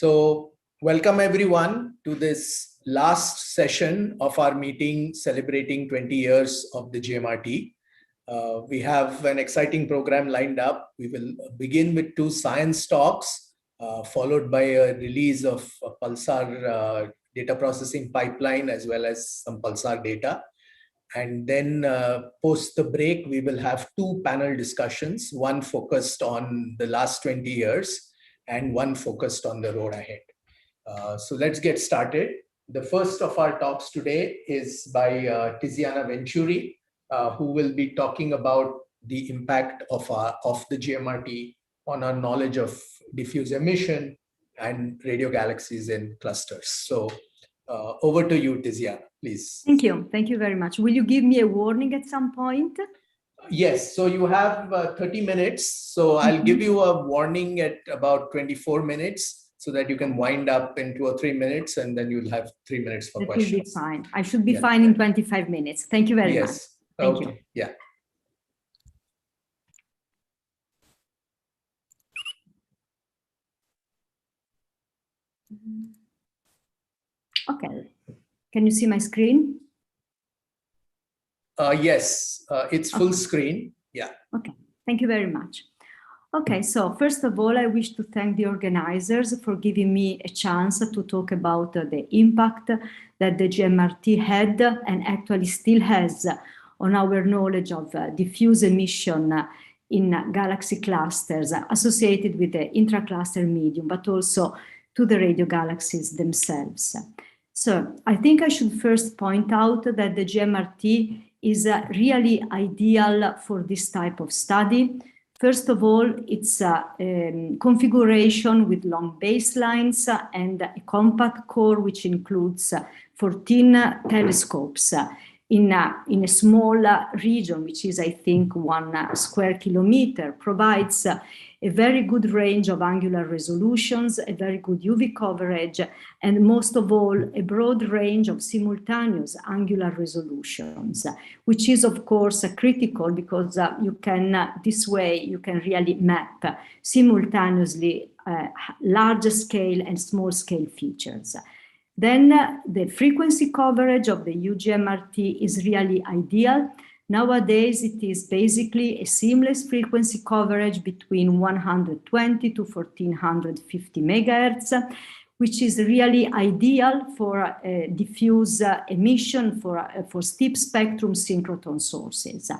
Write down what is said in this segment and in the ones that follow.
So welcome everyone to this last session of our meeting celebrating 20 years of the Gmrt. We have an exciting program lined up. We will begin with 2 science talks, followed by a release of a Pulsar data processing pipeline as well as some Pulsar data. And then post the break, we will have 2 panel discussions, one focused on the last 20 years and one focused on the road ahead. So let's get started. The first of our talks today is by Tiziana Venturi, who will be talking about the impact of the Gmrt on our knowledge of diffuse emission and radio galaxies in clusters. So over to you, Tiziana, please. Thank you. Thank you very much. Will you give me a warning at some point? Yes. So you have 30 minutes. So I'll give you a warning at about 24 minutes so that you can wind up in 2 or 3 minutes, and then you'll have 3 minutes for questions. That will be fine. I should be fine in 25 minutes. Thank you very much. Thank you. Yeah. Okay. Can you see my screen? Yes, it's full screen. Yeah. Okay. Thank you very much. Okay, so first of all, I wish to thank the organizers for giving me a chance to talk about the impact that the Gmrt had and actually still has on our knowledge of diffuse emission in galaxy clusters associated with the intracluster medium, but also to the radio galaxies themselves. So I think I should first point out that the Gmrt is really ideal for this type of study. First of all, it's a configuration with long baselines and a compact core, which includes 14 telescopes in a small region, which is, I think, 1 square kilometer, provides a very good range of angular resolutions, a very good UV coverage, and most of all, a broad range of simultaneous angular resolutions, which is, of course, critical because this way you can really map simultaneously large scale and small scale features. Then the frequency coverage of the Ugmrt is really ideal. Nowadays, it is basically a seamless frequency coverage between 120 to 1450 megahertz, which is really ideal for diffuse emission for steep spectrum synchrotron sources.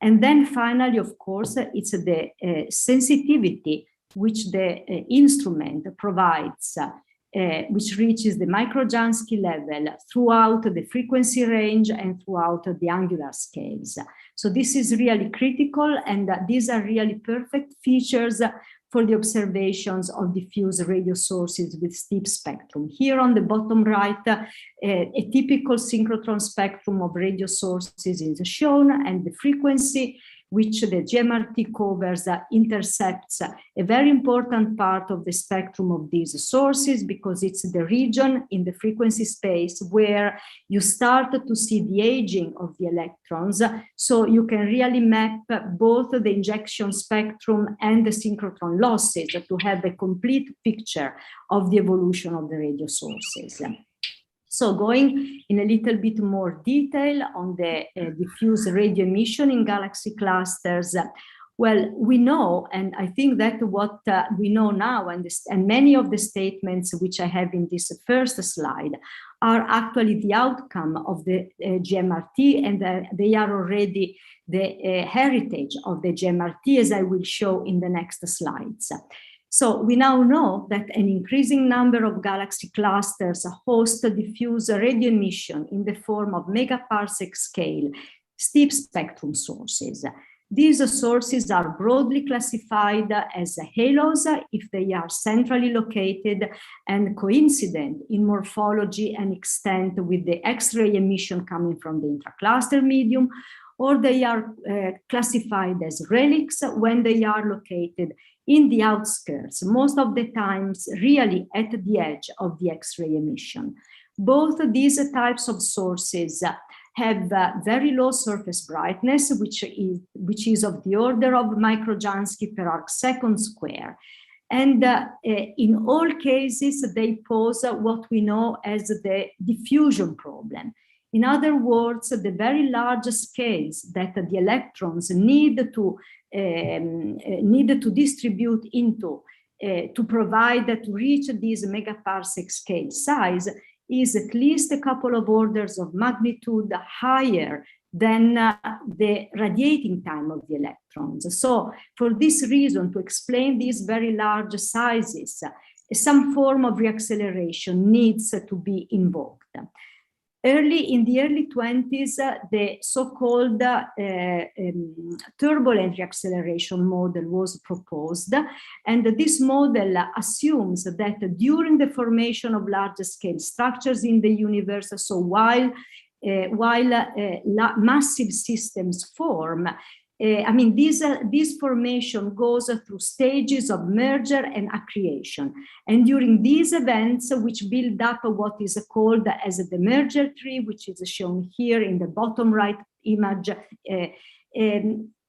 And then finally, of course, it's the sensitivity which the instrument provides, which reaches the microjansky level throughout the frequency range and throughout the angular scales. So this is really critical, and these are really perfect features for the observations of diffuse radio sources with steep spectrum. Here on the bottom right, a typical synchrotron spectrum of radio sources is shown, and the frequency which the Gmrt covers intercepts a very important part of the spectrum of these sources, because it's the region in the frequency space where you start to see the aging of the electrons. So you can really map both the injection spectrum and the synchrotron losses to have a complete picture of the evolution of the radio sources. So going in a little bit more detail on the diffuse radio emission in galaxy clusters, well, we know, and I think that what we know now, and many of the statements which I have in this first slide are actually the outcome of the Gmrt, and they are already the heritage of the Gmrt, as I will show in the next slides. So we now know that an increasing number of galaxy clusters host diffuse radio emission in the form of megaparsec scale steep spectrum sources. These sources are broadly classified as halos if they are centrally located and coincident in morphology and extent with the X-ray emission coming from the intracluster medium, or they are classified as relics when they are located in the outskirts, most of the times really at the edge of the X-ray emission. Both of these types of sources have very low surface brightness, which is of the order of microjansky per arc second square. And in all cases, they pose what we know as the diffusion problem. In other words, the very large scales that the electrons need to distribute into to provide, to reach this megaparsec scale size is at least a couple of orders of magnitude higher than the radiating time of the electrons. So for this reason, to explain these very large sizes, some form of reacceleration needs to be invoked. In the early 20s, the so-called turbulent reacceleration model was proposed, and this model assumes that during the formation of large-scale structures in the universe, so while massive systems form, this formation goes through stages of merger and accretion. And during these events, which build up what is called as the merger tree, which is shown here in the bottom right image,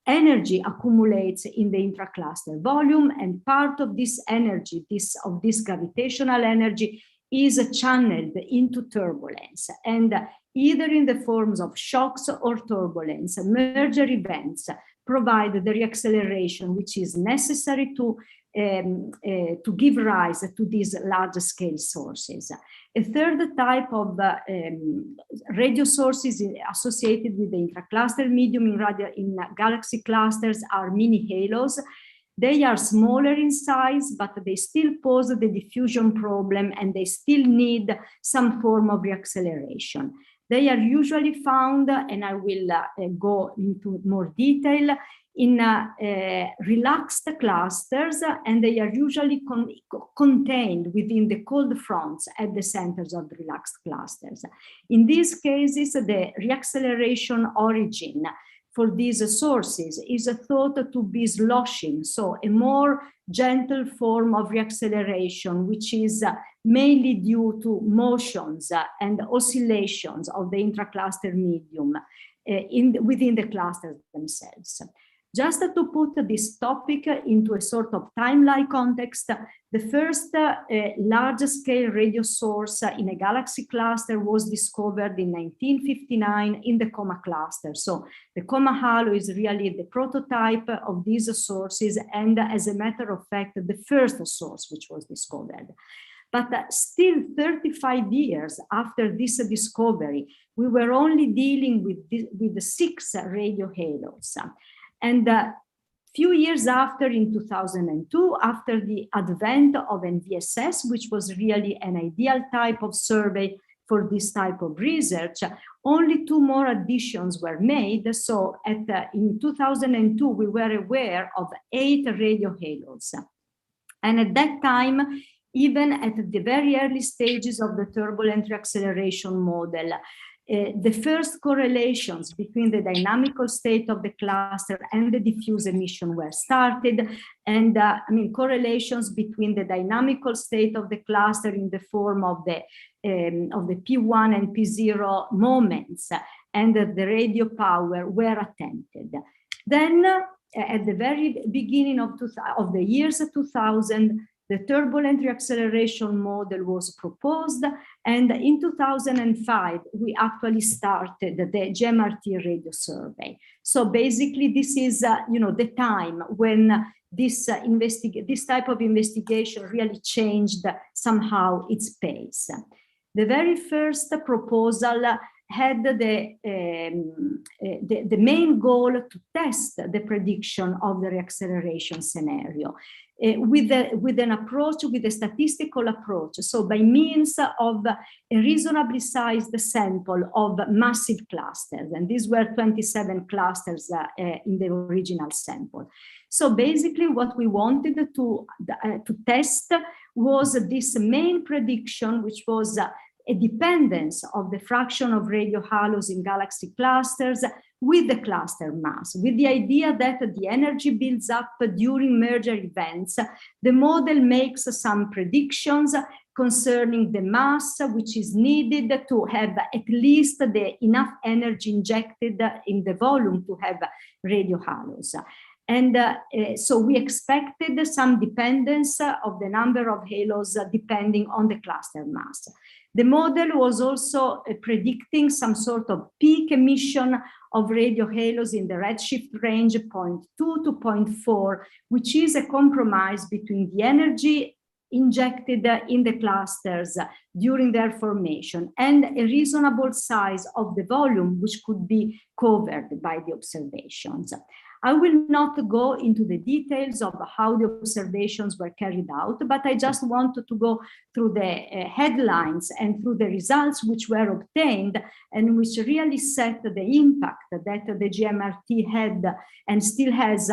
energy accumulates in the intracluster volume, and part of this energy, this gravitational energy, is channeled into turbulence, and either in the forms of shocks or turbulence, merger events provide the reacceleration which is necessary to give rise to these large-scale sources. A third type of radio sources associated with the intracluster medium in galaxy clusters are mini halos. They are smaller in size, but they still pose the diffusion problem, and they still need some form of reacceleration. They are usually found, and I will go into more detail, in relaxed clusters, and they are usually contained within the cold fronts at the centers of the relaxed clusters. In these cases, the reacceleration origin for these sources is thought to be sloshing, so a more gentle form of reacceleration, which is mainly due to motions and oscillations of the intracluster medium within the clusters themselves. Just to put this topic into a sort of timeline context, the first large-scale radio source in a galaxy cluster was discovered in 1959 in the Coma cluster. So the Coma halo is really the prototype of these sources, and as a matter of fact, the first source which was discovered. But still 35 years after this discovery, we were only dealing with the 6 radio halos. And a few years after, in 2002, after the advent of NVSS, which was really an ideal type of survey for this type of research, only 2 more additions were made. So in 2002, we were aware of 8 radio halos. And at that time, even at the very early stages of the turbulent reacceleration model, the first correlations between the dynamical state of the cluster and the diffuse emission were started, and correlations between the dynamical state of the cluster in the form of the P1 and P0 moments and the radio power were attempted. Then, at the very beginning of the years 2000, the turbulent reacceleration model was proposed, and in 2005, we actually started the Gmrt radio survey. So basically, this is the time when this type of investigation really changed somehow its pace. The very first proposal had the main goal to test the prediction of the reacceleration scenario with a statistical approach. So by means of a reasonably sized sample of massive clusters, and these were 27 clusters in the original sample. So basically what we wanted to test was this main prediction, which was a dependence of the fraction of radio halos in galaxy clusters with the cluster mass, with the idea that the energy builds up during merger events. The model makes some predictions concerning the mass which is needed to have at least the enough energy injected in the volume to have radio halos. And so we expected some dependence of the number of halos depending on the cluster mass. The model was also predicting some sort of peak emission of radio halos in the redshift range 0.2 to 0.4, which is a compromise between the energy injected in the clusters during their formation and a reasonable size of the volume which could be covered by the observations. I will not go into the details of how the observations were carried out, but I just wanted to go through the headlines and through the results which were obtained and which really set the impact that the Gmrt had and still has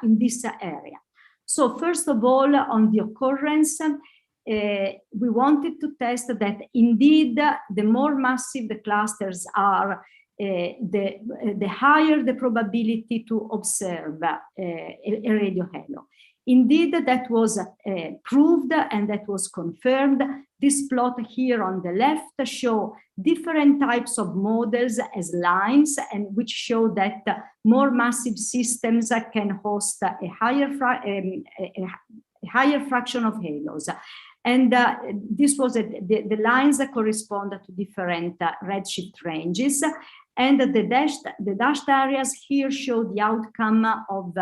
in this area. So first of all, on the occurrence, we wanted to test that indeed the more massive the clusters are, the higher the probability to observe a radio halo. Indeed, that was proved and that was confirmed. This plot here on the left show different types of models as lines, and which show that more massive systems can host a higher fraction of halos. And this was the lines that correspond to different redshift ranges. And the dashed areas here show the outcome of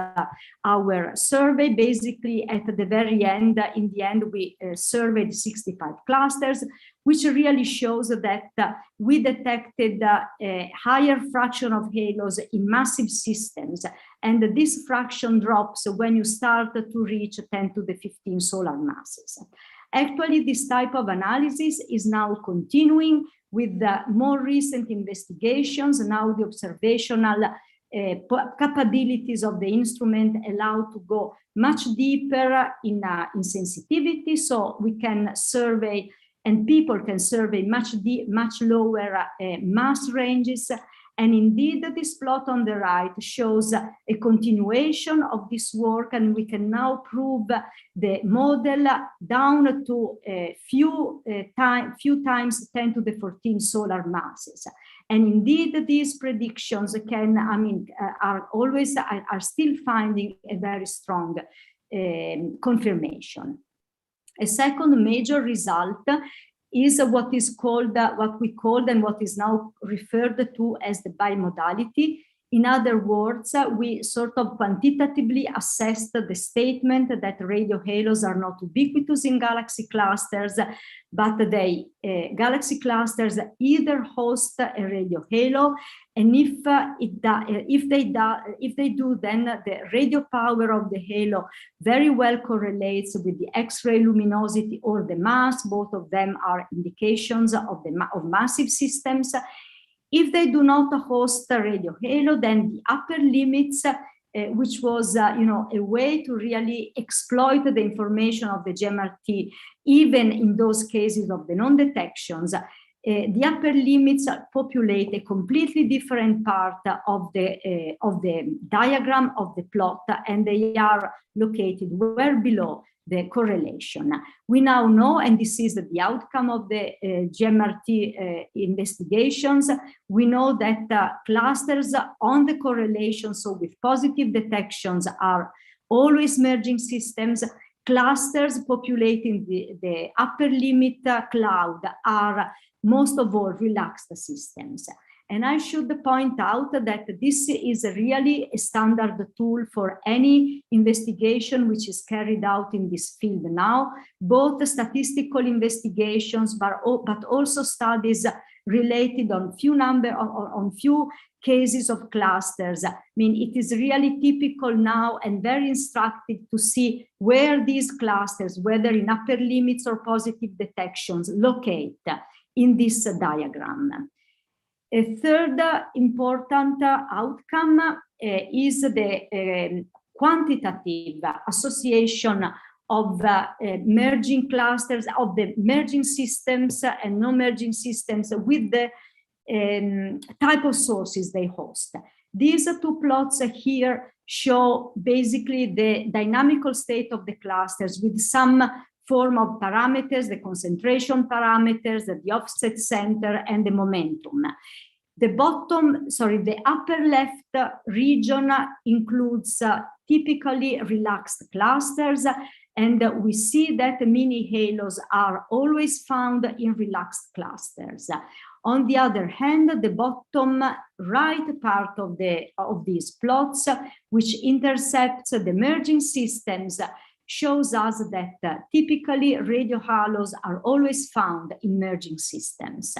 our survey. Basically, at the very end, in the end, we surveyed 65 clusters, which really shows that we detected a higher fraction of halos in massive systems. And this fraction drops when you start to reach 10 to the 15 solar masses. Actually, this type of analysis is now continuing with more recent investigations. Now the observational capabilities of the instrument allow to go much deeper in sensitivity, so we can survey and people can survey much lower mass ranges. And indeed, this plot on the right shows a continuation of this work, and we can now prove the model down to a few times 10 to the 14 solar masses. And indeed, these predictions are still finding a very strong confirmation. A second major result is what we called and what is now referred to as the bimodality. In other words, we sort of quantitatively assessed the statement that radio halos are not ubiquitous in galaxy clusters, but galaxy clusters either host a radio halo, and if they do, then the radio power of the halo very well correlates with the X-ray luminosity or the mass. Both of them are indications of massive systems. If they do not host a radio halo, then the upper limits, which was a way to really exploit the information of the Gmrt, even in those cases of the non-detections, the upper limits populate a completely different part of the diagram of the plot, and they are located well below the correlation. We now know, and this is the outcome of the Gmrt investigations, we know that clusters on the correlation, so with positive detections, are always merging systems. Clusters populating the upper limit cloud are most of all relaxed systems. And I should point out that this is really a standard tool for any investigation which is carried out in this field now, both statistical investigations, but also studies related on few cases of clusters. I mean, it is really typical now and very instructive to see where these clusters, whether in upper limits or positive detections, locate in this diagram. A third important outcome is the quantitative association of merging clusters, of the merging systems and non-merging systems with the type of sources they host. These two plots here show basically the dynamical state of the clusters with some form of parameters, the concentration parameters, the offset center, and the momentum. the upper left region includes typically relaxed clusters, and we see that the mini halos are always found in relaxed clusters. On the other hand, the bottom right part of these plots, which intercepts the merging systems, shows us that typically radio halos are always found in merging systems.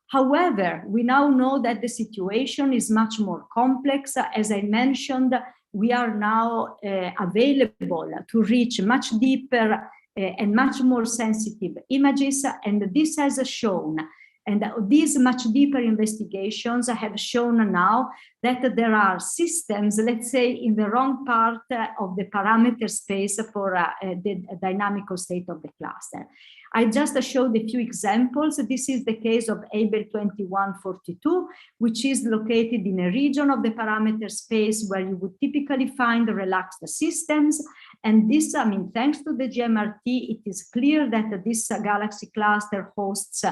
However, we now know that the situation is much more complex. As I mentioned, we are now available to reach much deeper and much more sensitive images, and this has shown, and these much deeper investigations have shown now that there are systems, let's say, in the wrong part of the parameter space for the dynamical state of the cluster. I just showed a few examples. This is the case of Abel 2142, which is located in a region of the parameter space where you would typically find relaxed systems. And this, I mean, thanks to the Gmrt, it is clear that this galaxy cluster hosts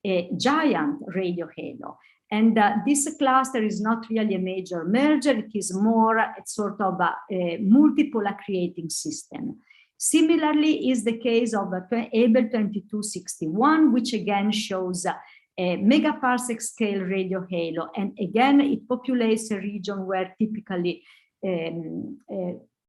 a giant radio halo. And this cluster is not really a major merger, it is more a sort of a multiple accreting system. Similarly is the case of Abel 2261, which again shows a megaparsec scale radio halo. And again, it populates a region where typically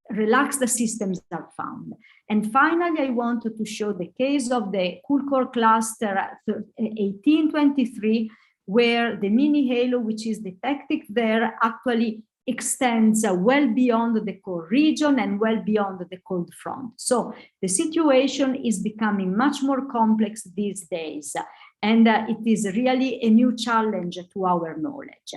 relaxed systems are found. And finally, I wanted to show the case of the cool core cluster 1823, where the mini halo, which is detected there, actually extends well beyond the core region and well beyond the cold front. So the situation is becoming much more complex these days, and it is really a new challenge to our knowledge.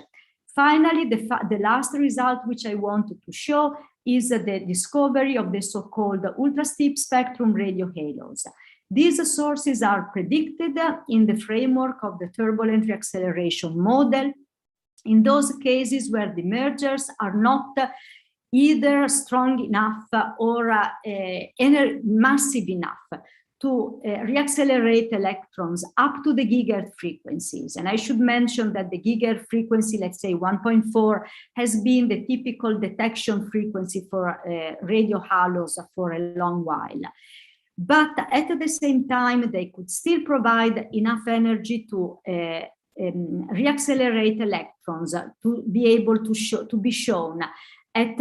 Finally, the last result which I wanted to show is the discovery of the so-called ultra-steep spectrum radio halos. These sources are predicted in the framework of the turbulent reacceleration model, in those cases where the mergers are not either strong enough or massive enough to reaccelerate electrons up to the gigahertz frequencies. And I should mention that the gigahertz frequency, let's say 1.4, has been the typical detection frequency for radio halos for a long while. But at the same time, they could still provide enough energy to reaccelerate electrons to be able to be shown at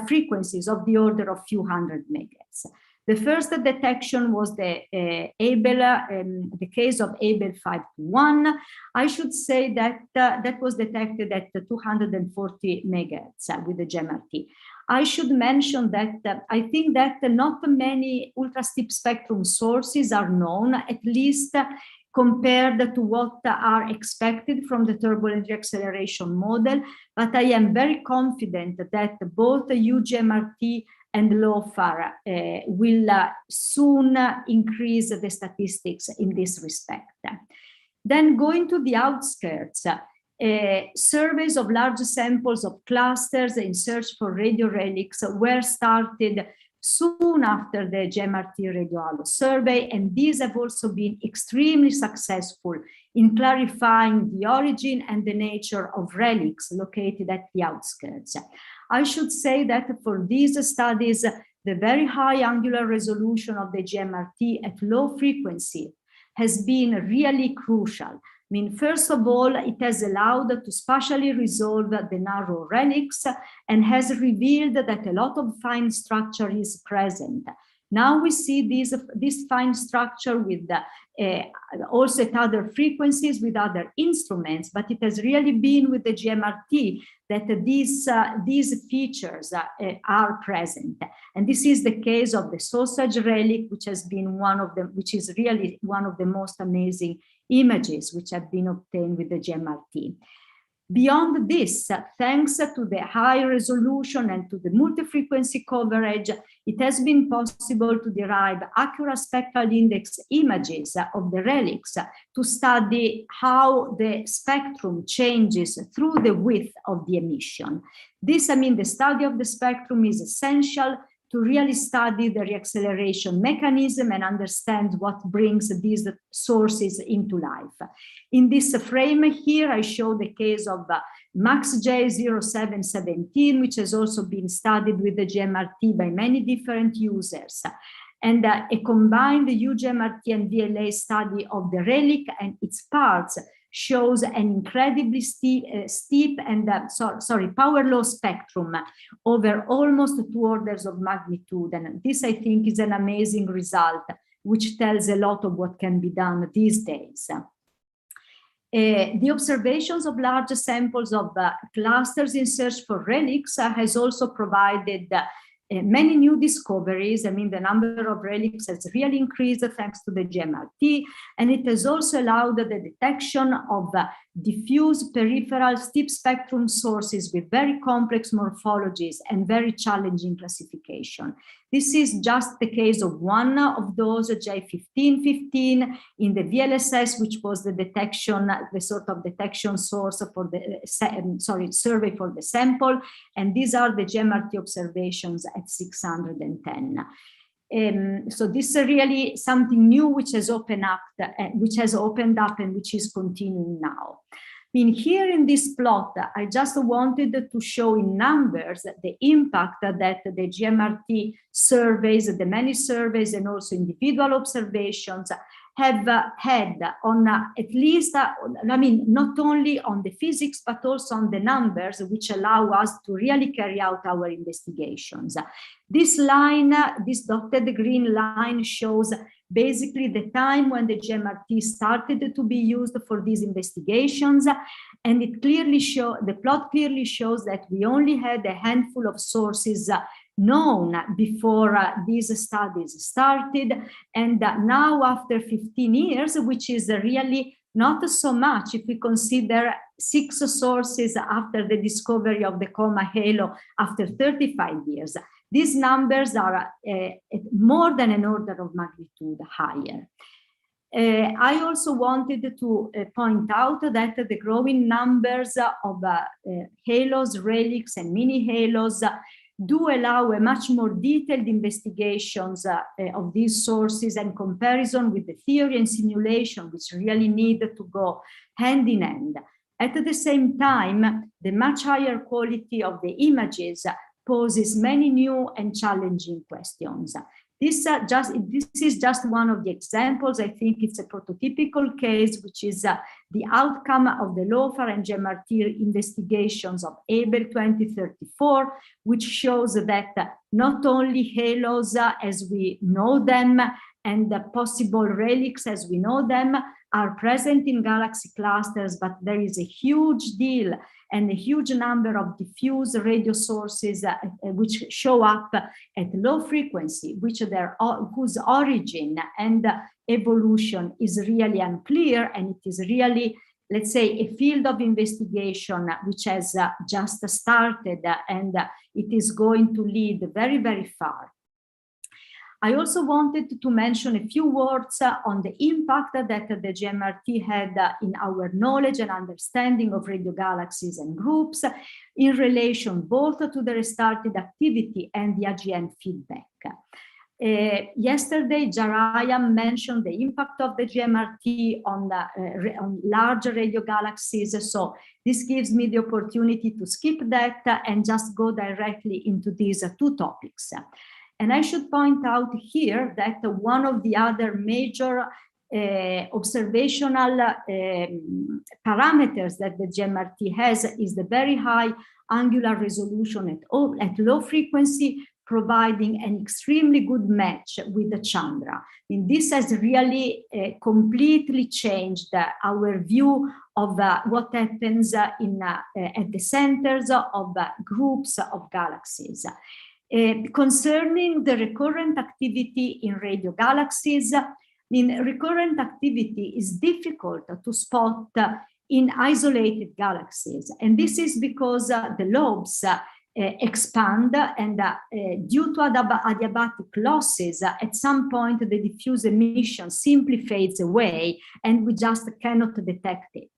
frequencies of the order of few hundred megahertz. The first detection was the the case of Abel 521. I should say that that was detected at 240 megahertz with the Gmrt. I should mention that I think that not many ultra-steep spectrum sources are known, at least compared to what are expected from the turbulent reacceleration model, but I am very confident that both Ugmrt and LOFAR will soon increase the statistics in this respect. Then going to the outskirts, surveys of large samples of clusters in search for radio relics were started soon after the Gmrt radio halo survey, and these have also been extremely successful in clarifying the origin and the nature of relics located at the outskirts. I should say that for these studies, the very high angular resolution of the Gmrt at low frequency has been really crucial. I mean, first of all, it has allowed to spatially resolve the narrow relics and has revealed that a lot of fine structure is present. Now we see this fine structure with also at other frequencies with other instruments, but it has really been with the Gmrt that these features are present. And this is the case of the sausage relic, which has been which is really one of the most amazing images which have been obtained with the Gmrt. Beyond this, thanks to the high resolution and to the multi-frequency coverage, it has been possible to derive accurate spectral index images of the relics to study how the spectrum changes through the width of the emission. This, I mean, the study of the spectrum is essential to really study the reacceleration mechanism and understand what brings these sources into life. In this frame here, I show the case of MaxJ0717, which has also been studied with the Gmrt by many different users. And a combined Ugmrt and VLA study of the relic and its parts shows an incredibly steep and power law spectrum over almost 2 orders of magnitude. And this, I think, is an amazing result, which tells a lot of what can be done these days. The observations of large samples of clusters in search for relics has also provided many new discoveries. I mean, the number of relics has really increased thanks to the Gmrt, and it has also allowed the detection of diffuse peripheral steep spectrum sources with very complex morphologies and very challenging classification. This is just the case of one of those, J1515, in the VLSS, which was the detection, the sort of detection source for the survey for the sample. And these are the Gmrt observations at 610. So this is really something new which has opened up, and which is continuing now. I mean, here in this plot, I just wanted to show in numbers the impact that the Gmrt surveys, the many surveys and also individual observations have had on at least, I mean, not only on the physics, but also on the numbers, which allow us to really carry out our investigations. This line, this dotted green line, shows basically the time when the Gmrt started to be used for these investigations, and it clearly the plot clearly shows that we only had a handful of sources known before these studies started, and now after 15 years, which is really not so much if we consider 6 sources after the discovery of the coma halo after 35 years. These numbers are more than an order of magnitude higher. I also wanted to point out that the growing numbers of halos, relics, and mini halos do allow a much more detailed investigations of these sources and comparison with the theory and simulation, which really need to go hand in hand. At the same time, the much higher quality of the images poses many new and challenging questions. This is just one of the examples. I think it's a prototypical case, which is the outcome of the LOFAR and Gmrt investigations of Abel 2034, which shows that not only halos as we know them and the possible relics as we know them are present in galaxy clusters, but there is a huge deal and a huge number of diffuse radio sources which show up at low frequency, whose origin and evolution is really unclear, and it is really, let's say, a field of investigation which has just started, and it is going to lead very, very far. I also wanted to mention a few words on the impact that the Gmrt had in our knowledge and understanding of radio galaxies and groups in relation both to the restarted activity and the AGN feedback. Yesterday, Jaraya mentioned the impact of the Gmrt on large radio galaxies, so this gives me the opportunity to skip that and just go directly into these 2 topics. And I should point out here that one of the other major observational parameters that the Gmrt has is the very high angular resolution at low frequency, providing an extremely good match with the Chandra. And this has really completely changed our view of what happens at the centers of groups of galaxies. Concerning the recurrent activity in radio galaxies, recurrent activity is difficult to spot in isolated galaxies, and this is because the lobes expand, and due to adiabatic losses, at some point the diffuse emission simply fades away and we just cannot detect it.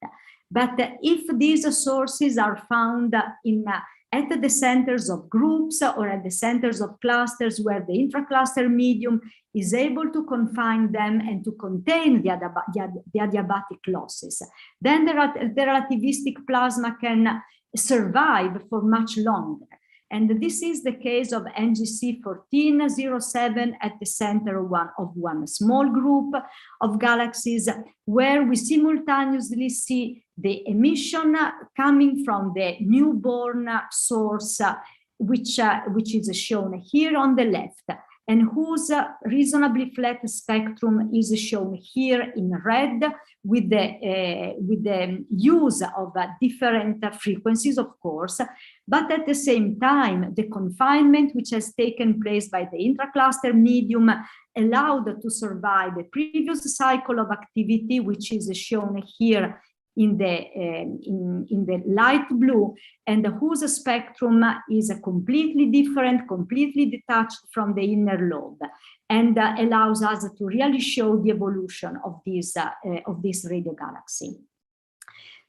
But if these sources are found in at the centers of groups or at the centers of clusters where the intracluster medium is able to confine them and to contain the adiabatic losses. Then the relativistic plasma can survive for much longer. And this is the case of NGC 1407 at the center of one small group of galaxies, where we simultaneously see the emission coming from the newborn source, which is shown here on the left, and whose reasonably flat spectrum is shown here in red with the use of different frequencies, of course, but at the same time, the confinement which has taken place by the intracluster medium allowed to survive the previous cycle of activity, which is shown here in the light blue, and whose spectrum is completely different, completely detached from the inner lobe, and allows us to really show the evolution of this radio galaxy.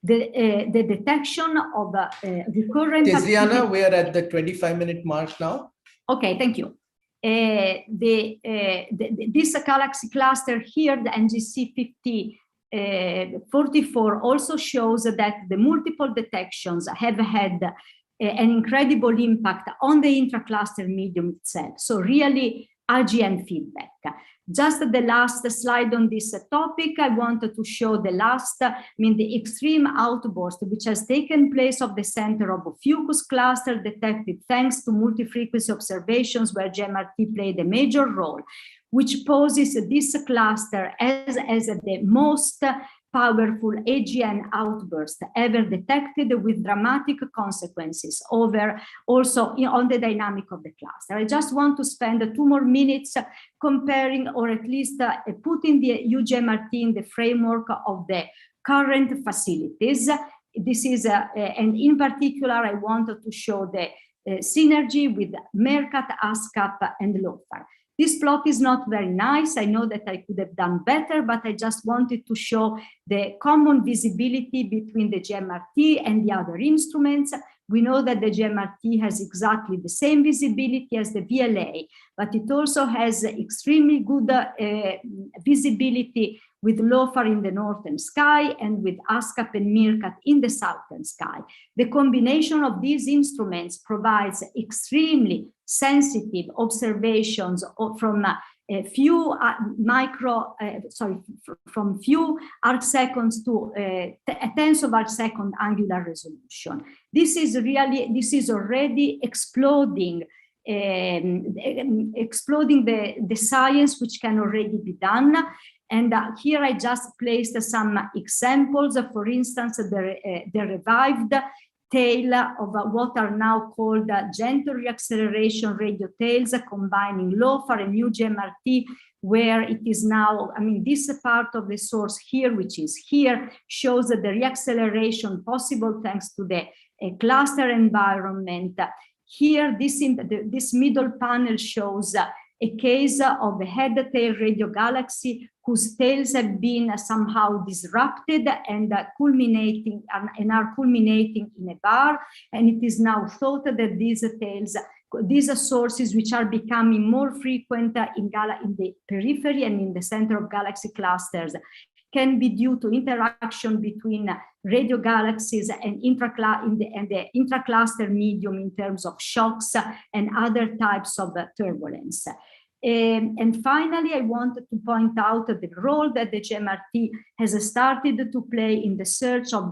The detection of recurrent Tiziana, we are at the 25-minute mark now. Okay, thank you. This galaxy cluster here, the NGC 44, also shows that the multiple detections have had an incredible impact on the intracluster medium itself. So really IGN feedback. Just the last slide on this topic, I wanted to show the extreme outburst which has taken place of the center of a Fucus cluster detected thanks to multi-frequency observations where Gmrt played a major role, which poses this cluster as the most powerful AGN outburst ever detected, with dramatic consequences over also on the dynamic of the cluster. I just want to spend 2 more minutes comparing, or at least putting the Ugmrt in the framework of the current facilities. This is, and in particular, I wanted to show the synergy with MERCAT, ASCAP, and LOFAR. This plot is not very nice. I know that I could have done better, but I just wanted to show the common visibility between the Gmrt and the other instruments. We know that the Gmrt has exactly the same visibility as the VLA, but it also has extremely good visibility with LOFAR in the northern sky and with ASCAP and MERCAT in the southern sky. The combination of these instruments provides extremely sensitive observations from few from few arc seconds to tenths of arc second angular resolution. This is already exploding the science which can already be done. And here I just placed some examples. For instance, the revived tail of what are now called gentle reacceleration radio tails, combining LOFAR and Ugmrt, where it is now, this part of the source here, which is here, shows that the reacceleration possible thanks to the cluster environment. Here, this middle panel shows a case of a head-tail radio galaxy whose tails have been somehow disrupted and are culminating in a bar. And it is now thought that these sources, which are becoming more frequent in the periphery and in the center of galaxy clusters, can be due to interaction between radio galaxies and the intracluster medium in terms of shocks and other types of turbulence. And finally, I wanted to point out the role that the Gmrt has started to play in the search of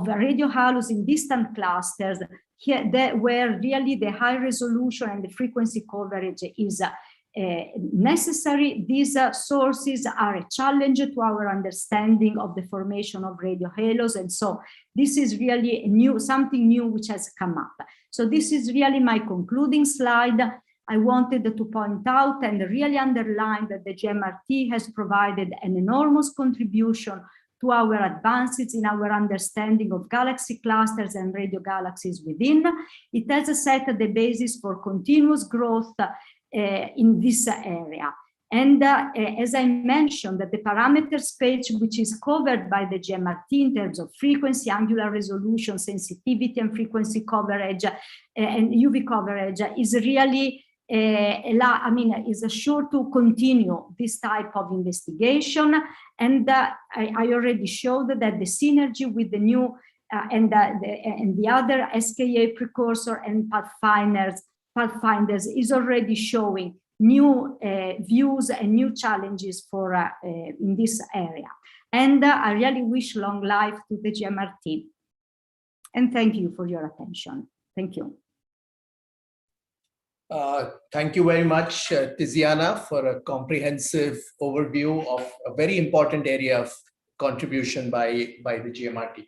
radio halos in distant clusters, where really the high resolution and the frequency coverage is necessary. These sources are a challenge to our understanding of the formation of radio halos, and so this is really something new which has come up. So this is really my concluding slide. I wanted to point out and really underline that the Gmrt has provided an enormous contribution to our advances in our understanding of galaxy clusters and radio galaxies within. It has set the basis for continuous growth in this area. And as I mentioned, that the parameter space, which is covered by the Gmrt in terms of frequency, angular resolution, sensitivity, and frequency coverage, and UV coverage, is really, is sure to continue this type of investigation. And I already showed that the synergy with the new and the other SKA precursor and pathfinders is already showing new views and new challenges for in this area. And I really wish long life to the Gmrt. And thank you for your attention. Thank you. Thank you very much, Tiziana, for a comprehensive overview of a very important area of contribution by the Gmrt.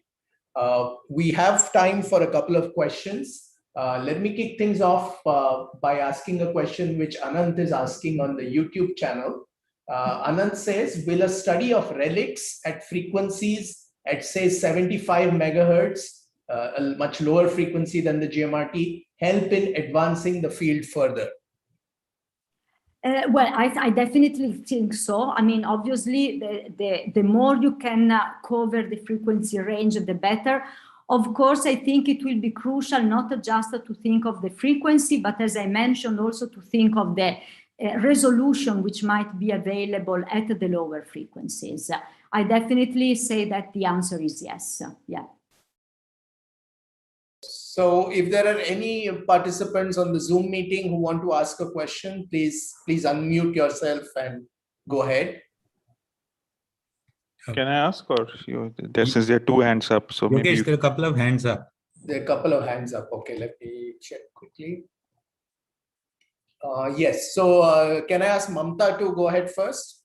We have time for a couple of questions. Let me kick things off by asking a question which Anant is asking on the YouTube channel. Anant says, will a study of relics at frequencies at say 75 megahertz, a much lower frequency than the Gmrt, help in advancing the field further? Well, I definitely think so. I mean, obviously, the more you can cover the frequency range, the better. Of course, I think it will be crucial not just to think of the frequency, but as I mentioned, also to think of the resolution which might be available at the lower frequencies. I definitely say that the answer is yes. Yeah. So if there are any participants on the Zoom meeting who want to ask a question, please unmute yourself and go ahead. Can I ask, or since there are two hands up, so maybe there are a couple of hands up. There are a couple of hands up. Okay, let me check quickly. Yes, so can I ask Mamta to go ahead first?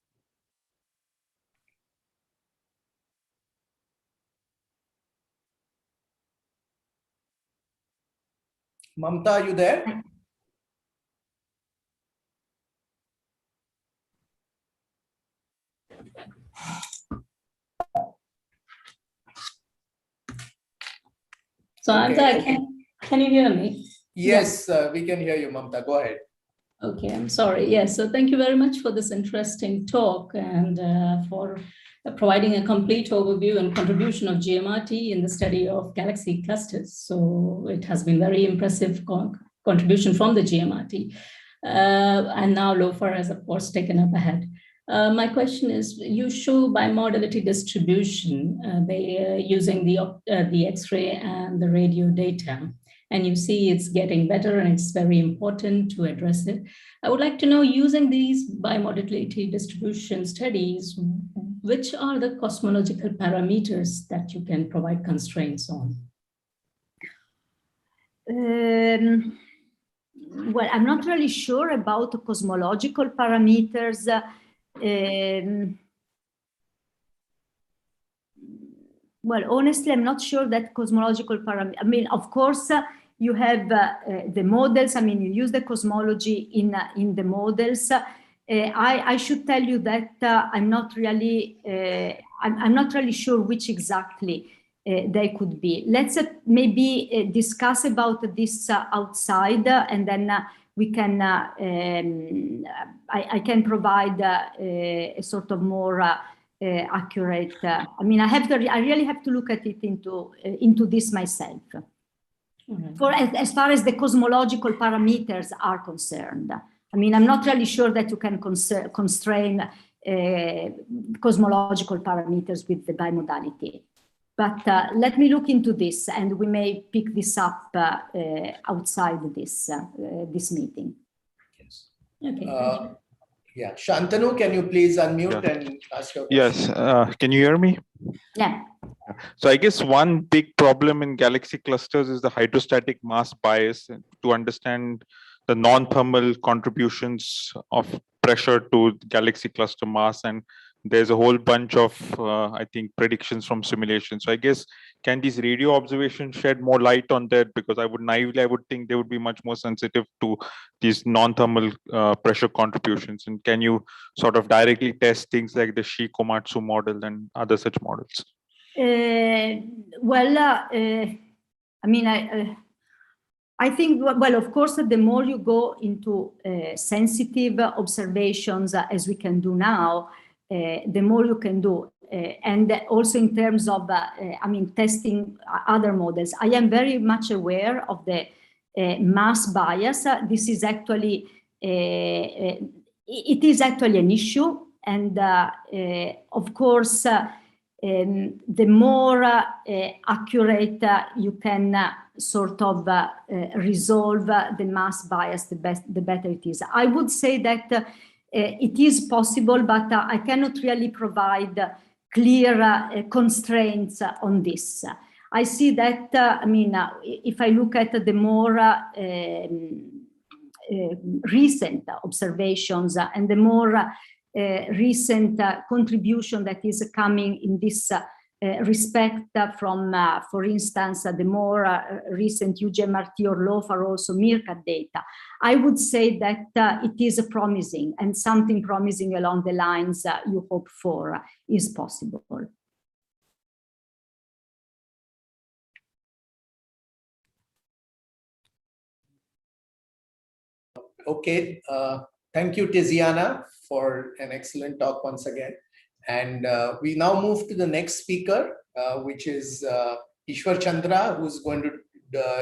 Mamta, are you there? So okay. Mamta, can you hear me? Yes, we can hear you, Mamta. Go ahead. Okay, I'm sorry. Yes, so thank you very much for this interesting talk and for providing a complete overview and contribution of Gmrt in the study of galaxy clusters. So it has been very impressive contribution from the Gmrt. And now LOFAR has, of course, taken up ahead. My question is, you show bimodality distribution using the X-ray and the radio data, and you see it's getting better and it's very important to address it. I would like to know, using these bimodality distribution studies, which are the cosmological parameters that you can provide constraints on? Well, I'm not really sure about the cosmological parameters. Well, honestly, I'm not sure that cosmological parameters. I mean, of course, you have the models. I mean, you use the cosmology in the models. I should tell you that I'm not really sure which exactly they could be. Let's maybe discuss about this outside, and then we can. I can provide a sort of more accurate. I mean, I really have to look at it into this myself. Mm-hmm. For as far as the cosmological parameters are concerned, I mean, I'm not really sure that you can constrain cosmological parameters with the bimodality. But let me look into this, and we may pick this up outside this meeting. Yes. Okay. Yeah, Shantanu, can you please unmute and ask your question? Yes, can you hear me? Yeah. So I guess one big problem in galaxy clusters is the hydrostatic mass bias. To understand the non-thermal contributions of pressure to galaxy cluster mass, and there's a whole bunch of I think predictions from simulations. So I guess, can these radio observations shed more light on that? Because I would think they would be much more sensitive to these non-thermal pressure contributions. And can you sort of directly test things like the Shi-Komatsu model and other such models? I mean, I think, well, of course, the more you go into sensitive observations, as we can do now, the more you can do. And also in terms of, I mean, testing other models. I am very much aware of the mass bias. This is actually, it is actually an issue. And of course, the more accurate you can sort of resolve the mass bias, the better it is. I would say that it is possible, but I cannot really provide clear constraints on this. I see that, I mean, if I look at the more recent observations and the more recent contribution that is coming in this respect from, for instance, the more recent Ugmrt or LOF are also Meerkat data. I would say that it is promising, and something promising along the lines you hope for is possible. Okay, thank you, Tiziana, for an excellent talk once again. And we now move to the next speaker, which is Ishwar Chandra, who's going to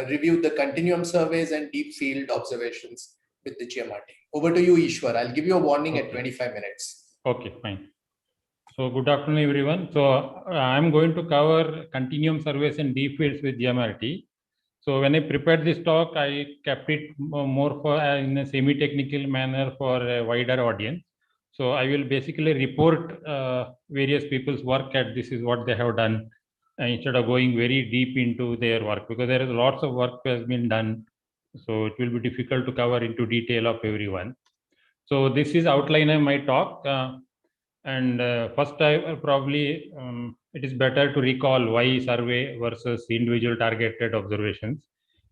review the continuum surveys and deep field observations with the Gmrt. Over to you, Ishwar. I'll give you a warning at 25 minutes. Okay, fine. So good afternoon, everyone. So I'm going to cover continuum surveys and deep fields with Gmrt. So when I prepared this talk, I kept it more for in a semi-technical manner for a wider audience. So I will basically report various people's work at this is what they have done instead of going very deep into their work, because there is lots of work has been done. So it will be difficult to cover into detail of everyone. So this is outline of my talk. First, I probably it is better to recall why survey versus individual targeted observations,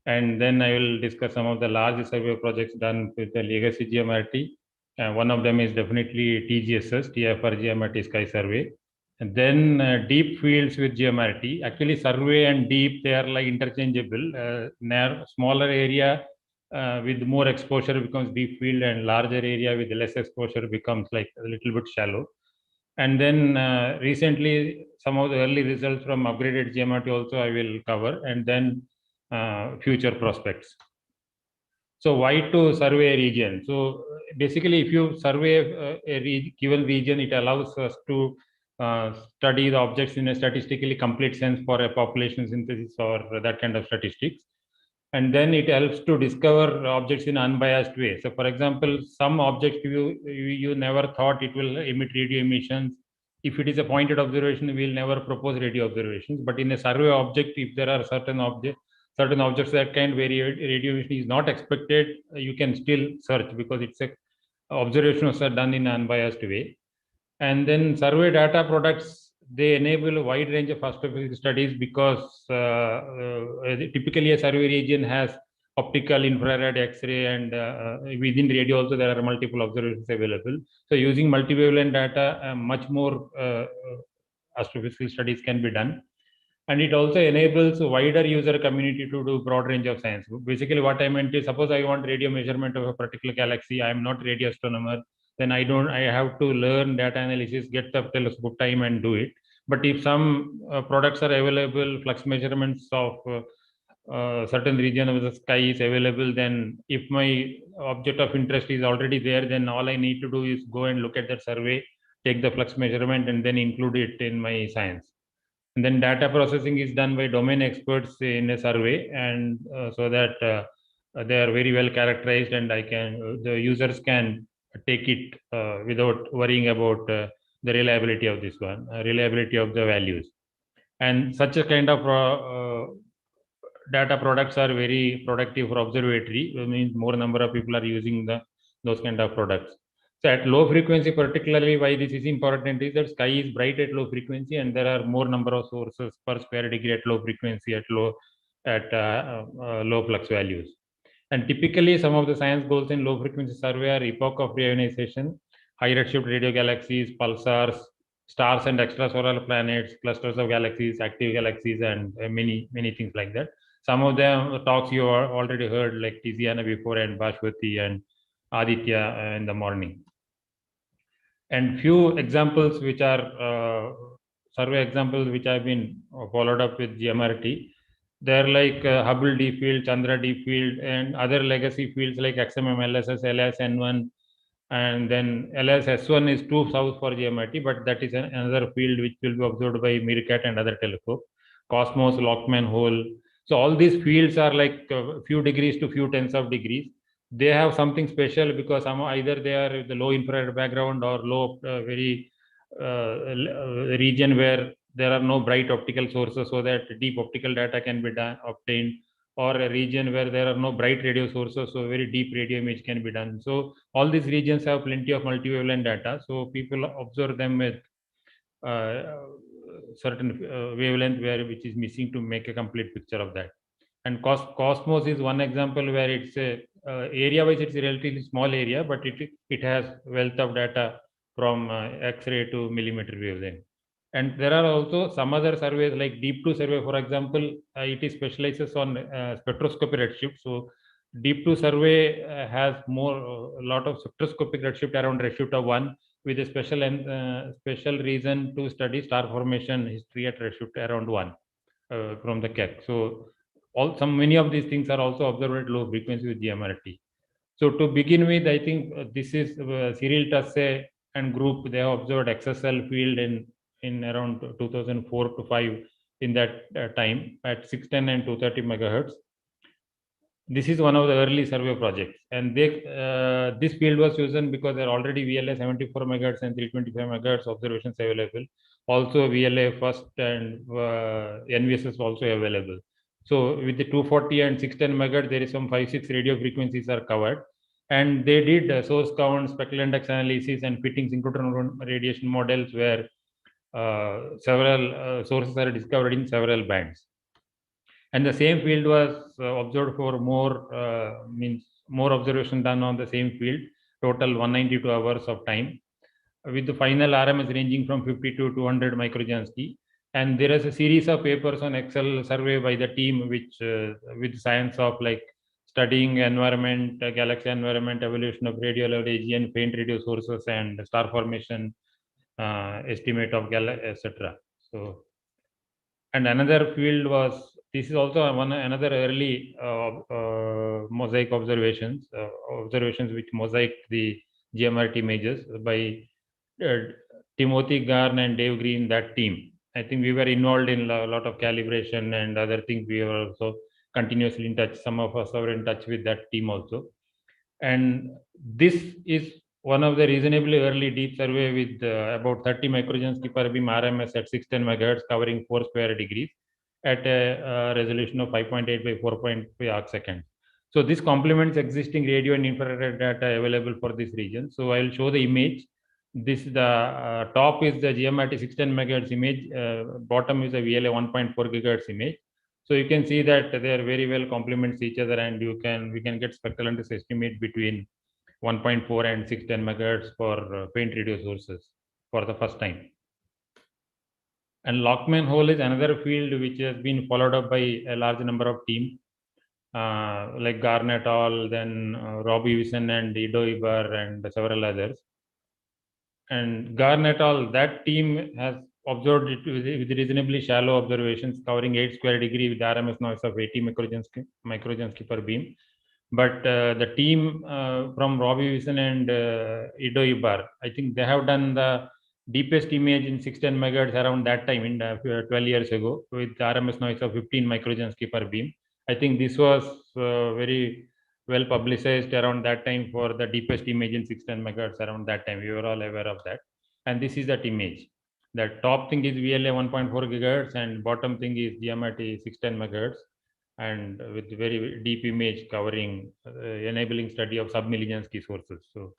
and then I will discuss some of the large survey projects done with the legacy Gmrt. One of them is definitely TGSS, TFR Gmrt Sky Survey, and then deep fields with Gmrt. Actually, survey and deep, they are like interchangeable. Smaller area with more exposure becomes deep field, and larger area with less exposure becomes like a little bit shallow. And then recently, some of the early results from upgraded Gmrt also I will cover, and then future prospects. So why to survey a region? So basically, if you survey a given region, it allows us to study the objects in a statistically complete sense for a population synthesis or that kind of statistics. And then it helps to discover objects in an unbiased way. So for example, some objects you never thought it will emit radio emissions. If it is a pointed observation, we will never propose radio observations. But in a survey object, if there are certain objects that kind where radio emission is not expected, you can still search because it's a observations are done in an unbiased way. And then survey data products, they enable a wide range of astrophysics studies because typically a survey region has optical, infrared, X-ray, and within radio also there are multiple observations available. So using multivalent data, much more astrophysical studies can be done. And it also enables a wider user community to do broad range of science. Basically what I meant is, suppose I want radio measurement of a particular galaxy, I am not radio astronomer, then I have to learn data analysis, get the telescope time and do it. But if some products are available, flux measurements of certain region of the sky is available, then if my object of interest is already there, then all I need to do is go and look at that survey, take the flux measurement, and then include it in my science. And then data processing is done by domain experts in a survey, and so that they are very well characterized, and the users can take it without worrying about the reliability of this one, reliability of the values. And such a kind of data products are very productive for observatory. It means more number of people are using those kind of products. So at low frequency, particularly why this is important is that sky is bright at low frequency, and there are more number of sources per square degree at low frequency at low low flux values. And typically, some of the science goals in low frequency survey are epoch of reionization, high redshift radio galaxies, pulsars, stars and extrasolar planets, clusters of galaxies, active galaxies, and many things like that. Some of them talks you already heard, like Tiziana before and Bashwati and Aditya in the morning. And few examples which are survey examples which have been followed up with Gmrt. They're like Hubble deep field, Chandra deep field, and other legacy fields like XMM, LSS, LS, N1, and then LS-S1 is too south for Gmrt, but that is another field which will be observed by Meerkat and other telescopes. Cosmos, Lockman hole. So all these fields are like a few degrees to few tens of degrees. They have something special because either they are the low infrared background or low very region where there are no bright optical sources, so that deep optical data can be obtained, or a region where there are no bright radio sources, so very deep radio image can be done. So all these regions have plenty of multiwavelength data. So people observe them with certain wavelength which is missing to make a complete picture of that. And Cosmos is one example where it's a area-wise it's a relatively small area, but it has wealth of data from X-ray to millimeter wavelength. And there are also some other surveys like Deep-2 survey, for example, it specializes on spectroscopy redshift. So Deep-2 survey has a lot of spectroscopic redshift around redshift of 1, with a special reason to study star formation history at redshift around 1 from the Keck. So many of these things are also observed at low frequency with Gmrt. So to begin with, I think this is Cyril Tasse and group. They have observed XSL field in around 2004 to 5 in that time at 610 and 230 megahertz. This is one of the early survey projects, and this field was chosen because there are already VLA 74 megahertz and 325 megahertz observations available. Also VLA first and NVSS also available. So with the 240 and 610 megahertz, there is some 5-6 radio frequencies are covered, and they did source count, spectral index analysis, and fitting synchrotron radiation models where several sources are discovered in several bands. And the same field was observed for more observation done on the same field, total 192 hours of time, with the final RMS ranging from 50 to 200 microjansky. And there is a series of papers on Excel survey by the team, which with science of like studying environment, galaxy environment, evolution of radio level AGN, faint radio sources, and star formation estimate of galaxy, etc. So, and another field was, this is also another early mosaic observations which mosaic the Gmrt images by Timothy Garn and Dave Green, that team. I think we were involved in a lot of calibration and other things. We were also continuously in touch. Some of us are in touch with that team also. And this is one of the reasonably early deep survey with about 30 microjansky per beam RMS at 610 megahertz, covering 4 square degrees at a resolution of 5.8 by 4.5 arc seconds. So this complements existing radio and infrared data available for this region. So I'll show the image. This the top is the Gmrt 610 megahertz image. Bottom is a VLA 1.4 gigahertz image. So you can see that they are very well complements each other, and we can get spectral index estimate between 1.4 and 610 megahertz for faint radio sources for the first time. And Lockman hole is another field which has been followed up by a large number of teams like Garnett all, then Robbie Wiesen and Ido Ibar and several others. And Garnett all, that team has observed it with reasonably shallow observations covering 8 square degree with RMS noise of 80 microjansky per beam. But the team from Robbie Wiesen and Ido Ibar, I think they have done the deepest image in 610 megahertz around that time in 12 years ago with RMS noise of 15 microjansky per beam. I think this was very well publicized around that time for the deepest image in 610 megahertz around that time. We were all aware of that. And this is that image. The top thing is VLA 1.4 gigahertz and bottom thing is Gmrt 610 megahertz, and with very deep image covering enabling study of sub-millijansky sources. So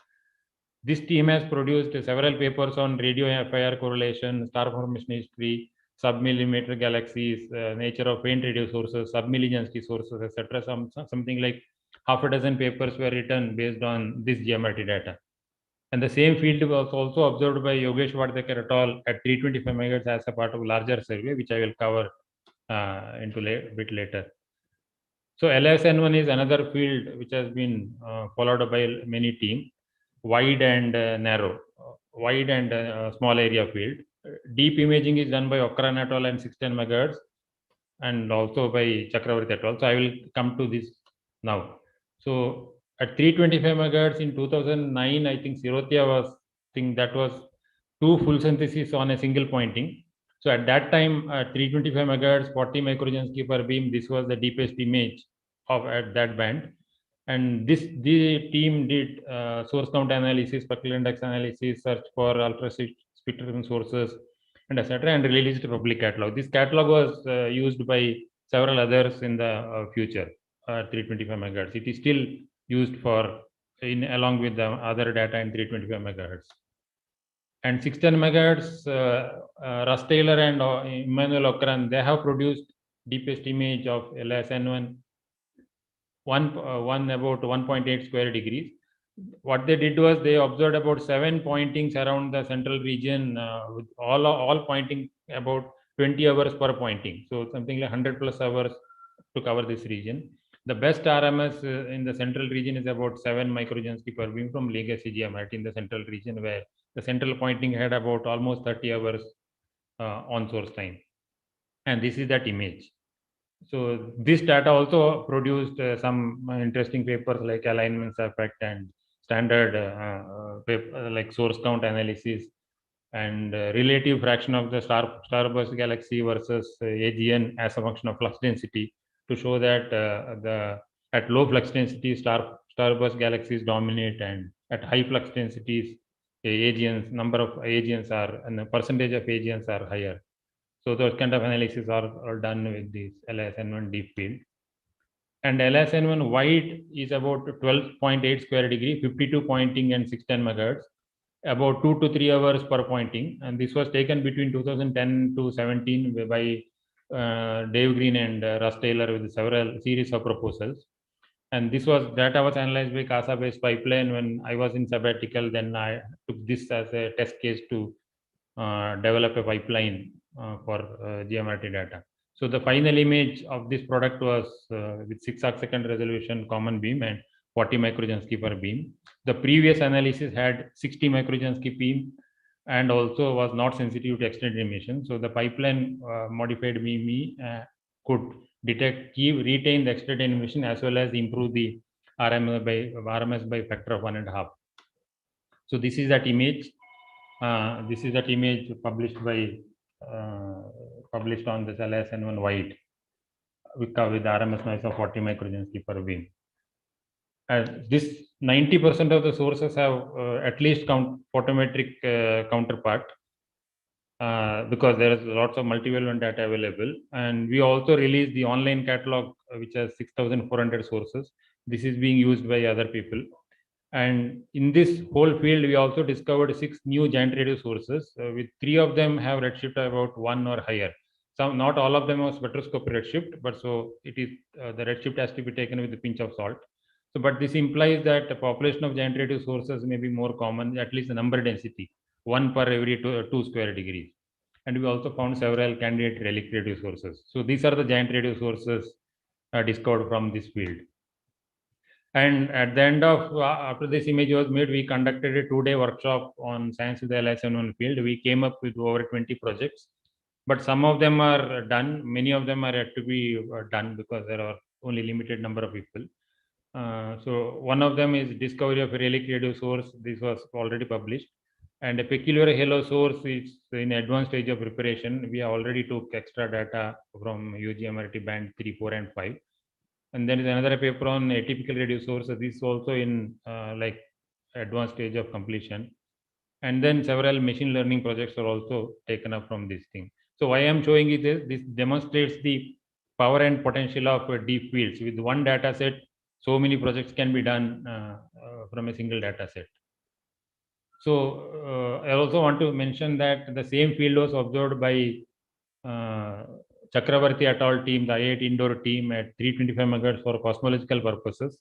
this team has produced several papers on radio FIR correlation, star formation history, sub-millimeter galaxies, nature of faint radio sources, sub-millijansky sources, etc. Something like half a dozen papers were written based on this Gmrt data. And the same field was also observed by Yogesh Vardekar et al. At 325 megahertz as a part of larger survey, which I will cover into a bit later. So LSN1 is another field which has been followed by many teams, wide and narrow, wide and small area field. Deep imaging is done by Ugmrt et al. And 610 MHz, and also by Chakravarti et al. So I will come to this now. So at 325 MHz in 2009, I think Sirotia was that was 2 full synthesis on a single pointing. So at that time, at 325 MHz, 40 microjansky per beam, this was the deepest image of at that band. And the team did source count analysis, specular index analysis, search for ultra-spectrum sources, and etc., and released a public catalog. This catalog was used by several others in the future. 325 MHz. It is still used for along with the other data in 325 MHz. And 610 MHz, Russ Taylor and Emmanuel Okran, they have produced deepest image of LSN1, one about 1.8 square degrees. What they did was they observed about 7 pointings around the central region, with all pointing about 20 hours per pointing. So something like 100 plus hours to cover this region. The best RMS in the central region is about 7 microjansky per beam from legacy Gmrt in the central region, where the central pointing had about almost 30 hours on source time. And this is that image. So this data also produced some interesting papers like alignments effect and standard like source count analysis and relative fraction of the starburst galaxy versus AGN as a function of flux density, to show that at low flux density starburst galaxies dominate, and at high flux densities AGNs, number of AGNs are, and the percentage of AGNs are higher. So those kind of analysis are done with this LSN1 deep field. And LSN1 wide is about 12.8 square degree, 52 pointing and 610 MHz, about 2 to 3 hours per pointing. And this was taken between 2010 to 17 by Dave Green and Russ Taylor with several series of proposals. And this data was analyzed by CASA-based pipeline when I was in sabbatical. Then I took this as a test case to develop a pipeline for Gmrt data. So the final image of this product was with 6 arcsecond resolution common beam and 40 microjansky per beam. The previous analysis had 60 microjansky beam and also was not sensitive to extended emission. So the pipeline modified me could detect, retain the extended emission as well as improve the RMS by factor of 1.5. So this is that image. This is that image published on this LSN1 wide with RMS noise of 40 microjansky per beam. This 90% of the sources have at least photometric counterpart because there is lots of multivalent data available. And we also released the online catalog which has 6,400 sources. This is being used by other people. And in this whole field, we also discovered 6 new giant radio sources, with 3 of them have redshift about 1 or higher. Some, not all of them have spectroscopic redshift, but so it is the redshift has to be taken with a pinch of salt. So, but this implies that a population of giant radio sources may be more common, at least the number density, 1 per every 2 square degrees. And we also found several candidate relic radio sources. So these are the giant radio sources discovered from this field. And at the end of, after this image was made, we conducted a 2-day workshop on science with the LSN1 field. We came up with over 20 projects, but some of them are done. Many of them are yet to be done because there are only limited number of people. So one of them is discovery of a relic radio source. This was already published. And a peculiar halo source is in advanced stage of preparation. We already took extra data from Ugmrt band 3, 4, and 5. And then is another paper on atypical radio source. This is also in like advanced stage of completion. And then several machine learning projects are also taken up from this thing. So why I'm showing it is this demonstrates the power and potential of deep fields. With one data set, so many projects can be done from a single data set. So I also want to mention that the same field was observed by Chakravarti et al. Team, the IIT Indore team at 325 MHz for cosmological purposes.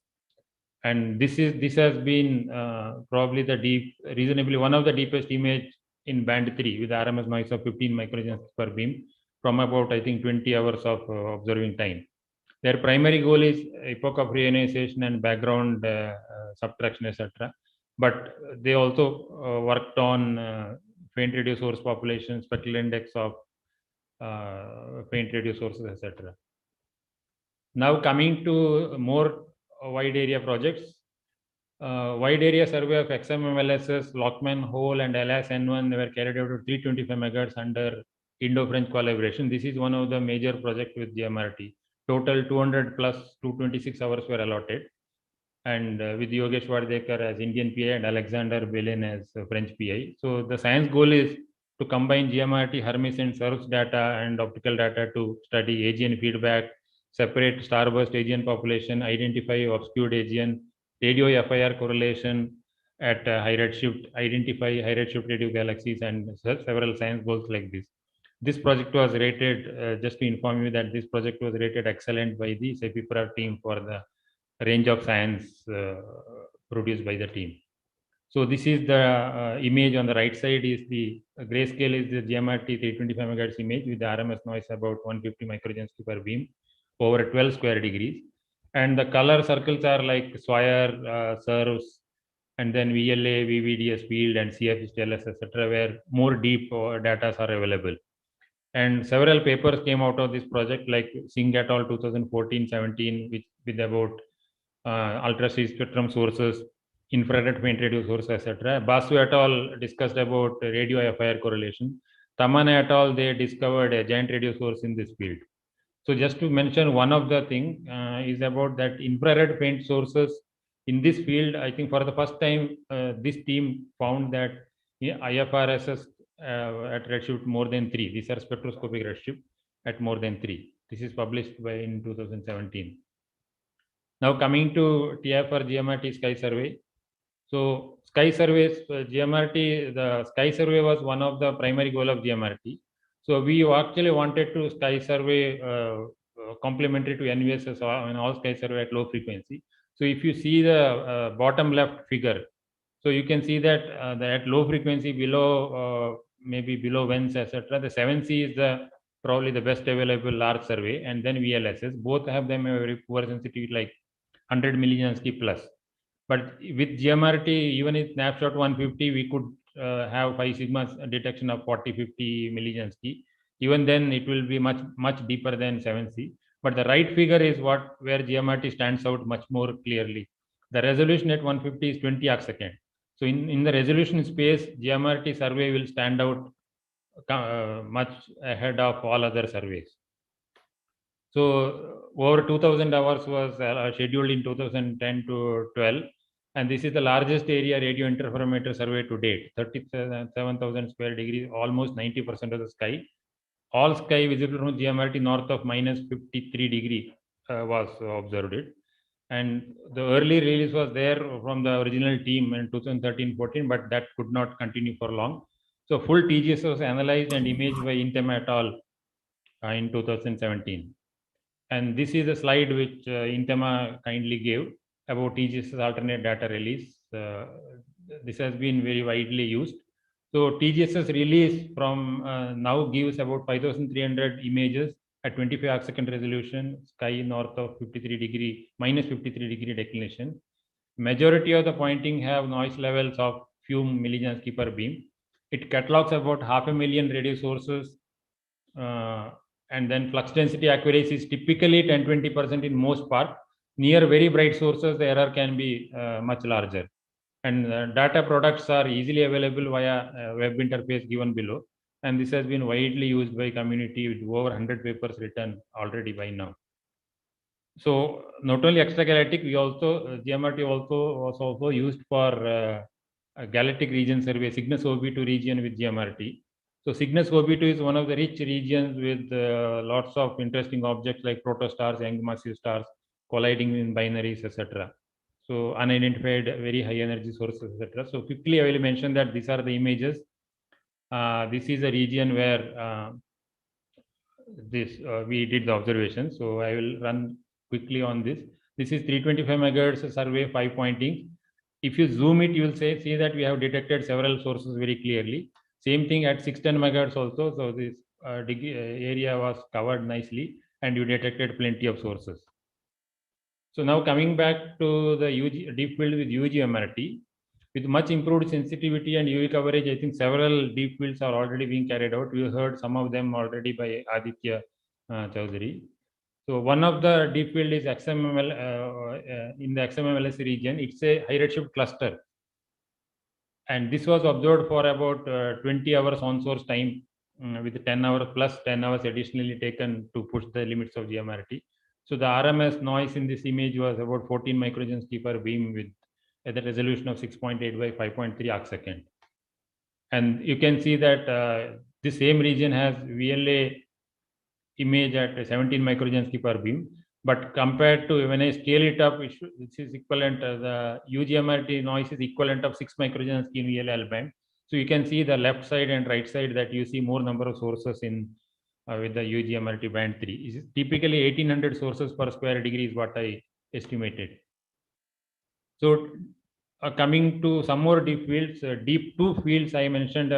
And this has been probably reasonably one of the deepest image in band 3 with RMS noise of 15 microjansky per beam from about, I think, 20 hours of observing time. Their primary goal is epoch of reionization and background subtraction, etc. But they also worked on faint radio source population, spectral index of faint radio sources, etc. Now coming to more wide area projects. Wide area survey of XMMLSS, Lockman Hole, and LS N1 were carried out at 325 MHz under Indo-French collaboration. This is one of the major projects with Gmrt. Total 200 plus 226 hours were allotted, and with Yogesh Vardekar as Indian PI and Alexander Bellin as French PI. So the science goal is to combine Gmrt, Hermes, and SURF's data and optical data to study AGN feedback, separate starburst AGN population, identify obscured AGN, radio FIR correlation at high redshift, identify high redshift radio galaxies, and several science goals like this. This project was rated, just to inform you that this project was rated excellent by the CEPIPRA team for the range of science produced by the team. So this is the image on the right side is the grayscale is the Gmrt 325 MHz image with the RMS noise about 150 microjoules per beam over 12 square degrees. And the color circles are like Swire, SURFs, and then VLA, VVDS field, and CFS, TLS, etc., where more deep data are available. And several papers came out of this project, like Singh et al. 2014-17, with about ultra-C spectrum sources, infrared faint radio sources, etc. Basu et al. Discussed about radio FIR correlation. Tamana et al. They discovered a giant radio source in this field. So just to mention one of the thing is about that infrared faint sources in this field. I think for the first time, this team found that IFRSs at redshift more than 3. These are spectroscopic redshift at more than 3. This is published in 2017. Now coming to TFR Gmrt Sky Survey. So Sky Surveys, Gmrt, the Sky Survey was one of the primary goal of Gmrt. So we actually wanted to Sky Survey complementary to NVSS and all Sky Survey at low frequency. So if you see the bottom left figure, so you can see that at low frequency below, maybe below WENS, etc., the 7C is probably the best available large survey, and then VLSS. Both have them a very poor sensitivity, like 100 millijansky plus. But with Gmrt, even in snapshot 150, we could have 5 sigma detection of 40-50 millijansky. Even then, it will be much deeper than 7C. But the right figure is where Gmrt stands out much more clearly. The resolution at 150 is 20 arcsecond. So in the resolution space, Gmrt survey will stand out much ahead of all other surveys. So over 2000 hours was scheduled in 2010 to 12. And this is the largest area radio interferometer survey to date, 37,000 square degrees, almost 90% of the sky. All sky visible from Gmrt north of minus 53 degree was observed it. And the early release was there from the original team in 2013-14, but that could not continue for long. So full TGS was analyzed and imaged by Intema et al. In 2017. And this is a slide which Intema kindly gave about TGS's alternate data release. This has been very widely used. So TGS's release from now gives about 5,300 images at 25 arcsecond resolution, sky north of minus 53 degree declination. Majority of the pointing have noise levels of few millijansky per beam. It catalogs about 500,000 radio sources, and then flux density accuracy is typically 10-20% in most part. Near very bright sources, the error can be much larger. And data products are easily available via web interface given below. And this has been widely used by community with over 100 papers written already by now. So not only extragalactic, Gmrt was also used for galactic region survey, Cygnus OB2 region with Gmrt. So Cygnus OB2 is one of the rich regions with lots of interesting objects like protostars, young massive stars, colliding in binaries, etc. So unidentified very high energy sources, etc. So quickly I will mention that these are the images. This is a region where we did the observation. So I will run quickly on this. This is 325 MHz survey, 5 pointings. If you zoom it, you will see that we have detected several sources very clearly. Same thing at 610 MHz also. So this area was covered nicely and you detected plenty of sources. So now coming back to the deep field with Ugmrt, with much improved sensitivity and UV coverage, I think several deep fields are already being carried out. We heard some of them already by Aditya Chaudhary. So one of the deep field is XMML in the XMMLS region. It's a high redshift cluster. And this was observed for about 20 hours on source time with 10 hours plus 10 hours additionally taken to push the limits of Gmrt. So the RMS noise in this image was about 14 microjoules per beam with at a resolution of 6.8 by 5.3 arcsecond. And you can see that the same region has VLA image at 17 microjoules per beam. But compared to when I scale it up, this is equivalent, the Ugmrt noise is equivalent of 6 microjoules in VLA L band. So you can see the left side and right side that you see more number of sources in with the Ugmrt band 3. Is typically 1800 sources per square degree is what I estimated. So coming to some more deep fields, deep 2 fields I mentioned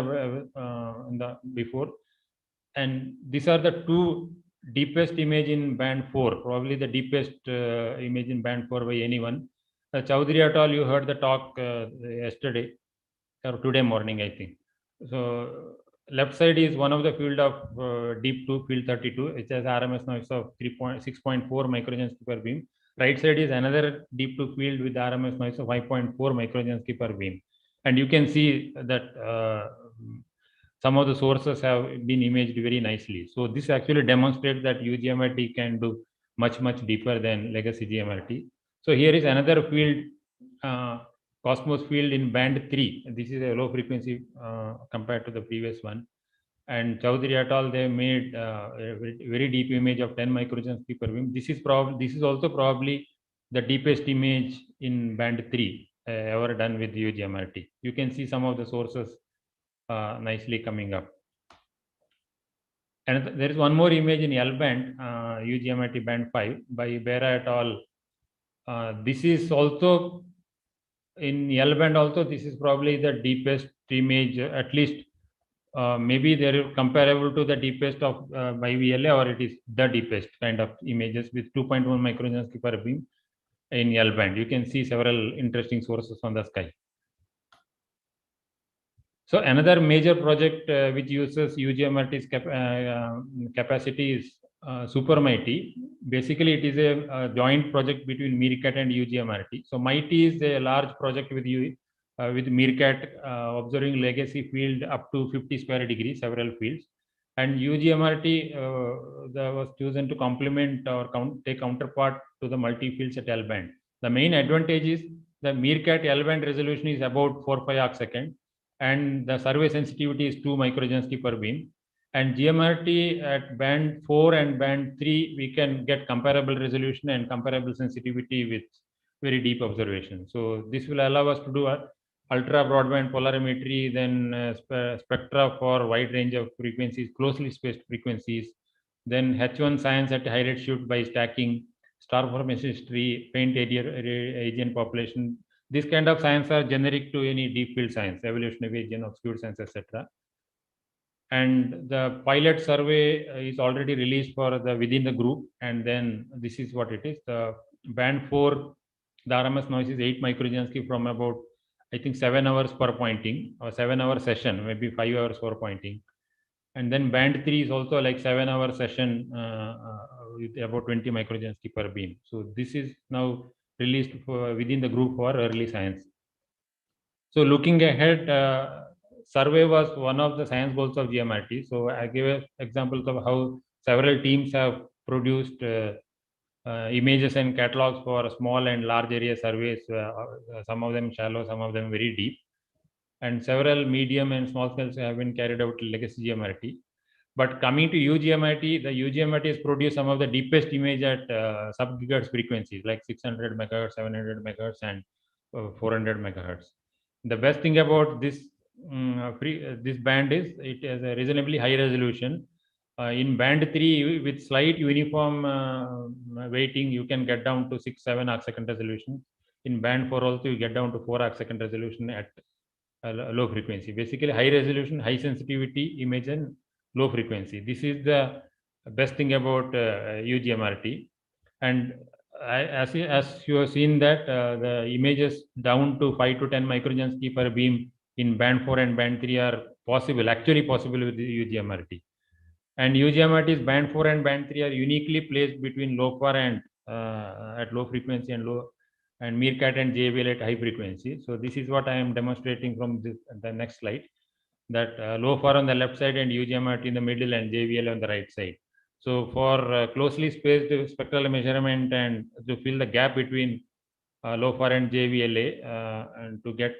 before, and these are the 2 deepest image in band 4, probably the deepest image in band 4 by anyone. Chaudhary et al., you heard the talk yesterday or today morning, I think. So left side is one of the field of deep 2, field 32, which has RMS noise of 6.4 microjoules per beam. Right side is another deep 2 field with RMS noise of 5.4 microjoules per beam. And you can see that some of the sources have been imaged very nicely. So this actually demonstrates that Ugmrt can do much, much deeper than legacy Gmrt. So here is another field, Cosmos field in band 3. This is a low frequency compared to the previous one. And Chaudhary et al., they made a very deep image of 10 microjoules per beam. This is also probably the deepest image in band 3 ever done with Ugmrt. You can see some of the sources nicely coming up. And there is one more image in L band, Ugmrt band 5 by Bera et al. This is also in L band also, this is probably the deepest image, at least maybe they're comparable to the deepest of by VLA, or it is the deepest kind of images with 2.1 microjoules per beam in L band. You can see several interesting sources on the sky. So another major project which uses Ugmrt's capacity is SuperMIGHTY. Basically, it is a joint project between Meerkat and Ugmrt. So MIGHTY is a large project with Meerkat observing legacy field up to 50 square degrees, several fields. And Ugmrt was chosen to complement or take counterpart to the multi-fields at L band. The main advantage is the Meerkat L band resolution is about 4-5 arcsecond. And the survey sensitivity is 2 microjoules per beam. And Gmrt at band 4 and band 3, we can get comparable resolution and comparable sensitivity with very deep observation. So this will allow us to do ultra broadband polarimetry, then spectra for wide range of frequencies, closely spaced frequencies, then H1 science at high redshift by stacking, star formation history, faint agent population. This kind of science are generic to any deep field science, evolutionary agent, obscure science, etc. And the pilot survey is already released for the within the group. And then this is what it is. The band 4, the RMS noise is 8 microjoules from about, I think, 7 hours per pointing, or 7-hour session, maybe 5 hours per pointing. And then band 3 is also like 7-hour session with about 20 microjoules per beam. So this is now released within the group for early science. So looking ahead, survey was one of the science goals of Gmrt. So I gave examples of how several teams have produced images and catalogs for small and large area surveys, some of them shallow, some of them very deep. And several medium and small scales have been carried out to legacy Gmrt. But coming to Ugmrt, the Ugmrt has produced some of the deepest image at sub-gigahertz frequencies like 600 megahertz, 700 megahertz, and 400 megahertz. The best thing about this this band is it has a reasonably high resolution. In band 3, with slight uniform weighting, you can get down to 6-7 arcsecond resolution. In band 4 also, you get down to 4 arcsecond resolution at low frequency. Basically, high resolution, high sensitivity image and low frequency. This is the best thing about Ugmrt. And as you have seen that the images down to 5 to 10 microjoules per beam in band 4 and band 3 are possible, actually possible with the Ugmrt. And Ugmrt's band 4 and band 3 are uniquely placed between LOFAR and at low frequency and Meerkat and JBL at high frequency. So this is what I am demonstrating from the next slide, that LOFAR on the left side and Ugmrt in the middle and JBL on the right side. So for closely spaced spectral measurement and to fill the gap between LOFAR and JVLA and to get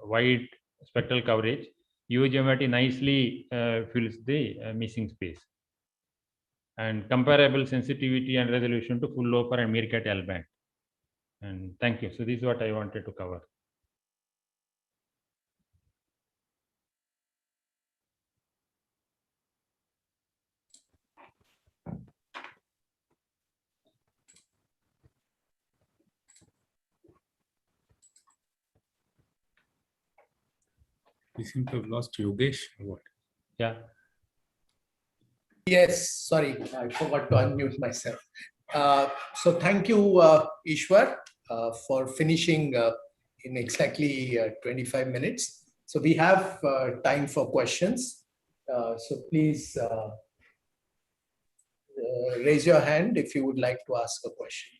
wide spectral coverage, Ugmrt nicely fills the missing space and comparable sensitivity and resolution to full LOFAR and Meerkat L band. And thank you. So this is what I wanted to cover. We seem to have lost Yogesh or what? Yeah. Yes, sorry, I forgot to unmute myself. So thank you, Ishwar, for finishing in exactly 25 minutes. So we have time for questions. So please raise your hand if you would like to ask a question.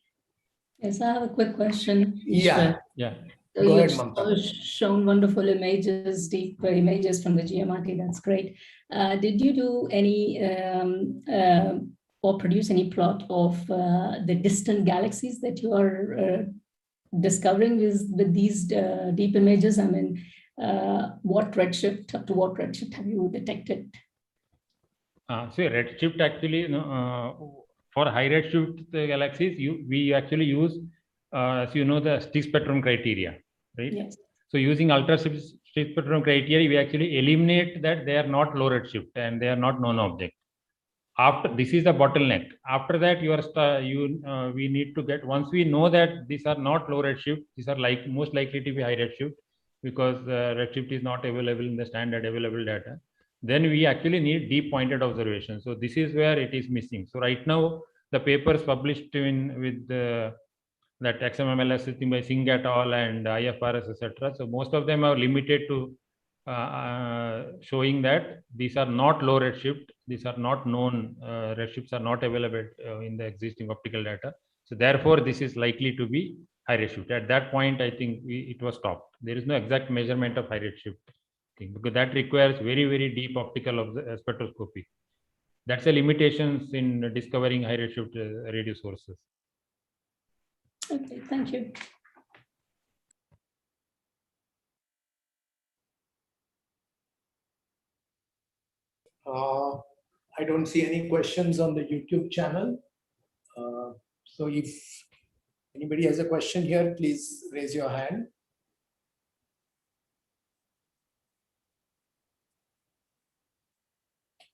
Yes, I have a quick question. Yeah. Yeah. So Go ahead, you've Mamta. shown wonderful images, deep images from the Gmrt. That's great. Did you do any or produce any plot of the distant galaxies that you are discovering with these deep images? I mean, what redshift, up to what redshift have you detected? So redshift actually, for high redshift galaxies, we actually use, as you know, the stick spectrum criteria, right? Yes. So using ultra stick spectrum criteria, we actually eliminate that they are not low redshift and they are not known object. After this is the bottleneck. After that, we need to get, once we know that these are not low redshift, these are most likely to be high redshift because redshift is not available in the standard available data. Then we actually need deep pointed observation. So this is where it is missing. So right now, the papers published with that XMML system by Singh et al. And IFRS, etc. So most of them are limited to showing that these are not low redshift, these are not known, redshifts are not available in the existing optical data. So therefore, this is likely to be high redshift. At that point, I think it was stopped. There is no exact measurement of high redshift thing because that requires very, very deep optical spectroscopy. That's the limitations in discovering high redshift radio sources. Okay, thank you. I don't see any questions on the YouTube channel. So if anybody has a question here, please raise your hand.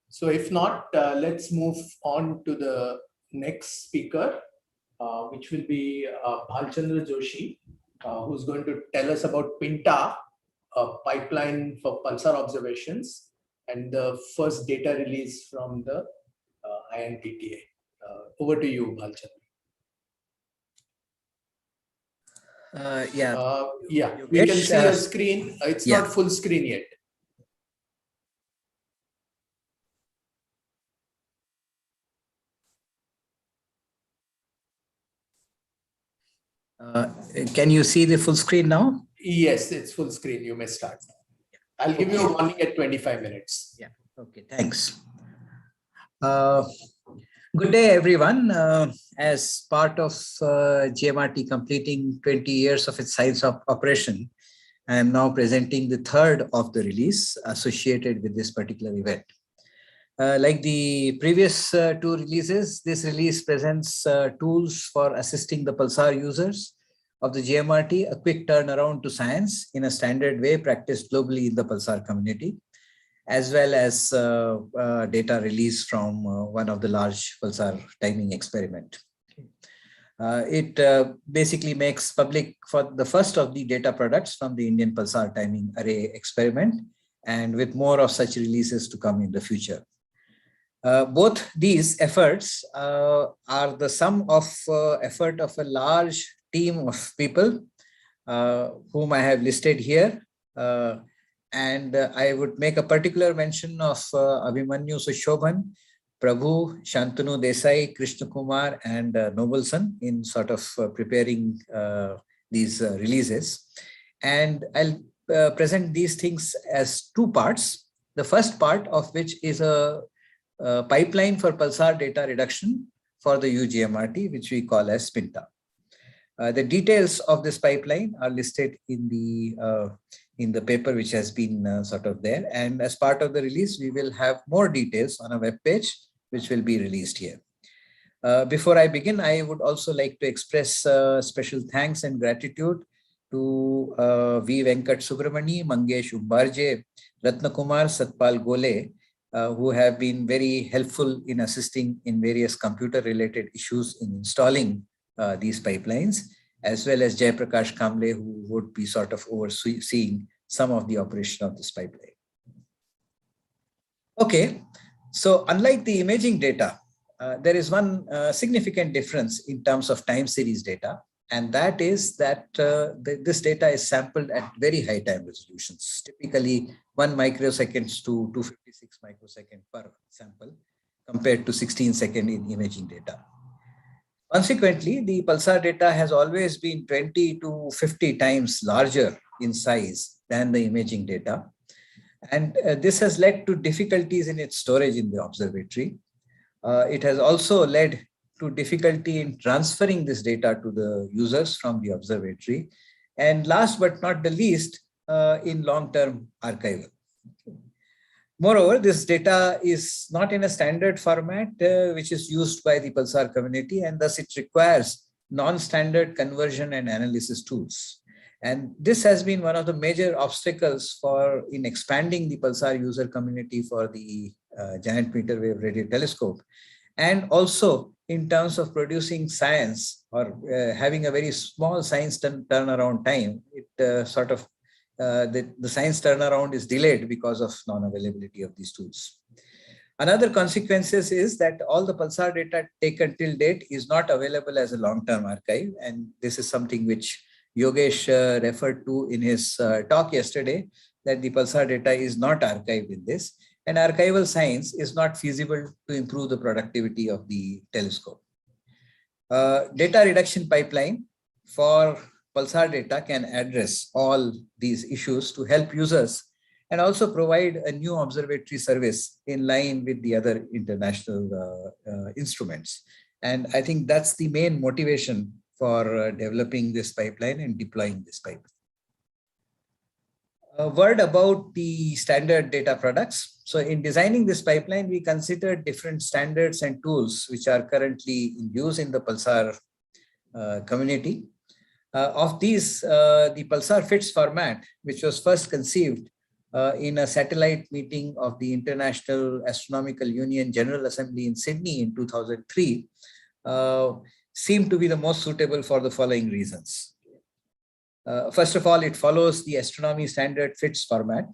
So if not, let's move on to the next speaker, which will be Bhalchandra Joshi, who's going to tell us about PINTA, a pipeline for pulsar observations, and the first data release from the INTTA. Over to you, Bhalchandra. Yeah, we can see your screen. It's yeah. not full screen yet. Can you see the full screen now? Yes, it's full screen. You may start. I'll give you a warning at 25 minutes. Yeah. Okay, thanks. Good day, everyone. As part of Gmrt completing 20 years of its science of operation, I am now presenting the third of the release associated with this particular event. Like the previous two releases, this release presents tools for assisting the Pulsar users of the Gmrt, a quick turnaround to science in a standard way practiced globally in the Pulsar community, as well as data release from one of the large Pulsar timing experiment. It basically makes public for the first of the data products from the Indian Pulsar timing array experiment, and with more of such releases to come in the future. Both these efforts are the sum of effort of a large team of people whom I have listed here. And I would make a particular mention of Abhimanyu Sushobhan, Prabhu, Shantanu Desai, Krishna Kumar, and Nobelson in sort of preparing these releases. And I'll present these things as two parts. The first part of which is a pipeline for pulsar data reduction for the UGMRT, which we call as PINTA. The details of this pipeline are listed in the paper which has been sort of there. And as part of the release, we will have more details on a web page, which will be released here. Before I begin, I would also like to express special thanks and gratitude to V. Venkat Subramani, Mangesh Umbarje, Ratnakumar, Satpal Gole, who have been very helpful in assisting in various computer-related issues in installing these pipelines, as well as Jaiprakash Kamble, who would be sort of overseeing some of the operation of this pipeline. Okay, so unlike the imaging data, there is one significant difference in terms of time series data, and that is that this data is sampled at very high time resolutions, typically 1 microsecond to 256 microsecond per sample, compared to 16 second in imaging data. Consequently, the pulsar data has always been 20 to 50 times larger in size than the imaging data. And this has led to difficulties in its storage in the observatory. It has also led to difficulty in transferring this data to the users from the observatory. And last but not the least, in long-term archival. Moreover, this data is not in a standard format, which is used by the pulsar community, and thus it requires non-standard conversion and analysis tools. And this has been one of the major obstacles in expanding the pulsar user community for the Giant Meter Wave Radio Telescope, and also in terms of producing science or having a very small science turnaround time. It sort of the science turnaround is delayed because of non-availability of these tools. Another consequences is that all the pulsar data taken till date is not available as a long-term archive, and this is something which Yogesh referred to in his talk yesterday, that the pulsar data is not archived in this, and archival science is not feasible to improve the productivity of the telescope. Data reduction pipeline for pulsar data can address all these issues to help users and also provide a new observatory service in line with the other international instruments. And I think that's the main motivation for developing this pipeline and deploying this pipeline. A word about the standard data products. So in designing this pipeline, we considered different standards and tools which are currently in use in the pulsar community. Of these, the Pulsar FITS format, which was first conceived in a satellite meeting of the International Astronomical Union General Assembly in Sydney in 2003, seemed to be the most suitable for the following reasons. First of all, it follows the astronomy standard FITS format.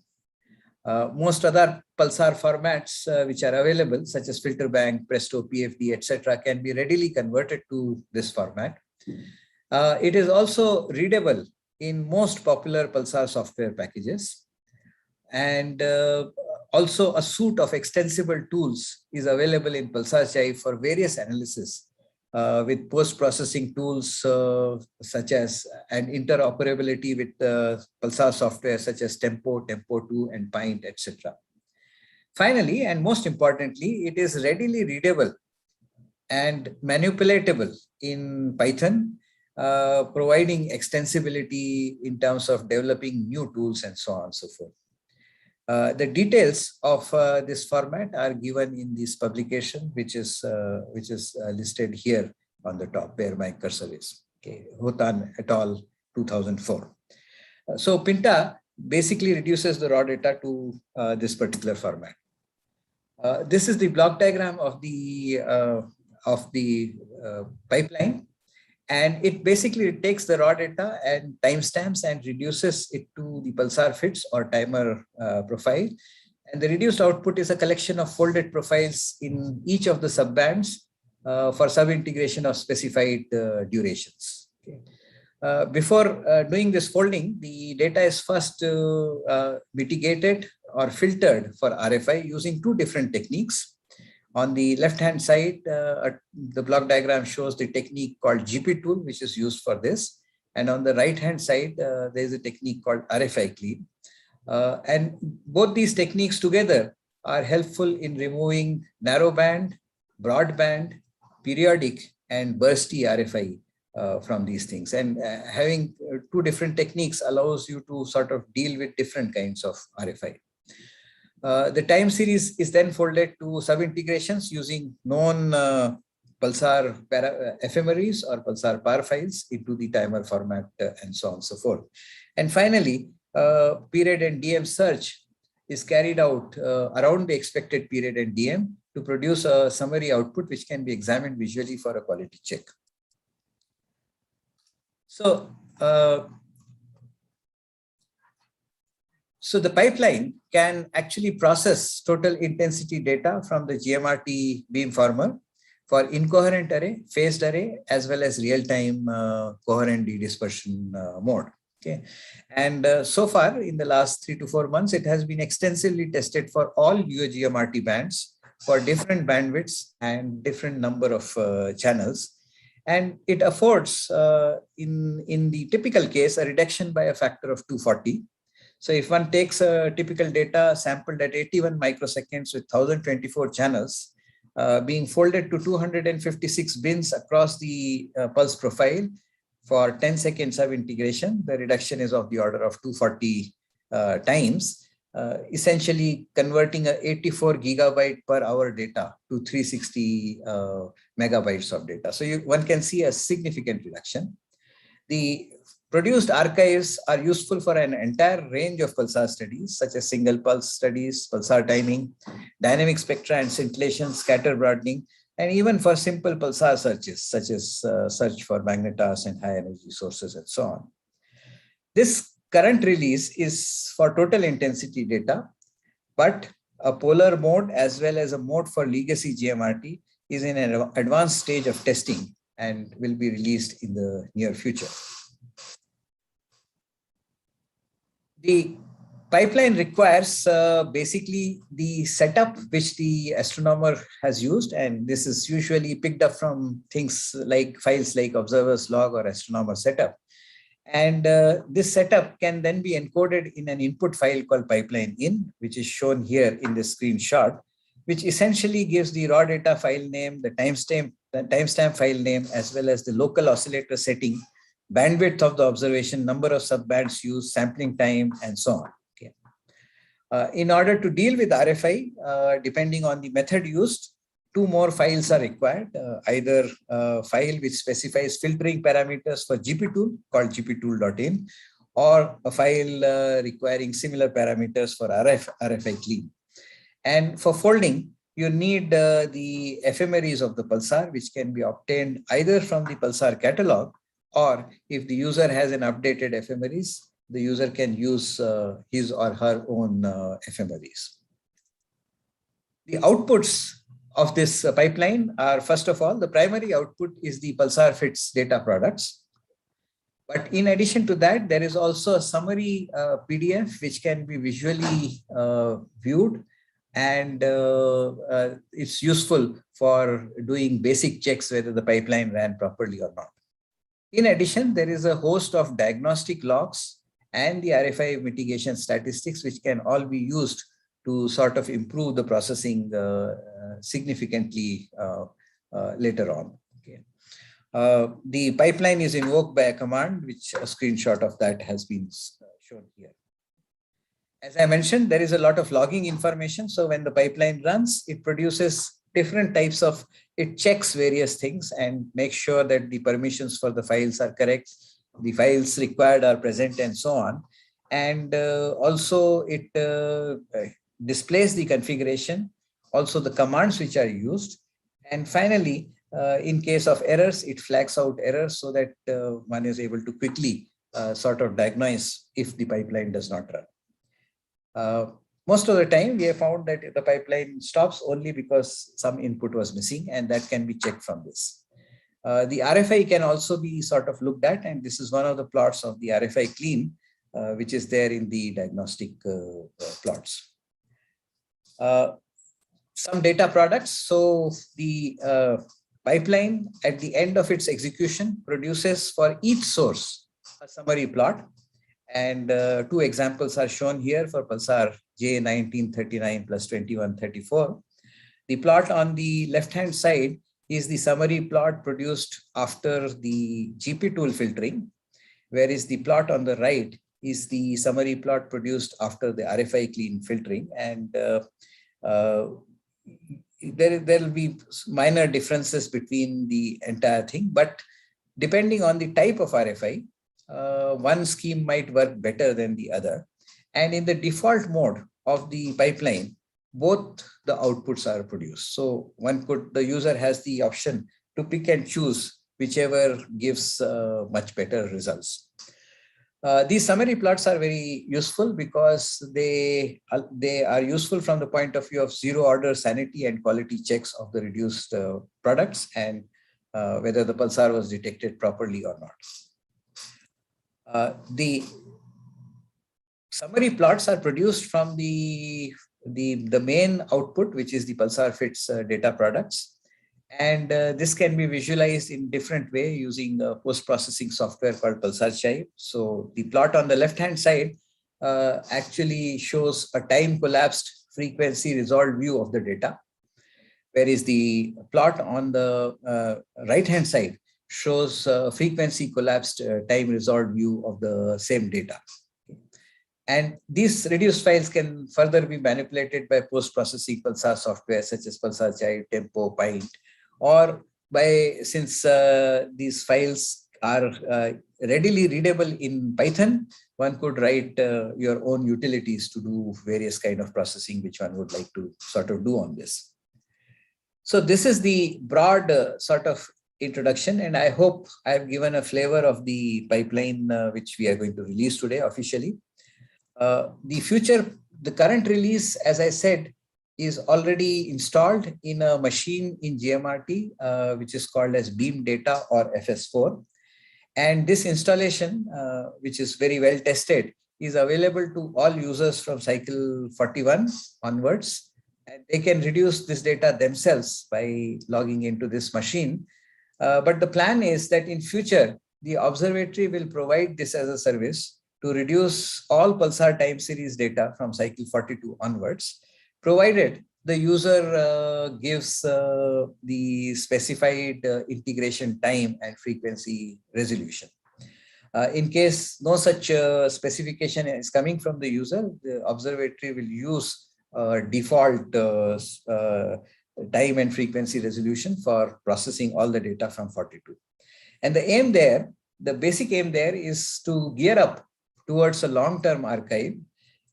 Most other pulsar formats which are available, such as filter bank, Presto, PFD, etc., can be readily converted to this format. It is also readable in most popular pulsar software packages. And also a suite of extensible tools is available in Pulsar Chai for various analysis with post-processing tools such as and interoperability with Pulsar software such as Tempo, Tempo2, and Pint, etc. Finally, and most importantly, it is readily readable and manipulatable in Python, providing extensibility in terms of developing new tools and so on and so forth. The details of this format are given in this publication, which is listed here on the top where my cursor is. Okay, Hotan et al. 2004. So PINTA basically reduces the raw data to this particular format. This is the block diagram of the pipeline. And it basically takes the raw data and timestamps and reduces it to the pulsar FITS or timer profile. And the reduced output is a collection of folded profiles in each of the subbands for sub-integration of specified durations. Okay. Before doing this folding, the data is first mitigated or filtered for RFI using two different techniques. On the left-hand side, the block diagram shows the technique called GP tool, which is used for this. And on the right-hand side, there is a technique called RFI clean. And both these techniques together are helpful in removing narrowband, broadband, periodic, and bursty RFI from these things. And having two different techniques allows you to sort of deal with different kinds of RFI. The time series is then folded to sub-integrations using known Pulsar ephemeris or Pulsar par files into the timer format and so on and so forth. And finally, period and DM search is carried out around the expected period and DM to produce a summary output which can be examined visually for a quality check. So, so the pipeline can actually process total intensity data from the Gmrt beamformer for incoherent array, phased array, as well as real-time coherent de-dispersion mode. Okay, and so far in the last 3 to 4 months, it has been extensively tested for all UGMRT bands for different bandwidths and different number of channels. And it affords, in the typical case, a reduction by a factor of 240. So if one takes a typical data sampled at 81 microseconds with 1024 channels, being folded to 256 bins across the pulse profile for 10 seconds of integration, the reduction is of the order of 240 times, essentially converting a 84 gigabyte per hour data to 360 megabytes of data. So one can see a significant reduction. The produced archives are useful for an entire range of pulsar studies, such as single pulse studies, pulsar timing, dynamic spectra and scintillation, scatter broadening, and even for simple pulsar searches, such as search for magnetas and high energy sources and so on. This current release is for total intensity data, but a polar mode as well as a mode for legacy GMRT is in an advanced stage of testing and will be released in the near future. The pipeline requires basically the setup which the astronomer has used, and this is usually picked up from things like files like observer's log or astronomer setup. And this setup can then be encoded in an input file called pipeline in, which is shown here in the screenshot, which essentially gives the raw data file name, the timestamp file name, as well as the local oscillator setting, bandwidth of the observation, number of subbands used, sampling time, and so on. Okay. In order to deal with RFI, depending on the method used, two more files are required, either a file which specifies filtering parameters for GP tool called gptool.in, or a file requiring similar parameters for RFI clean. And for folding, you need the ephemeris of the pulsar, which can be obtained either from the pulsar catalog, or if the user has an updated ephemeris, the user can use his or her own ephemeris. The outputs of this pipeline are, first of all, the primary output is the pulsar fits data products. But in addition to that, there is also a summary PDF which can be visually viewed, and it's useful for doing basic checks whether the pipeline ran properly or not. In addition, there is a host of diagnostic logs and the RFI mitigation statistics, which can all be used to sort of improve the processing significantly later on. Okay. The pipeline is invoked by a command, which a screenshot of that has been shown here. As I mentioned, there is a lot of logging information. So when the pipeline runs, it produces different types of, it checks various things and makes sure that the permissions for the files are correct, the files required are present, and so on. And also it displays the configuration, also the commands which are used. And finally, in case of errors, it flags out errors so that one is able to quickly sort of diagnose if the pipeline does not run. most of the time we have found that the pipeline stops only because some input was missing, and that can be checked from this. The RFI can also be sort of looked at, and this is one of the plots of the RFI clean, which is there in the diagnostic plots. Some data products. So the pipeline at the end of its execution produces for each source a summary plot. And two examples are shown here for Pulsar J1939 plus 2134. The plot on the left-hand side is the summary plot produced after the GP tool filtering, whereas the plot on the right is the summary plot produced after the RFI clean filtering. And there will be minor differences between the entire thing, but depending on the type of RFI, one scheme might work better than the other. And in the default mode of the pipeline, both the outputs are produced. So the user has the option to pick and choose whichever gives much better results. These summary plots are very useful because they are useful from the point of view of zero order sanity and quality checks of the reduced products, and whether the pulsar was detected properly or not. The summary plots are produced from the main output, which is the pulsar fits data products. And this can be visualized in different way using post-processing software called Pulsar Chive. So the plot on the left-hand side actually shows a time collapsed frequency resolved view of the data, whereas the plot on the right-hand side shows frequency collapsed time resolved view of the same data. And these reduced files can further be manipulated by post-processing Pulsar software such as Pulsar Chive, Tempo, Paint, or since these files are readily readable in Python, one could write your own utilities to do various kind of processing which one would like to sort of do on this. So this is the broad sort of introduction, and I hope I have given a flavor of the pipeline which we are going to release today officially. The current release, as I said, is already installed in a machine in Gmrt, which is called as Beam Data or FS4. And this installation, which is very well tested, is available to all users from cycle 41 onwards. And they can reduce this data themselves by logging into this machine. But the plan is that in future, the observatory will provide this as a service to reduce all Pulsar time series data from cycle 42 onwards, provided the user gives the specified integration time and frequency resolution. In case no such specification is coming from the user, the observatory will use default time and frequency resolution for processing all the data from 42. And the aim there, the basic aim there is to gear up towards a long-term archive,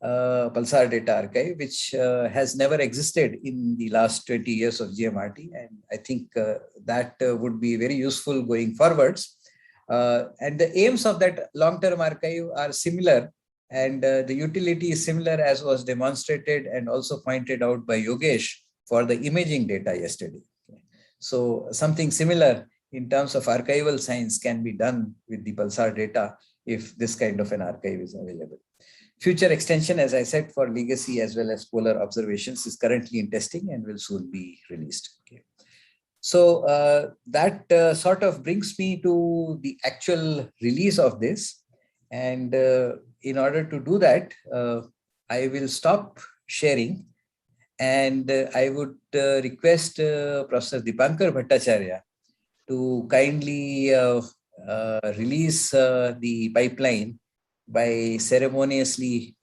Pulsar data archive, which has never existed in the last 20 years of Gmrt. And I think that would be very useful going forwards. And the aims of that long-term archive are similar, and the utility is similar as was demonstrated and also pointed out by Yogesh for the imaging data yesterday. So something similar in terms of archival science can be done with the Pulsar data if this kind of an archive is available. Future extension, as I said, for legacy as well as polar observations is currently in testing and will soon be released. Okay. So that sort of brings me to the actual release of this. And in order to do that, I will stop sharing, and I would request Professor Dipankar Bhattacharya to kindly release the pipeline by ceremoniously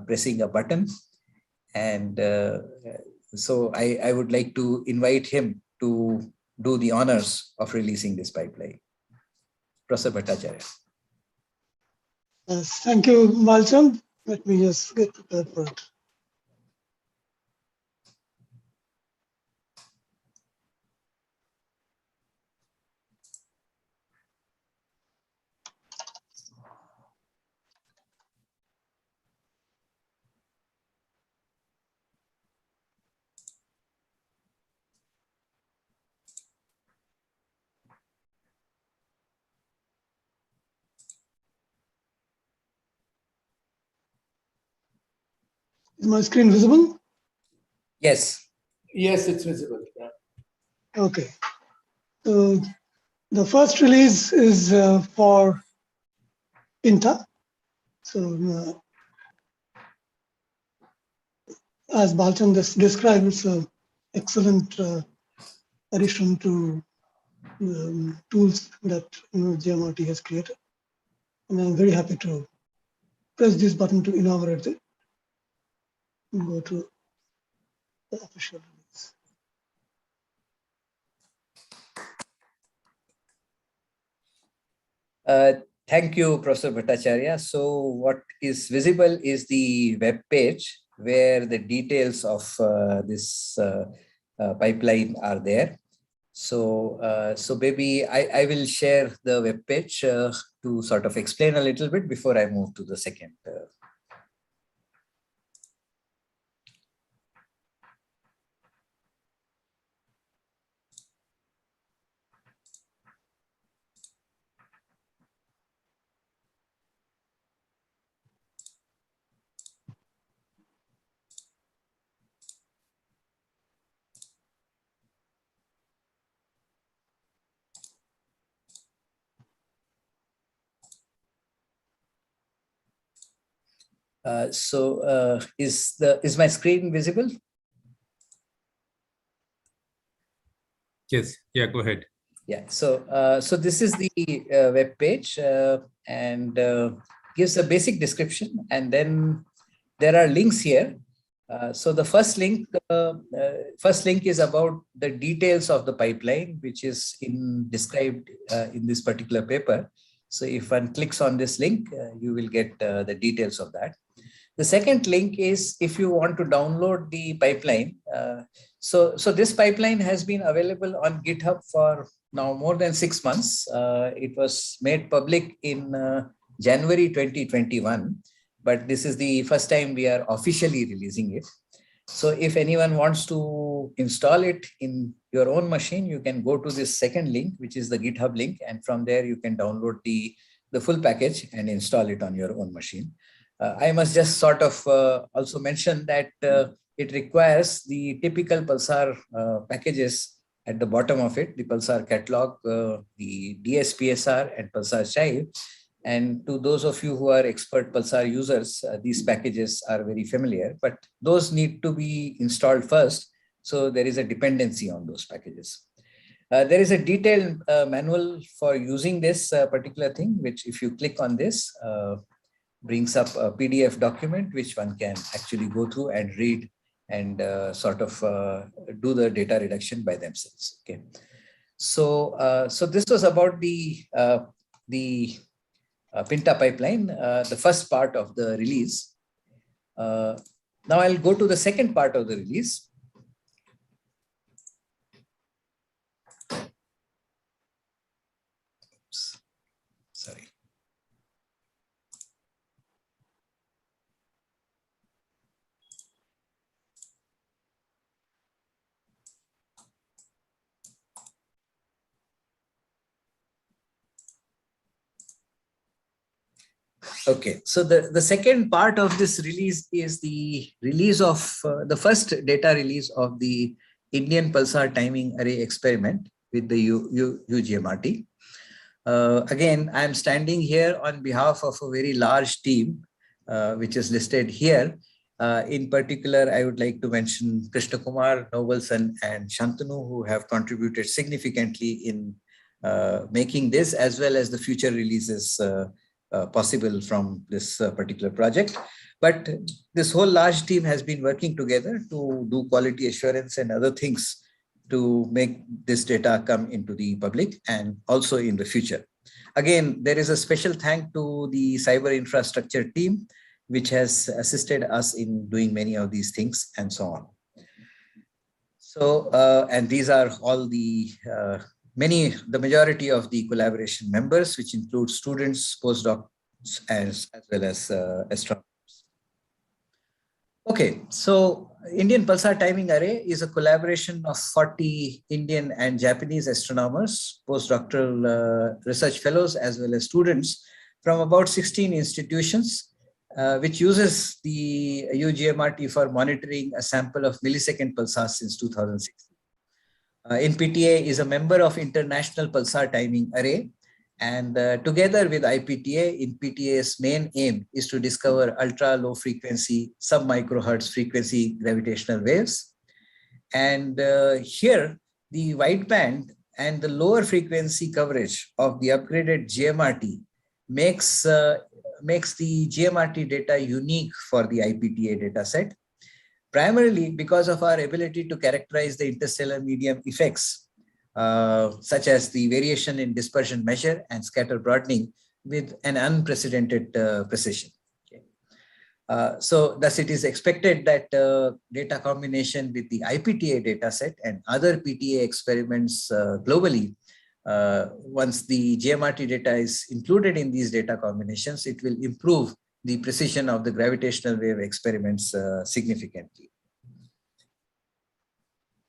pressing a button. And so I would like to invite him to do the honors of releasing this pipeline. Professor Bhattacharya. Yes, thank you, Malchand. Let me just get prepared for it. Is my screen visible? Yes. Yes, it's visible. Yeah. Okay. So the first release is for INTA. So as Balchan described, it's an excellent addition to tools that Gmrt has created. And I'm very happy to press this button to inaugurate it and go to the official release. Thank you, Professor Bhattacharya. So what is visible is the web page where the details of this pipeline are there. So, so maybe I will share the web page to sort of explain a little bit before I move to the second. Is my screen visible? Yes. Yeah, go ahead. Yeah. So this is the web page and gives a basic description, and then there are links here. So the first link is about the details of the pipeline, which is described in this particular paper. So if one clicks on this link, you will get the details of that. The second link is if you want to download the pipeline. So this pipeline has been available on GitHub for now more than 6 months. It was made public in January 2021, but this is the first time we are officially releasing it. So if anyone wants to install it in your own machine, you can go to this second link, which is the GitHub link, and from there you can download the full package and install it on your own machine. I must just sort of also mention that it requires the typical Pulsar packages at the bottom of it, the Pulsar catalog, the DSPSR and Pulsar child. And to those of you who are expert Pulsar users, these packages are very familiar, but those need to be installed first. So there is a dependency on those packages. There is a detailed manual for using this particular thing, which if you click on this, brings up a PDF document, which one can actually go through and read and sort of do the data reduction by themselves. Okay. So, so this was about the Pinta pipeline, the first part of the release. Now I'll go to the second part of the release. Oops. Sorry. Okay, so the second part of this release is the release of the first data release of the Indian Pulsar Timing Array experiment with the Ugmrt. Again, I'm standing here on behalf of a very large team, which is listed here. In particular, I would like to mention Krishna Kumar, Nobalson, and Shantanu, who have contributed significantly in making this, as well as the future releases possible from this particular project. But this whole large team has been working together to do quality assurance and other things to make this data come into the public and also in the future. Again, there is a special thank to the cyber infrastructure team, which has assisted us in doing many of these things and so on. So, and these are all the the majority of the collaboration members, which include students, postdocs, as well as astronomers. Okay, so Indian Pulsar Timing Array is a collaboration of 40 Indian and Japanese astronomers, postdoctoral research fellows, as well as students from about 16 institutions which uses the Ugmrt for monitoring a sample of millisecond pulsars since 2016. INPTA is a member of International Pulsar Timing Array, and together with IPTA, INPTA's main aim is to discover ultra-low frequency, sub-microhertz frequency gravitational waves. And here, the wideband and the lower frequency coverage of the upgraded Gmrt makes the Gmrt data unique for the IPTA dataset, primarily because of our ability to characterize the interstellar medium effects, such as the variation in dispersion measure and scatter broadening with an unprecedented precision. Okay. So thus it is expected that data combination with the IPTA dataset and other PTA experiments globally, once the Gmrt data is included in these data combinations, it will improve the precision of the gravitational wave experiments significantly.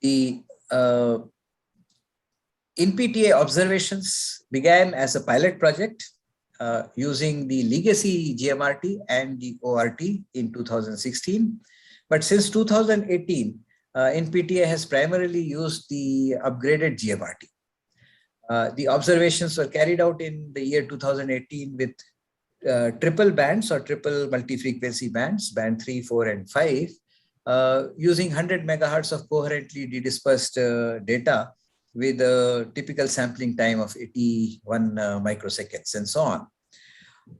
The INPTA observations began as a pilot project using the legacy Gmrt and the ORT in 2016. But since 2018, INPTA has primarily used the upgraded Gmrt. The observations were carried out in the year 2018 with triple bands or triple multi-frequency bands, band 3, 4, and 5, using 100 megahertz of coherently dispersed data with a typical sampling time of 81 microseconds and so on.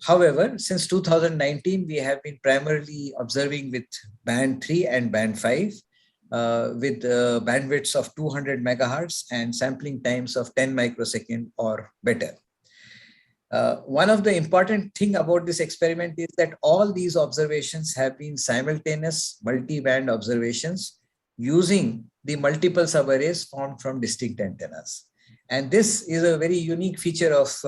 However, since 2019, we have been primarily observing with band 3 and band 5 with bandwidths of 200 megahertz and sampling times of 10 microsecond or better. One of the important thing about this experiment is that all these observations have been simultaneous multi-band observations using the multiple subarrays formed from distinct antennas. And this is a very unique feature of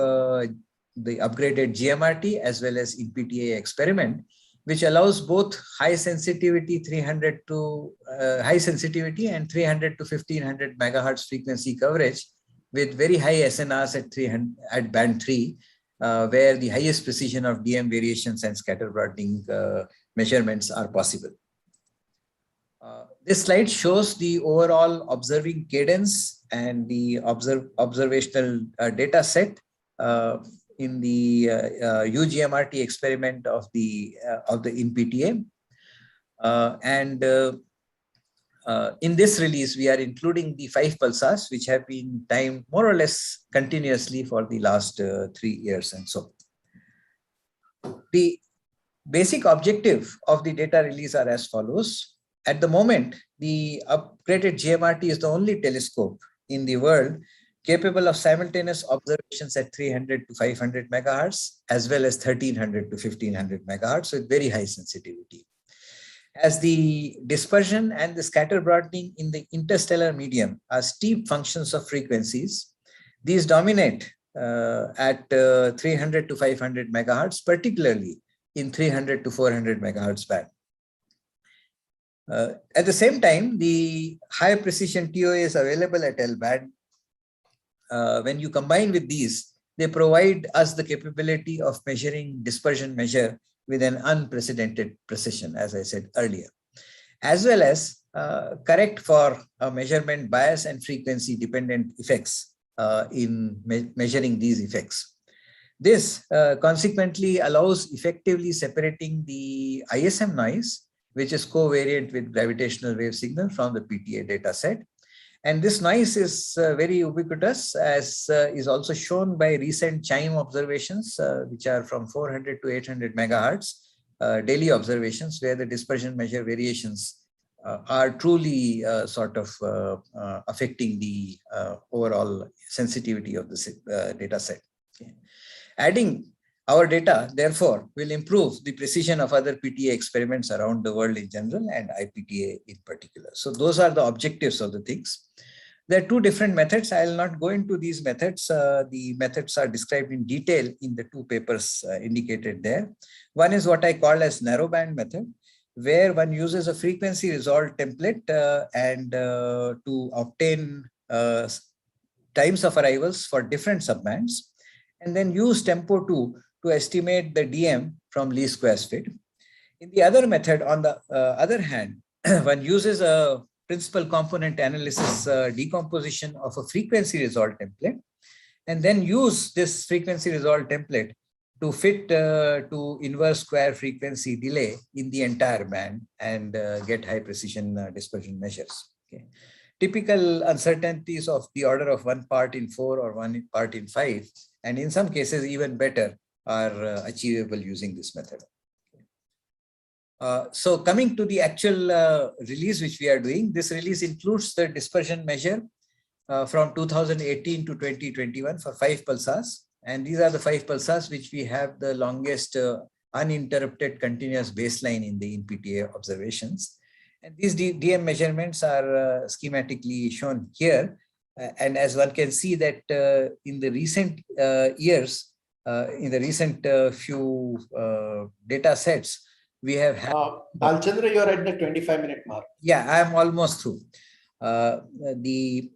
the upgraded Gmrt as well as INPTA experiment, which allows both high sensitivity and 300 to 1500 megahertz frequency coverage with very high SNRs at band 3, where the highest precision of DM variations and scatter broadening measurements are possible. This slide shows the overall observing cadence and the observational data set in the Ugmrt experiment of the INPTA. In this release, we are including the 5 pulsars, which have been timed more or less continuously for the last 3 years and so. The basic objective of the data release are as follows. At the moment, the upgraded Gmrt is the only telescope in the world capable of simultaneous observations at 300 to 500 megahertz, as well as 1300 to 1500 megahertz with very high sensitivity. As the dispersion and the scatter broadening in the interstellar medium are steep functions of frequencies, these dominate at 300 to 500 megahertz, particularly in 300 to 400 megahertz band. At the same time, the high precision TOA is available at L band. When you combine with these, they provide us the capability of measuring dispersion measure with an unprecedented precision, as I said earlier, as well as correct for measurement bias and frequency dependent effects in measuring these effects. This consequently allows effectively separating the ISM noise, which is covariant with gravitational wave signal, from the PTA data set. And this noise is very ubiquitous, as is also shown by recent chime observations, which are from 400 to 800 megahertz, daily observations, where the dispersion measure variations are truly sort of affecting the overall sensitivity of the data set. Okay. Adding our data, therefore, will improve the precision of other PTA experiments around the world in general and IPTA in particular. So those are the objectives of the things. There are 2 different methods. I will not go into these methods. The methods are described in detail in the 2 papers indicated there. One is what I call as narrowband method, where one uses a frequency resolved template and to obtain times of arrivals for different subbands, and then use tempo 2 to estimate the DM from least square fit. In the other method, on the other hand, one uses a principal component analysis decomposition of a frequency resolved template, and then use this frequency resolved template to fit to inverse square frequency delay in the entire band and get high precision dispersion measures. Okay. Typical uncertainties of the order of 1 part in 4 or 1 part in 5, and in some cases even better, are achievable using this method. So coming to the actual release which we are doing, this release includes the dispersion measure from 2018 to 2021 for 5 pulsars. And these are the 5 pulsars which we have the longest uninterrupted continuous baseline in the INPTA observations. And these DM measurements are schematically shown here. And as one can see that in the recent years, in the recent few data sets, we have had... Balchandra, you're at the 25-minute mark. Yeah, I'm almost through. The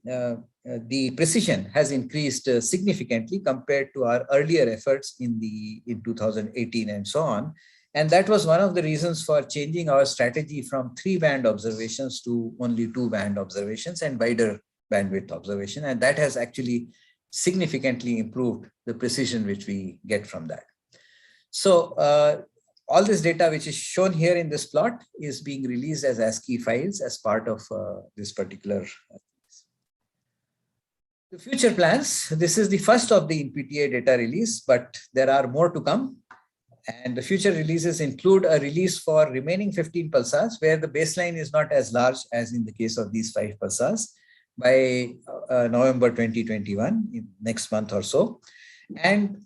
precision has increased significantly compared to our earlier efforts in 2018 and so on. And that was one of the reasons for changing our strategy from 3-band observations to only 2-band observations and wider bandwidth observation. And that has actually significantly improved the precision which we get from that. So all this data which is shown here in this plot is being released as ASCII files as part of this particular. The future plans, this is the first of the INPTA data release, but there are more to come. And the future releases include a release for remaining 15 pulsars, where the baseline is not as large as in the case of these 5 pulsars, by November 2021, in next month or so. And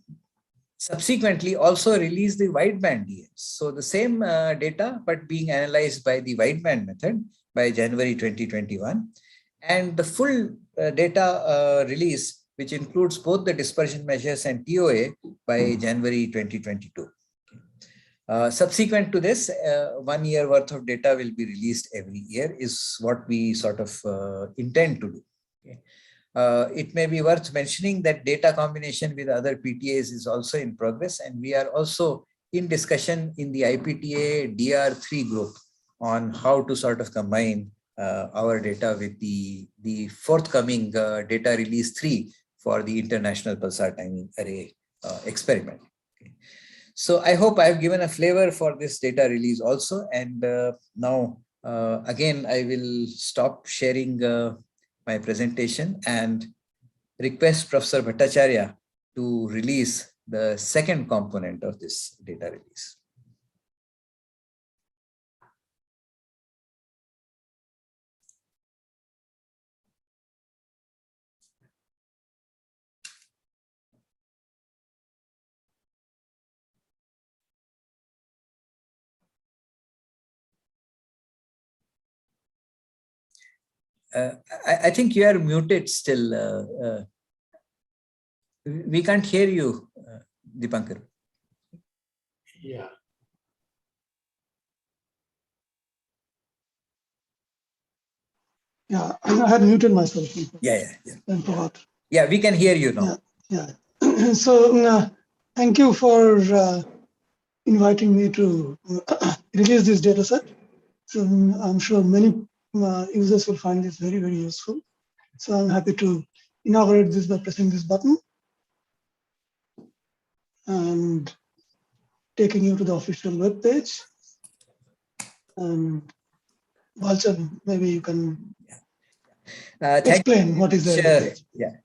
subsequently also release the wideband DMs. So the same data, but being analyzed by the wideband method by January 2021. And the full data release, which includes both the dispersion measures and TOA, by January 2022. Subsequent to this, 1 year worth of data will be released every year, is what we sort of intend to do. Okay. It may be worth mentioning that data combination with other PTAs is also in progress, and we are also in discussion in the IPTA DR3 group on how to sort of combine our data with the forthcoming data release 3 for the International Pulsar Timing Array experiment. Okay. So I hope I have given a flavor for this data release also, and now again I will stop sharing my presentation and request Professor Bhattacharya to release the second component of this data release. I think you are muted still. We can't hear you, Dipankar. Yeah. Yeah, I had muted myself. Yeah. And forgot. Yeah, we can hear you now. Yeah. So thank you for inviting me to release this data set. So I'm sure many users will find this very, very useful. So I'm happy to inaugurate this by pressing this button and taking you to the official web page. And Balchan, maybe you can explain what is there. Yeah.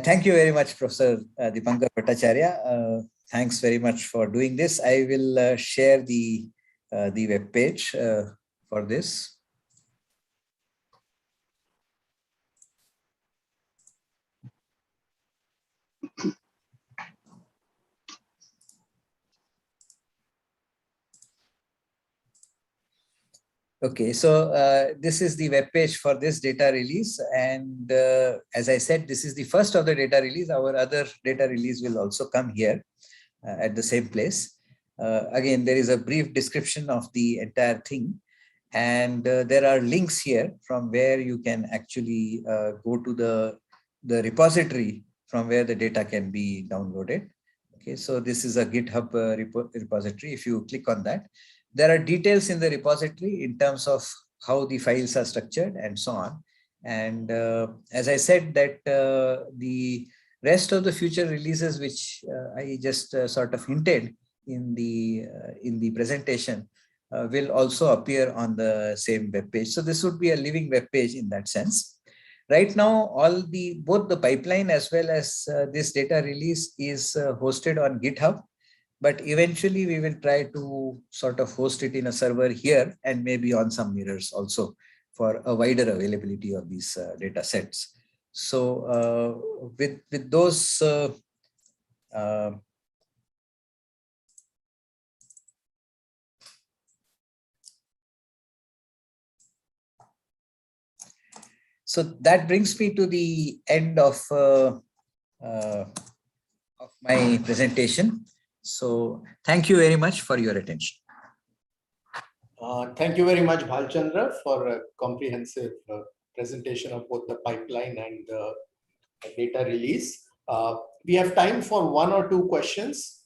Thank you very much, Professor Dipankar Bhattacharya. Thanks very much for doing this. I will share the web page for this. Okay, so this is the web page for this data release, and as I said, this is the first of the data release. Our other data release will also come here at the same place. Again, there is a brief description of the entire thing, and there are links here from where you can actually go to the repository from where the data can be downloaded. Okay, so this is a GitHub repository. If you click on that, there are details in the repository in terms of how the files are structured and so on. And as I said, that the rest of the future releases, which I just sort of hinted in the presentation, will also appear on the same web page. So this would be a living web page in that sense. Right now, both the pipeline as well as this data release is hosted on GitHub. But eventually we will try to sort of host it in a server here and maybe on some mirrors also for a wider availability of these data sets. So with those so that brings me to the end of my presentation. So thank you very much for your attention. Thank you very much, Bhalchandra, for a comprehensive presentation of both the pipeline and the data release. We have time for 1 or 2 questions.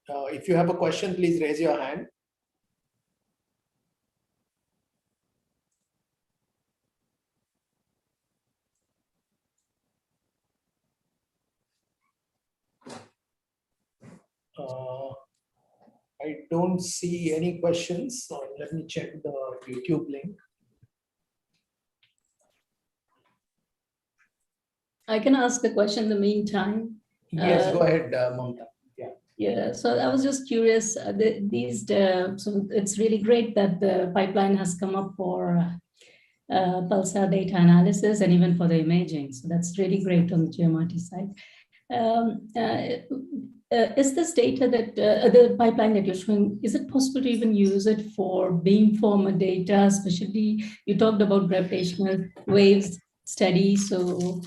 If you have a question, please raise your hand. I don't see any questions. So let me check the YouTube link. I can ask a question in the meantime. Yes, go ahead, Mamta. Yeah, so I was just curious, so it's really great that the pipeline has come up for Pulsar data analysis and even for the imaging. So that's really great on the Gmrt side. Is this data that the pipeline that you're showing, is it possible to even use it for beamformer data, especially you talked about gravitational waves study. So,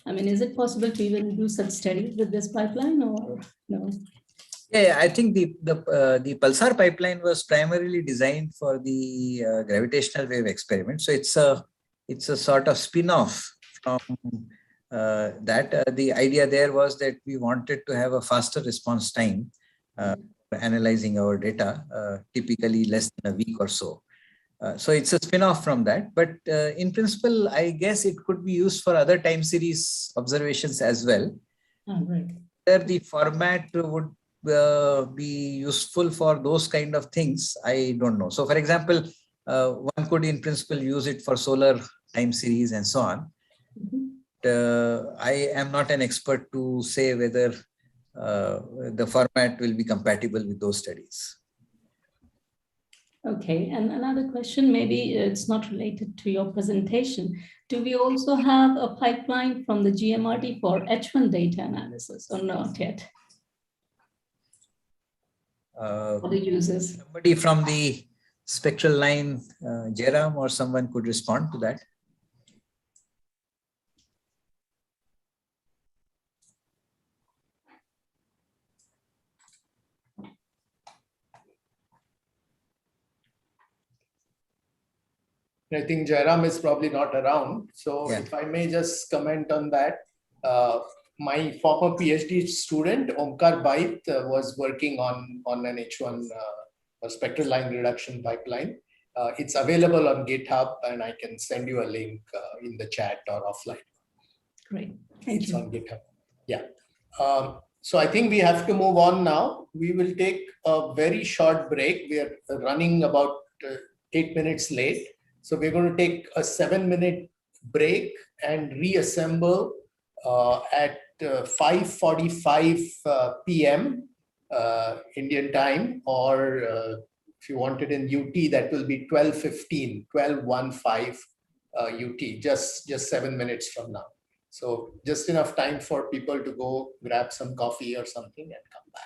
I mean, is it possible to even do such studies with this pipeline or no? Yeah, I think the Pulsar pipeline was primarily designed for the gravitational wave experiment. So it's a sort of spin-off from that. The idea there was that we wanted to have a faster response time for analyzing our data, typically less than a week or so. So it's a spin-off from that, but in principle, I guess it could be used for other time series observations as well. Oh, right. Whether the format would be useful for those kind of things, I don't know. So for example, one could in principle use it for solar time series and so on. I am not an expert to say whether the format will be compatible with those studies. Okay, and another question, maybe it's not related to your presentation. Do we also have a pipeline from the Gmrt for H1 data analysis or not yet? For the users? Somebody from the spectral line, Jairam or someone could respond to that. I think Jairam is probably not around. So if I may just comment on that. My former PhD student, Omkar Bait, was working on an H1 spectral line reduction pipeline. It's available on GitHub, and I can send you a link in the chat or offline. Great, thank you. It's on GitHub. Yeah. So I think we have to move on now. We will take a very short break. We are running about 8 minutes late. So we're going to take a 7-minute break and reassemble at 5:45 p.m. Indian time, or if you want it in UT, that will be 12:15 UT, just 7 minutes from now. So just enough time for people to go grab some coffee or something and come back.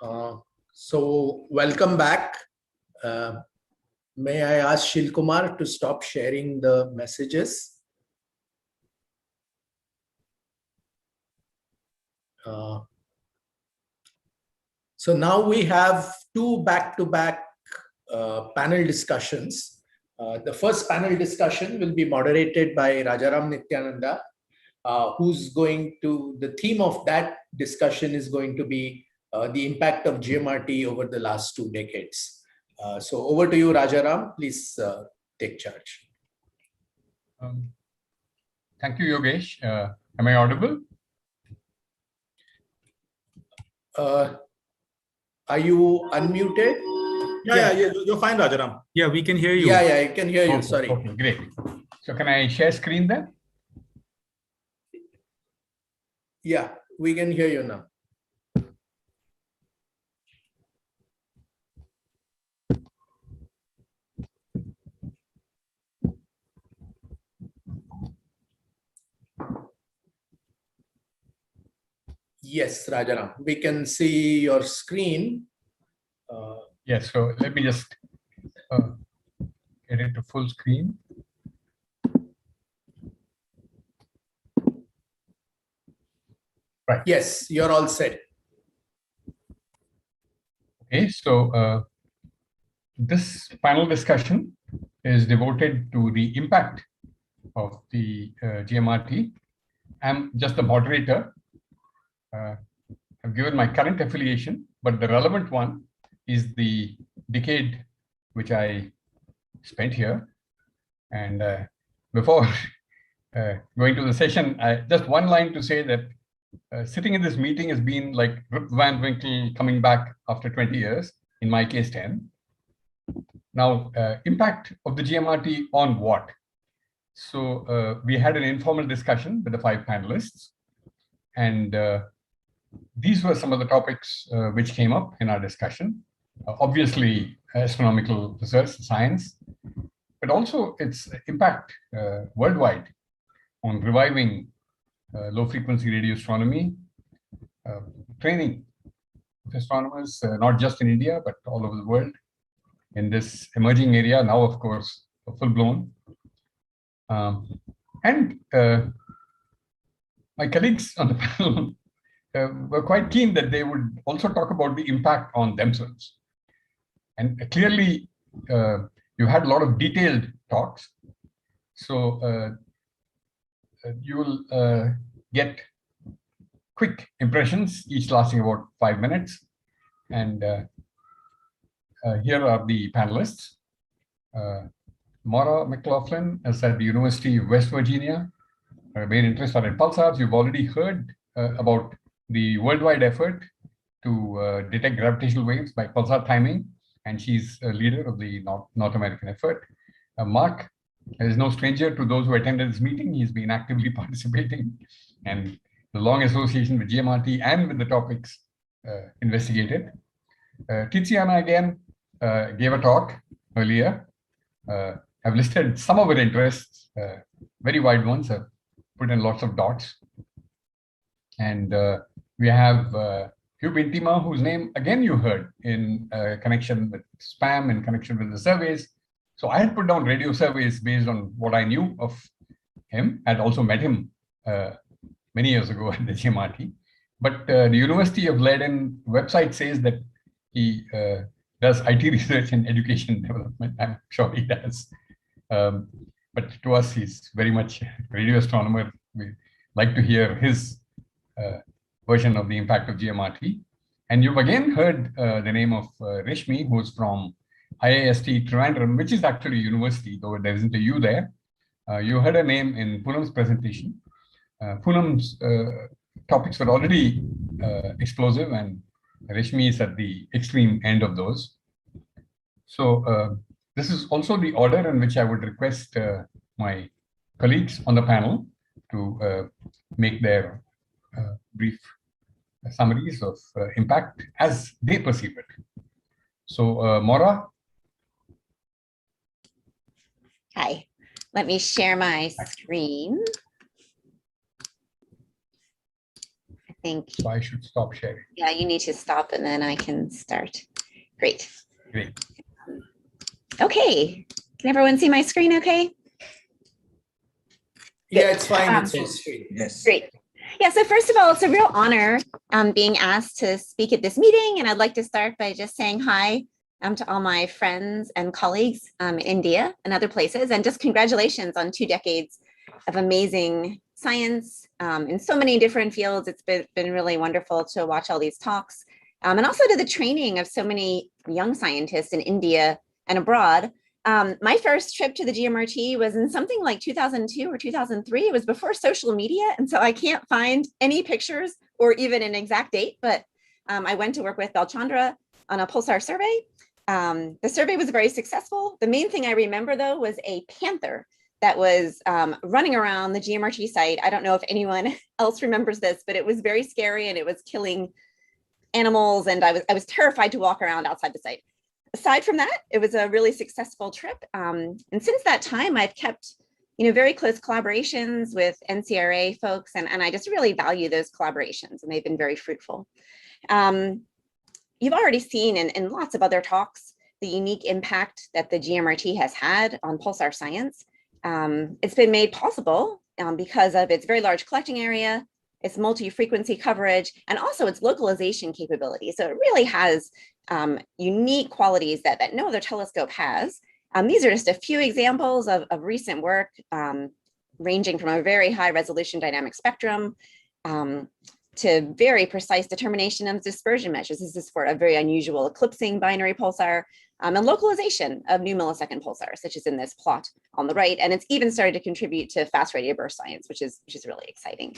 So welcome back. May I ask Shil Kumar to stop sharing the messages? So now we have two back-to-back panel discussions. The first panel discussion will be moderated by Rajaram Nityananda, the theme of that discussion is going to be the impact of GMRT over the last 2 decades. So over to you, Rajaram, please take charge. Thank you, Yogesh. Am I audible? Are you unmuted? Yeah, you're fine, Rajaram. Yeah, we can hear you. Yeah, I can hear you. Okay, Sorry. Okay, great. So can I share screen then? Yeah, we can hear you now. Yes, Rajaram, we can see your screen. Yes, so let me just get it to full screen. Right. Yes, you're all set. Okay, so this panel discussion is devoted to the impact of the GMRT. I'm just the moderator. I've given my current affiliation, but the relevant one is the decade which I spent here. And before going to the session, just one line to say that sitting in this meeting has been like Rip Van Winkle coming back after 20 years, in my case 10. Now, impact of the GMRT on what? So we had an informal discussion with the 5 panelists, and these were some of the topics which came up in our discussion. Obviously, astronomical research, science, but also its impact worldwide on reviving low-frequency radio astronomy, training of astronomers, not just in India, but all over the world, in this emerging area, now, of course, full-blown. And my colleagues on the panel were quite keen that they would also talk about the impact on themselves. And clearly, you had a lot of detailed talks. So you will get quick impressions, each lasting about 5 minutes. And here are the panelists. Maura McLaughlin is at the University of West Virginia. Her main interests are in pulsars. You've already heard about the worldwide effort to detect gravitational waves by pulsar timing, and she's a leader of the North American effort. Mark is no stranger to those who attended this meeting. He's been actively participating, and the long association with GMRT and with the topics investigated. Tiziana again gave a talk earlier. I've listed some of her interests, very wide ones. I've put in lots of dots. And we have Hugh Bintima, whose name, again, you heard in connection with spam, in connection with the surveys. So I had put down radio surveys based on what I knew of him. I'd also met him many years ago at the GMRT. But the University of Leiden website says that he does IT research and education development. I'm sure he does. But to us, he's very much a radio astronomer. We like to hear his version of the impact of GMRT. And you've again heard the name of Rishmi, who's from IIST Trivandrum, which is actually a university, though there isn't a U there. You heard her name in Poonam's presentation. Poonam's topics were already explosive, and Rishmi is at the extreme end of those. So this is also the order in which I would request my colleagues on the panel to make their brief summaries of impact as they perceive it. So Maura. Hi, let me share my screen. I think, So I should stop sharing. yeah, you need to stop and then I can start. Great. Great. Okay. Can everyone see my screen okay? Yeah, it's fine. It's on screen. Yes. Great. Yeah, so first of all, it's a real honor being asked to speak at this meeting. And I'd like to start by just saying hi to all my friends and colleagues in India and other places. And just congratulations on 2 decades of amazing science in so many different fields. It's been really wonderful to watch all these talks. And also to the training of so many young scientists in India and abroad. My first trip to the GMRT was in something like 2002 or 2003. It was before social media. And so I can't find any pictures or even an exact date, but I went to work with Balchandra on a Pulsar survey. The survey was very successful. The main thing I remember though was a panther that was running around the Gmrt site. I don't know if anyone else remembers this, but it was very scary and it was killing animals. And I was terrified to walk around outside the site. Aside from that, it was a really successful trip. And since that time, I've kept, very close collaborations with NCRA folks, and I just really value those collaborations, and they've been very fruitful. You've already seen in lots of other talks the unique impact that the GMRT has had on pulsar science. It's been made possible because of its very large collecting area, its multi-frequency coverage, and also its localization capability. So it really has unique qualities that no other telescope has. These are just a few examples of recent work ranging from a very high resolution dynamic spectrum to very precise determination of dispersion measures. This is for a very unusual eclipsing binary pulsar and localization of new millisecond pulsars, such as in this plot on the right. And it's even started to contribute to fast radio burst science, which is really exciting.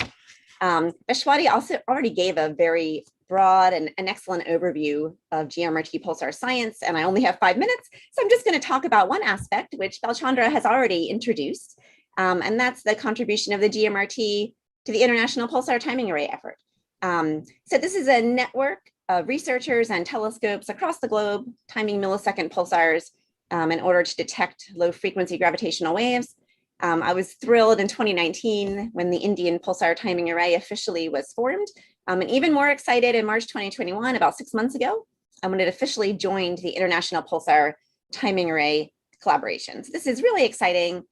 Veshwati also already gave a very broad and an excellent overview of Gmrt pulsar science, and I only have 5 minutes, so I'm just going to talk about one aspect, which Balchandra has already introduced, and that's the contribution of the Gmrt to the International Pulsar Timing Array effort. So this is a network of researchers and telescopes across the globe timing millisecond pulsars in order to detect low-frequency gravitational waves. I was thrilled in 2019 when the Indian Pulsar Timing Array officially was formed, and even more excited in March 2021, about 6 months ago, when it officially joined the International Pulsar Timing Array collaboration. So this is really exciting.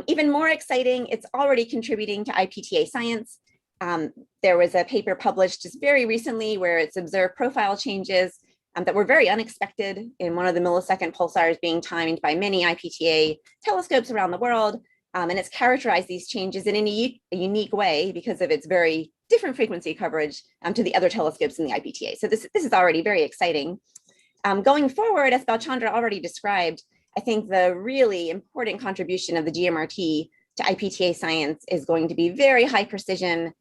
Even more exciting, it's already contributing to IPTA science. There was a paper published just very recently where it's observed profile changes that were very unexpected in one of the millisecond pulsars being timed by many IPTA telescopes around the world. And it's characterized these changes in a unique way because of its very different frequency coverage to the other telescopes in the IPTA. So this is already very exciting. Going forward, as Balchandra already described, I think the really important contribution of the GMRT to IPTA science is going to be very high precision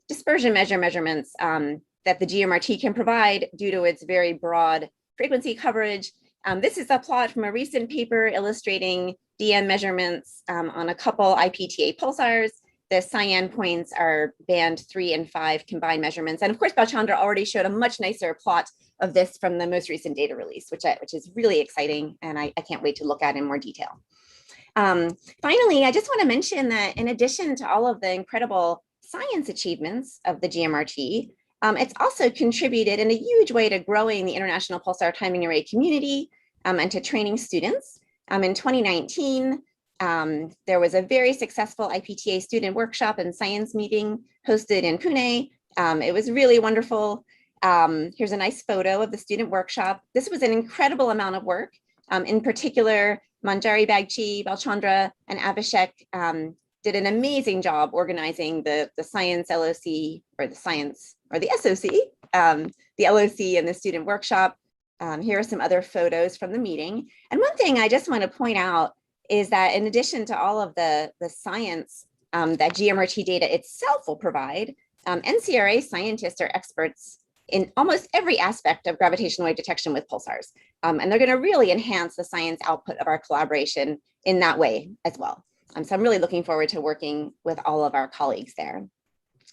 dispersion measurements that the GMRT can provide due to its very broad frequency coverage. This is a plot from a recent paper illustrating DM measurements on a couple IPTA pulsars. The cyan points are band 3 and 5 combined measurements. And of course, Balchandra already showed a much nicer plot of this from the most recent data release, which is really exciting. And I can't wait to look at in more detail. Finally, I just want to mention that in addition to all of the incredible science achievements of the GMRT, it's also contributed in a huge way to growing the International Pulsar Timing Array community and to training students. In 2019, there was a very successful IPTA student workshop and science meeting hosted in Pune. It was really wonderful. Here's a nice photo of the student workshop. This was an incredible amount of work. In particular, Manjari Bagchi, Balchandra, and Abhishek did an amazing job organizing the science LOC or the science or the SOC, the LOC and the student workshop. Here are some other photos from the meeting. And one thing I just want to point out is that in addition to all of the science that GMRT data itself will provide, NCRA scientists are experts in almost every aspect of gravitational wave detection with pulsars. And they're going to really enhance the science output of our collaboration in that way as well. So I'm really looking forward to working with all of our colleagues there.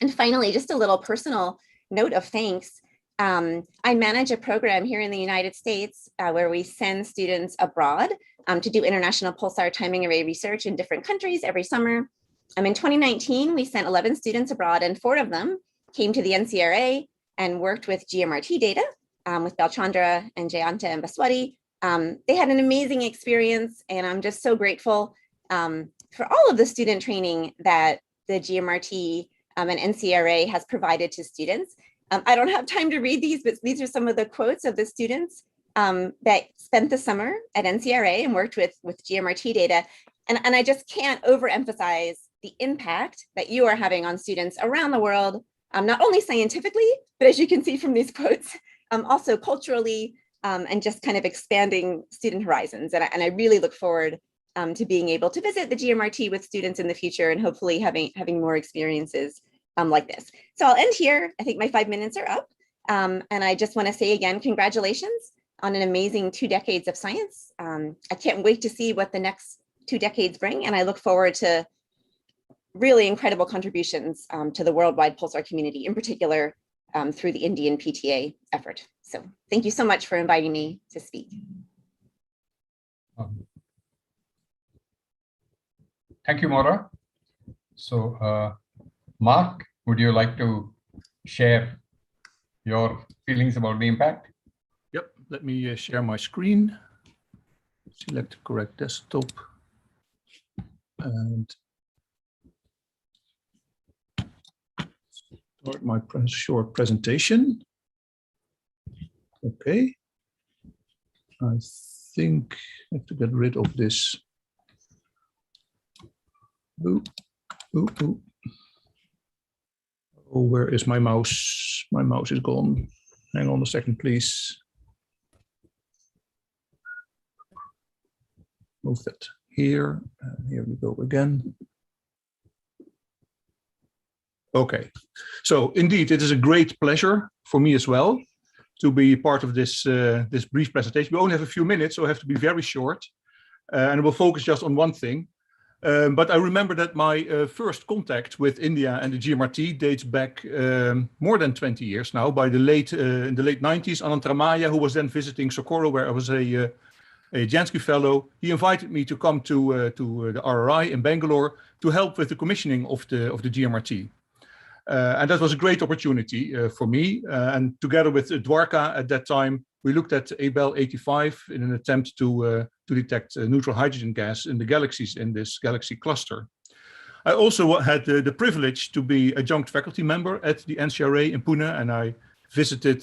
And finally, just a little personal note of thanks. I manage a program here in the United States where we send students abroad to do international pulsar timing array research in different countries every summer. In 2019, we sent 11 students abroad, and 4 of them came to the NCRA and worked with Gmrt data with Balchandra and Jayanta and Baswati. They had an amazing experience, and I'm just so grateful for all of the student training that the Gmrt and NCRA has provided to students. I don't have time to read these, but these are some of the quotes of the students that spent the summer at NCRA and worked with Gmrt data. And I just can't overemphasize the impact that you are having on students around the world, not only scientifically, but as you can see from these quotes, also culturally, and just kind of expanding student horizons. And I really look forward to being able to visit the Gmrt with students in the future and hopefully having more experiences like this. So I'll end here. I think my 5 minutes are up. And I just want to say again, congratulations on an amazing 2 decades of science. I can't wait to see what the next 2 decades bring. And I look forward to really incredible contributions to the worldwide Pulsar community, in particular through the Indian PTA effort. So thank you so much for inviting me to speak. Thank you, Maura. So, Mark, would you like to share your feelings about the impact? Yep, let me share my screen. Select the correct desktop. And start my short presentation. Okay. I think I have to get rid of this. Oh, where is my mouse? My mouse is gone. Hang on a second, please. Move that here. And here we go again. Okay. So indeed, it is a great pleasure for me as well to be part of this this brief presentation. We only have a few minutes, so I have to be very short, and we'll focus just on one thing. But I remember that my first contact with India and the Gmrt dates back more than 20 years now. By the in the late 90s, Anant Ramaya, who was then visiting Socorro, where I was a Jansky fellow, he invited me to come to the RRI in Bangalore to help with the commissioning of the Gmrt. And that was a great opportunity for me. And together with Dwarka at that time, we looked at Abell 85 in an attempt to detect neutral hydrogen gas in the galaxies in this galaxy cluster. I also had the privilege to be adjunct faculty member at the NCRA in Pune, and I visited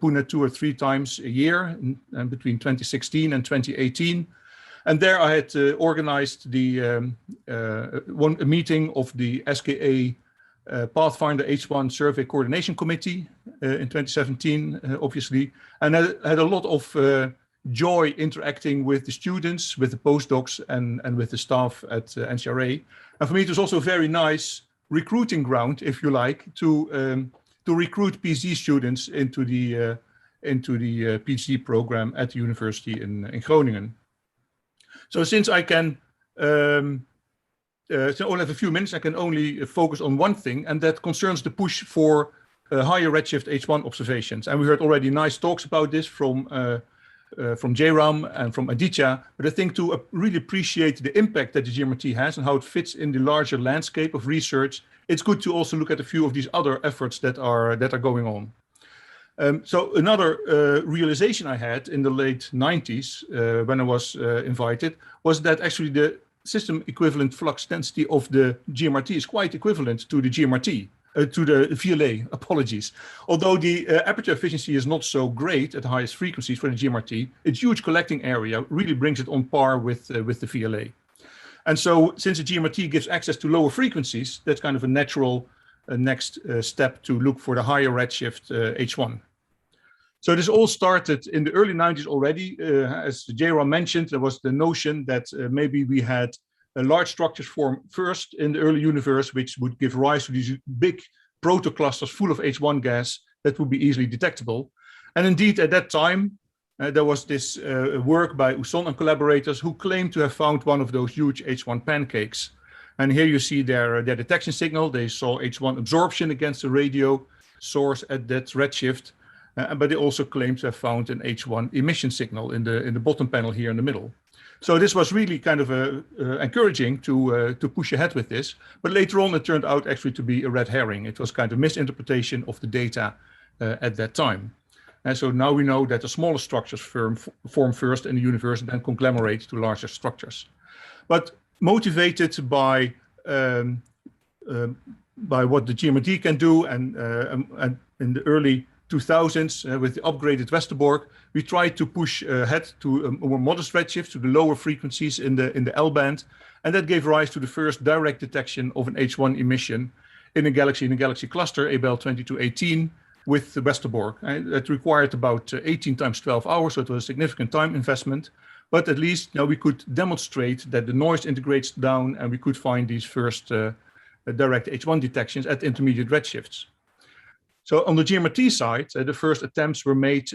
Pune 2 or 3 times a year between 2016 and 2018. And there I had organized the a meeting of the SKA Pathfinder H1 Survey Coordination Committee in 2017, obviously, and I had a lot of joy interacting with the students, with the postdocs, and with the staff at NCRA. And for me, it was also a very nice recruiting ground, if you like, to recruit PhD students into the PhD program at the university in Groningen. So since I can. So I only have a few minutes, I can only focus on one thing, and that concerns the push for higher redshift H1 observations. And we heard already nice talks about this from Jairam and from Aditya, but I think to really appreciate the impact that the Gmrt has and how it fits in the larger landscape of research, it's good to also look at a few of these other efforts that are going on. So another realization I had in the late 90s when I was invited was that actually the system equivalent flux density of the Gmrt is quite equivalent to the Gmrt, to the VLA, apologies. Although the aperture efficiency is not so great at the highest frequencies for the Gmrt, its huge collecting area really brings it on par with the VLA. And so since the Gmrt gives access to lower frequencies, that's kind of a natural next step to look for the higher redshift H1. So this all started in the early 90s already. As Jairam mentioned, there was the notion that maybe we had large structures form first in the early universe, which would give rise to these big protoclusters full of H1 gas that would be easily detectable. And indeed, at that time, there was this work by Usson and collaborators who claimed to have found one of those huge H1 pancakes. And here you see their detection signal. They saw H1 absorption against the radio source at that redshift. But they also claim to have found an H1 emission signal in the bottom panel here in the middle. So this was really kind of encouraging to push ahead with this. But later on, it turned out actually to be a red herring. It was kind of misinterpretation of the data at that time. And so now we know that the smaller structures form first in the universe and then conglomerate to larger structures. But motivated by what the Gmrt can do, and in the early 2000s with the upgraded Westerbork, we tried to push ahead to a more modest redshift, to the lower frequencies in the L band, and that gave rise to the first direct detection of an H1 emission in a galaxy cluster, Abell 2218, with the Westerbork. It required about 18 times 12 hours, so it was a significant time investment. But at least now we could demonstrate that the noise integrates down, and we could find these first direct H1 detections at intermediate redshifts. So on the Gmrt side, the first attempts were made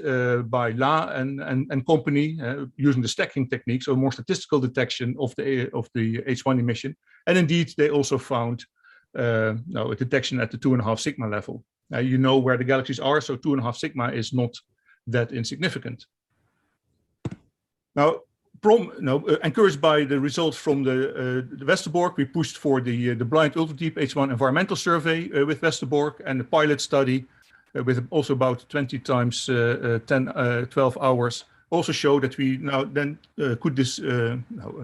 by La and company using the stacking technique, so more statistical detection of the H1 emission. And indeed, they also found a detection at the 2.5 sigma level. You know where the galaxies are, so 2.5 sigma is not that insignificant. Now, encouraged by the results from the Westerbork, we pushed for the blind ultra-deep H1 environmental survey with Westerbork, and the pilot study with also about 20 times 12 hours also showed that we now then could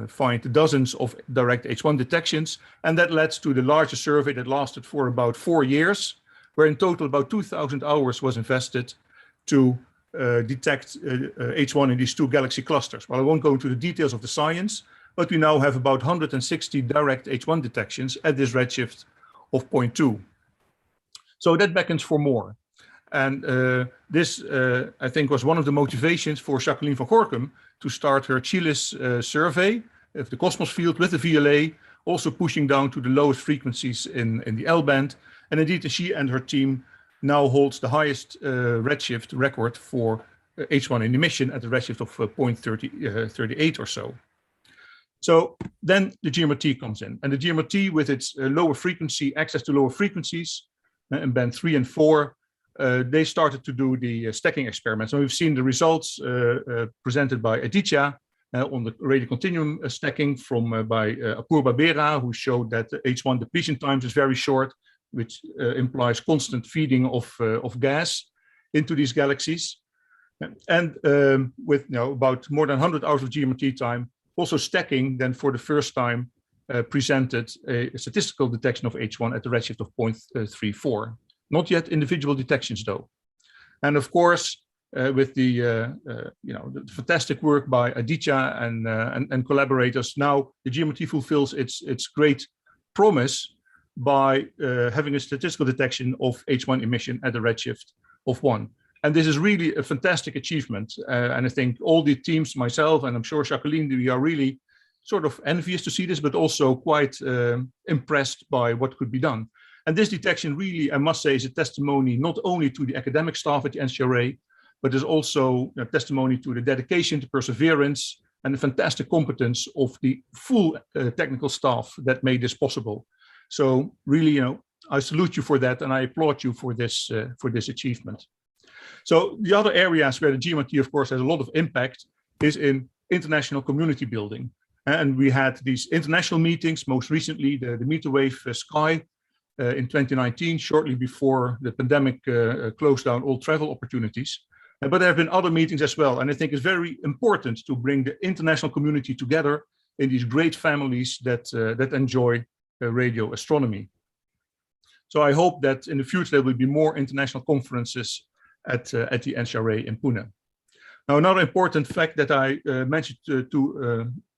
find dozens of direct H1 detections, and that led to the larger survey that lasted for about 4 years, where in total about 2,000 hours was invested to detect H1 in these two galaxy clusters. Well, I won't go into the details of the science, but we now have about 160 direct H1 detections at this redshift of 0.2. So that beckons for more. And this, I think, was one of the motivations for Jacqueline van Gorkum to start her Chiles survey of the cosmos field with the VLA, also pushing down to the lowest frequencies in the L band. And indeed, she and her team now holds the highest redshift record for H1 in emission at the redshift of 0.38 or so. So then the Gmrt comes in, and the Gmrt with its lower frequency, access to lower frequencies in band 3 and 4, they started to do the stacking experiments. And we've seen the results presented by Aditya on the radio continuum stacking by Apurva Bera, who showed that the H1 depletion times is very short, which implies constant feeding of gas into these galaxies. And with about more than 100 hours of Gmrt time, also stacking then for the first time presented a statistical detection of H1 at the redshift of 0.34. Not yet individual detections though. And of course, with the fantastic work by Aditya and collaborators, now the Gmrt fulfills its great promise by having a statistical detection of H1 emission at a redshift of 1. And this is really a fantastic achievement. And I think all the teams, myself, and I'm sure Jacqueline, we are really sort of envious to see this, but also quite impressed by what could be done. And this detection really, I must say, is a testimony not only to the academic staff at the NCRA, but is also a testimony to the dedication, to perseverance, and the fantastic competence of the full technical staff that made this possible. So really, I salute you for that, and I applaud you for this achievement. So the other areas where the Gmrt, of course, has a lot of impact is in international community building. And we had these international meetings, most recently the Meterwave Sky in 2019, shortly before the pandemic closed down all travel opportunities. But there have been other meetings as well. And I think it's very important to bring the international community together in these great families that enjoy radio astronomy. So I hope that in the future there will be more international conferences at the NCRA in Pune. Now, another important fact that I mentioned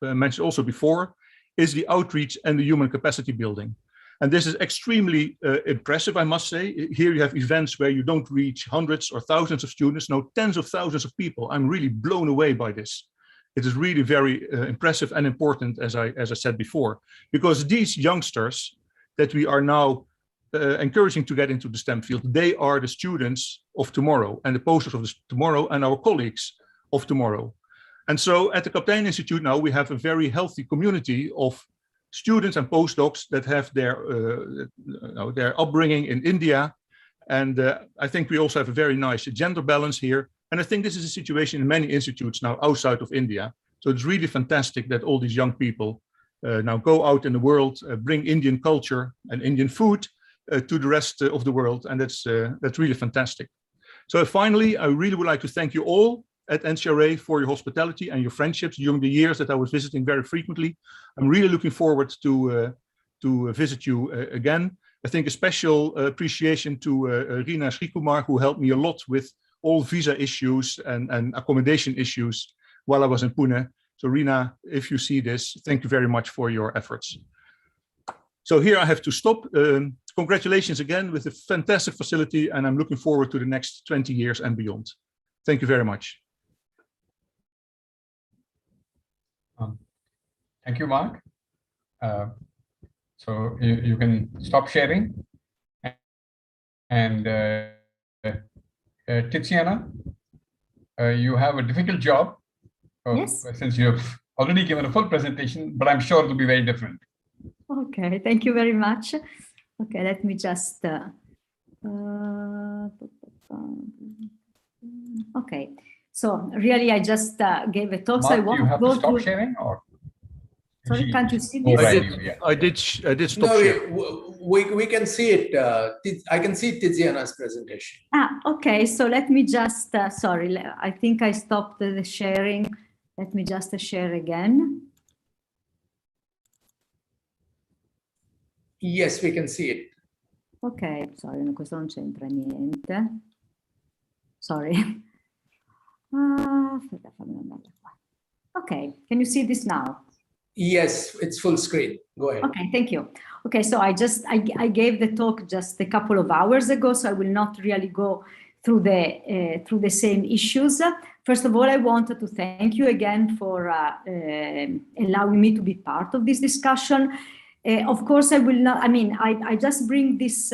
mentioned also before is the outreach and the human capacity building. And this is extremely impressive, I must say. Here you have events where you don't reach hundreds or thousands of students, no, tens of thousands of people. I'm really blown away by this. It is really very impressive and important, as I said before, because these youngsters that we are now encouraging to get into the STEM field, they are the students of tomorrow and the posters of tomorrow and our colleagues of tomorrow. And so at the Kaptein Institute now, we have a very healthy community of students and postdocs that have their upbringing in India. And I think we also have a very nice gender balance here. And I think this is a situation in many institutes now outside of India, So it's really fantastic that all these young people now go out in the world, bring Indian culture and Indian food to the rest of the world. And that's really fantastic. So finally, I really would like to thank you all at NCRA for your hospitality and your friendships during the years that I was visiting very frequently. I'm really looking forward to visit you again. I think a special appreciation to Rina Srikumar, who helped me a lot with all visa issues and accommodation issues while I was in Pune. So Rina, if you see this, thank you very much for your efforts. So here I have to stop. Congratulations again with a fantastic facility, and I'm looking forward to the next 20 years and beyond. Thank you very much. Thank you, Mark. So you can stop sharing. And Tiziana, you have a difficult job. Yes. Since you have already given a full presentation, but I'm sure it will be very different. Okay, thank you very much. Okay, let me just, okay. So really, I just gave a talk. Mark, so I want you have to go to stop through... sharing, or? Sorry, can't you see I this? did stop sharing. We can see it. I can see Tiziana's presentation. Okay, so let me just, sorry, I think I stopped the sharing. Let me just share again. Yes, we can see it. Ok, sorry, questo non c'entra niente. Sorry. Aspetta, fammi andare qua. Okay, can you see this now? Yes, it's full screen. Go ahead. Okay, thank you. Okay, so I gave the talk just a couple of hours ago, so I will not really go through the same issues. First of all, I wanted to thank you again for allowing me to be part of this discussion. Of course, I will not, I mean, I just bring this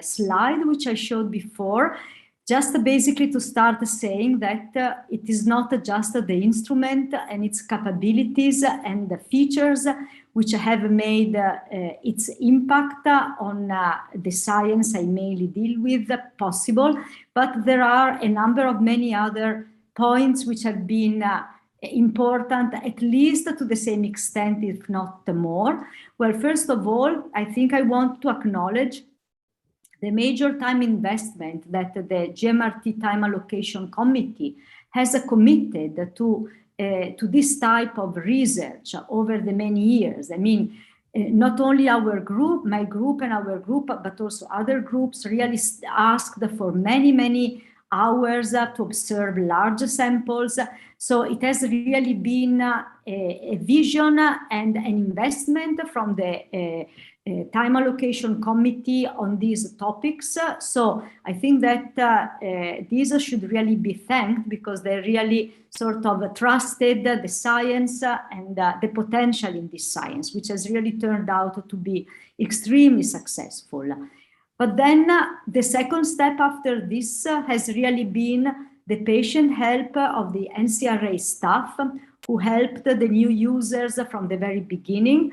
slide, which I showed before, just basically to start saying that it is not just the instrument and its capabilities and the features which have made its impact on the science I mainly deal with possible, but there are a number of many other points which have been important, at least to the same extent, if not more. Well, first of all, I think I want to acknowledge the major time investment that the Gmrt Time Allocation Committee has committed to this type of research over the many years. I mean, not only our group, my group and our group, but also other groups really asked for many, many hours to observe large samples. So it has really been a vision and an investment from the Time Allocation Committee on these topics. So I think that these should really be thanked because they really sort of trusted the science and the potential in this science, which has really turned out to be extremely successful. But then the second step after this has really been the patient help of the NCRA staff who helped the new users from the very beginning.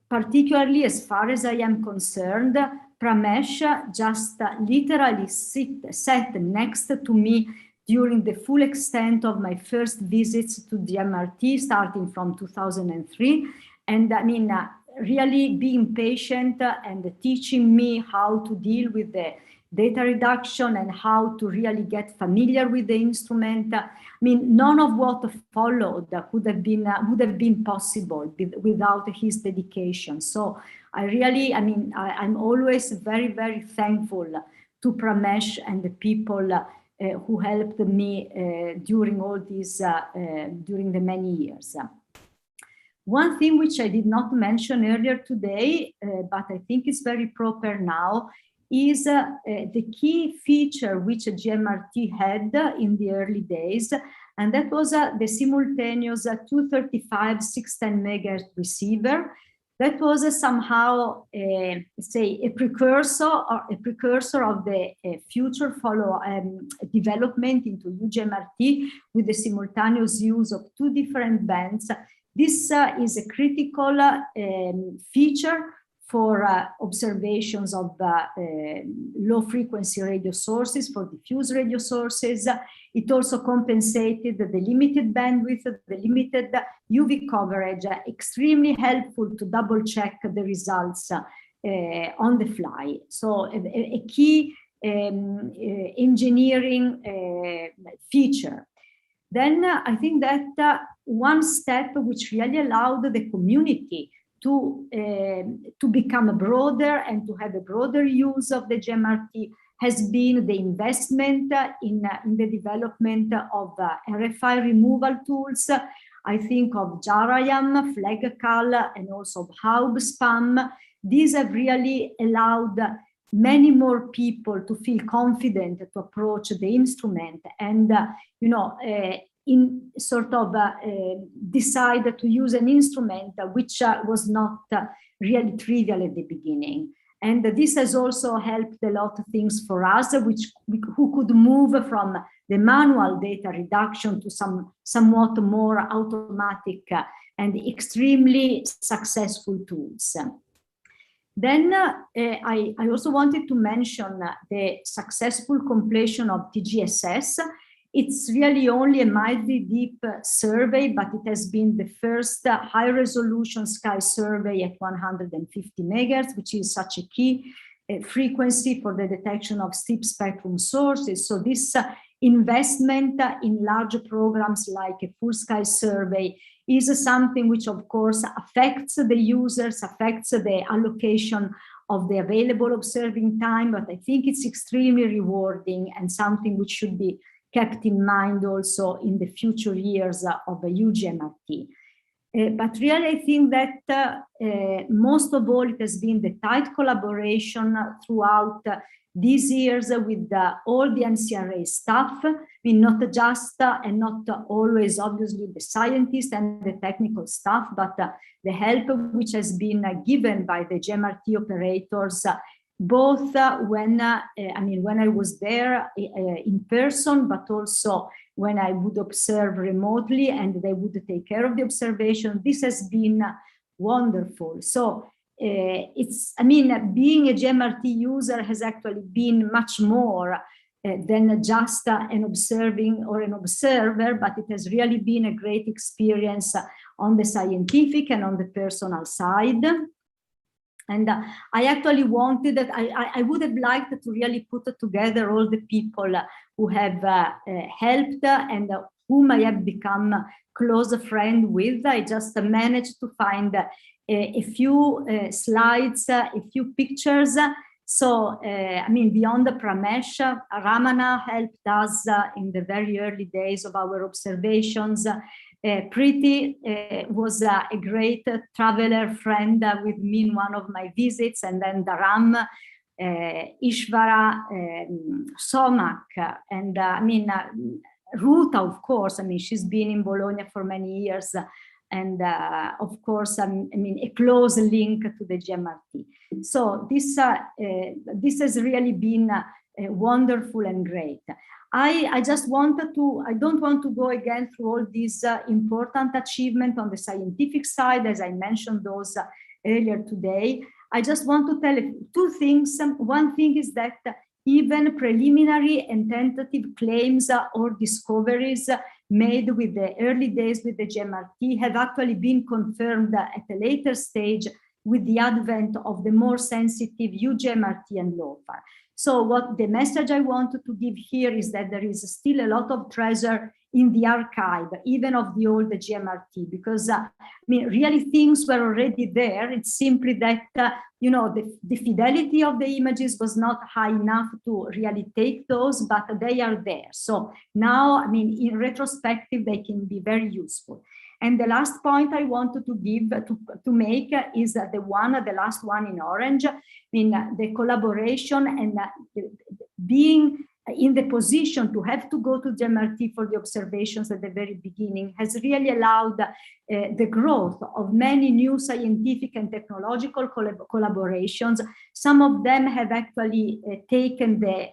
Particularly as far as I am concerned, Pramesh just literally sat next to me during the full extent of my first visits to Gmrt starting from 2003. And I mean, really being patient and teaching me how to deal with the data reduction and how to really get familiar with the instrument. I mean, none of what followed would have been possible without his dedication. So I really, I mean, I'm always very, very thankful to Pramesh and the people who helped me during all these, during the many years. One thing which I did not mention earlier today, but I think is very proper now, is the key feature which Gmrt had in the early days, and that was the simultaneous 235 610 MHz receiver. That was somehow, say, a precursor of the future development into Ugmrt with the simultaneous use of two different bands. This is a critical feature for observations of low frequency radio sources, for diffuse radio sources. It also compensated the limited bandwidth, the limited UV coverage, extremely helpful to double check the results on the fly. So a key engineering feature. Then I think that one step which really allowed the community to become broader and to have a broader use of the Gmrt has been the investment in the development of RFI removal tools. I think of JARIAM, FlagCal, and also HaubSpam. These have really allowed many more people to feel confident to approach the instrument and, in sort of decide to use an instrument which was not really trivial at the beginning. And this has also helped a lot of things for us, who could move from the manual data reduction to somewhat more automatic and extremely successful tools. Then I also wanted to mention the successful completion of TGSS. It's really only a mildly deep survey, but it has been the first high-resolution sky survey at 150 megahertz, which is such a key frequency for the detection of steep spectrum sources. So this investment in large programs like a full sky survey is something which, of course, affects the users, affects the allocation of the available observing time, but I think it's extremely rewarding and something which should be kept in mind also in the future years of the Ugmrt. But really, I think that most of all, it has been the tight collaboration throughout these years with all the NCRA staff. I mean, not just and not always, obviously, the scientists and the technical staff, but the help which has been given by the Gmrt operators, both when I was there in person, but also when I would observe remotely and they would take care of the observation. This has been wonderful. So being a Gmrt user has actually been much more than just an observing or an observer, but it has really been a great experience on the scientific and on the personal side. And I actually wanted that, I would have liked to really put together all the people who have helped and whom I have become close friend with. I just managed to find a few slides, a few pictures. So, beyond the Pramesh, Ramana helped us in the very early days of our observations. Preeti was a great traveler friend with me in one of my visits, and then Dharam, Ishvara, Somak, and Ruta, of course. She's been in Bologna for many years, and of course, a close link to the Gmrt. So this has really been wonderful and great. I just wanted to, I don't want to go again through all these important achievements on the scientific side, as I mentioned those earlier today. I just want to tell two things. One thing is that even preliminary and tentative claims or discoveries made with the early days with the Gmrt have actually been confirmed at a later stage with the advent of the more sensitive Ugmrt and LOFAR. So what the message I wanted to give here is that there is still a lot of treasure in the archive, even of the old Gmrt, because really things were already there. It's simply that, the fidelity of the images was not high enough to really take those, but they are there. So now, in retrospective, they can be very useful. And the last point I wanted to give to make is the last one in orange, the collaboration and being in the position to have to go to Gmrt for the observations at the very beginning has really allowed the growth of many new scientific and technological collaborations. Some of them have actually taken the,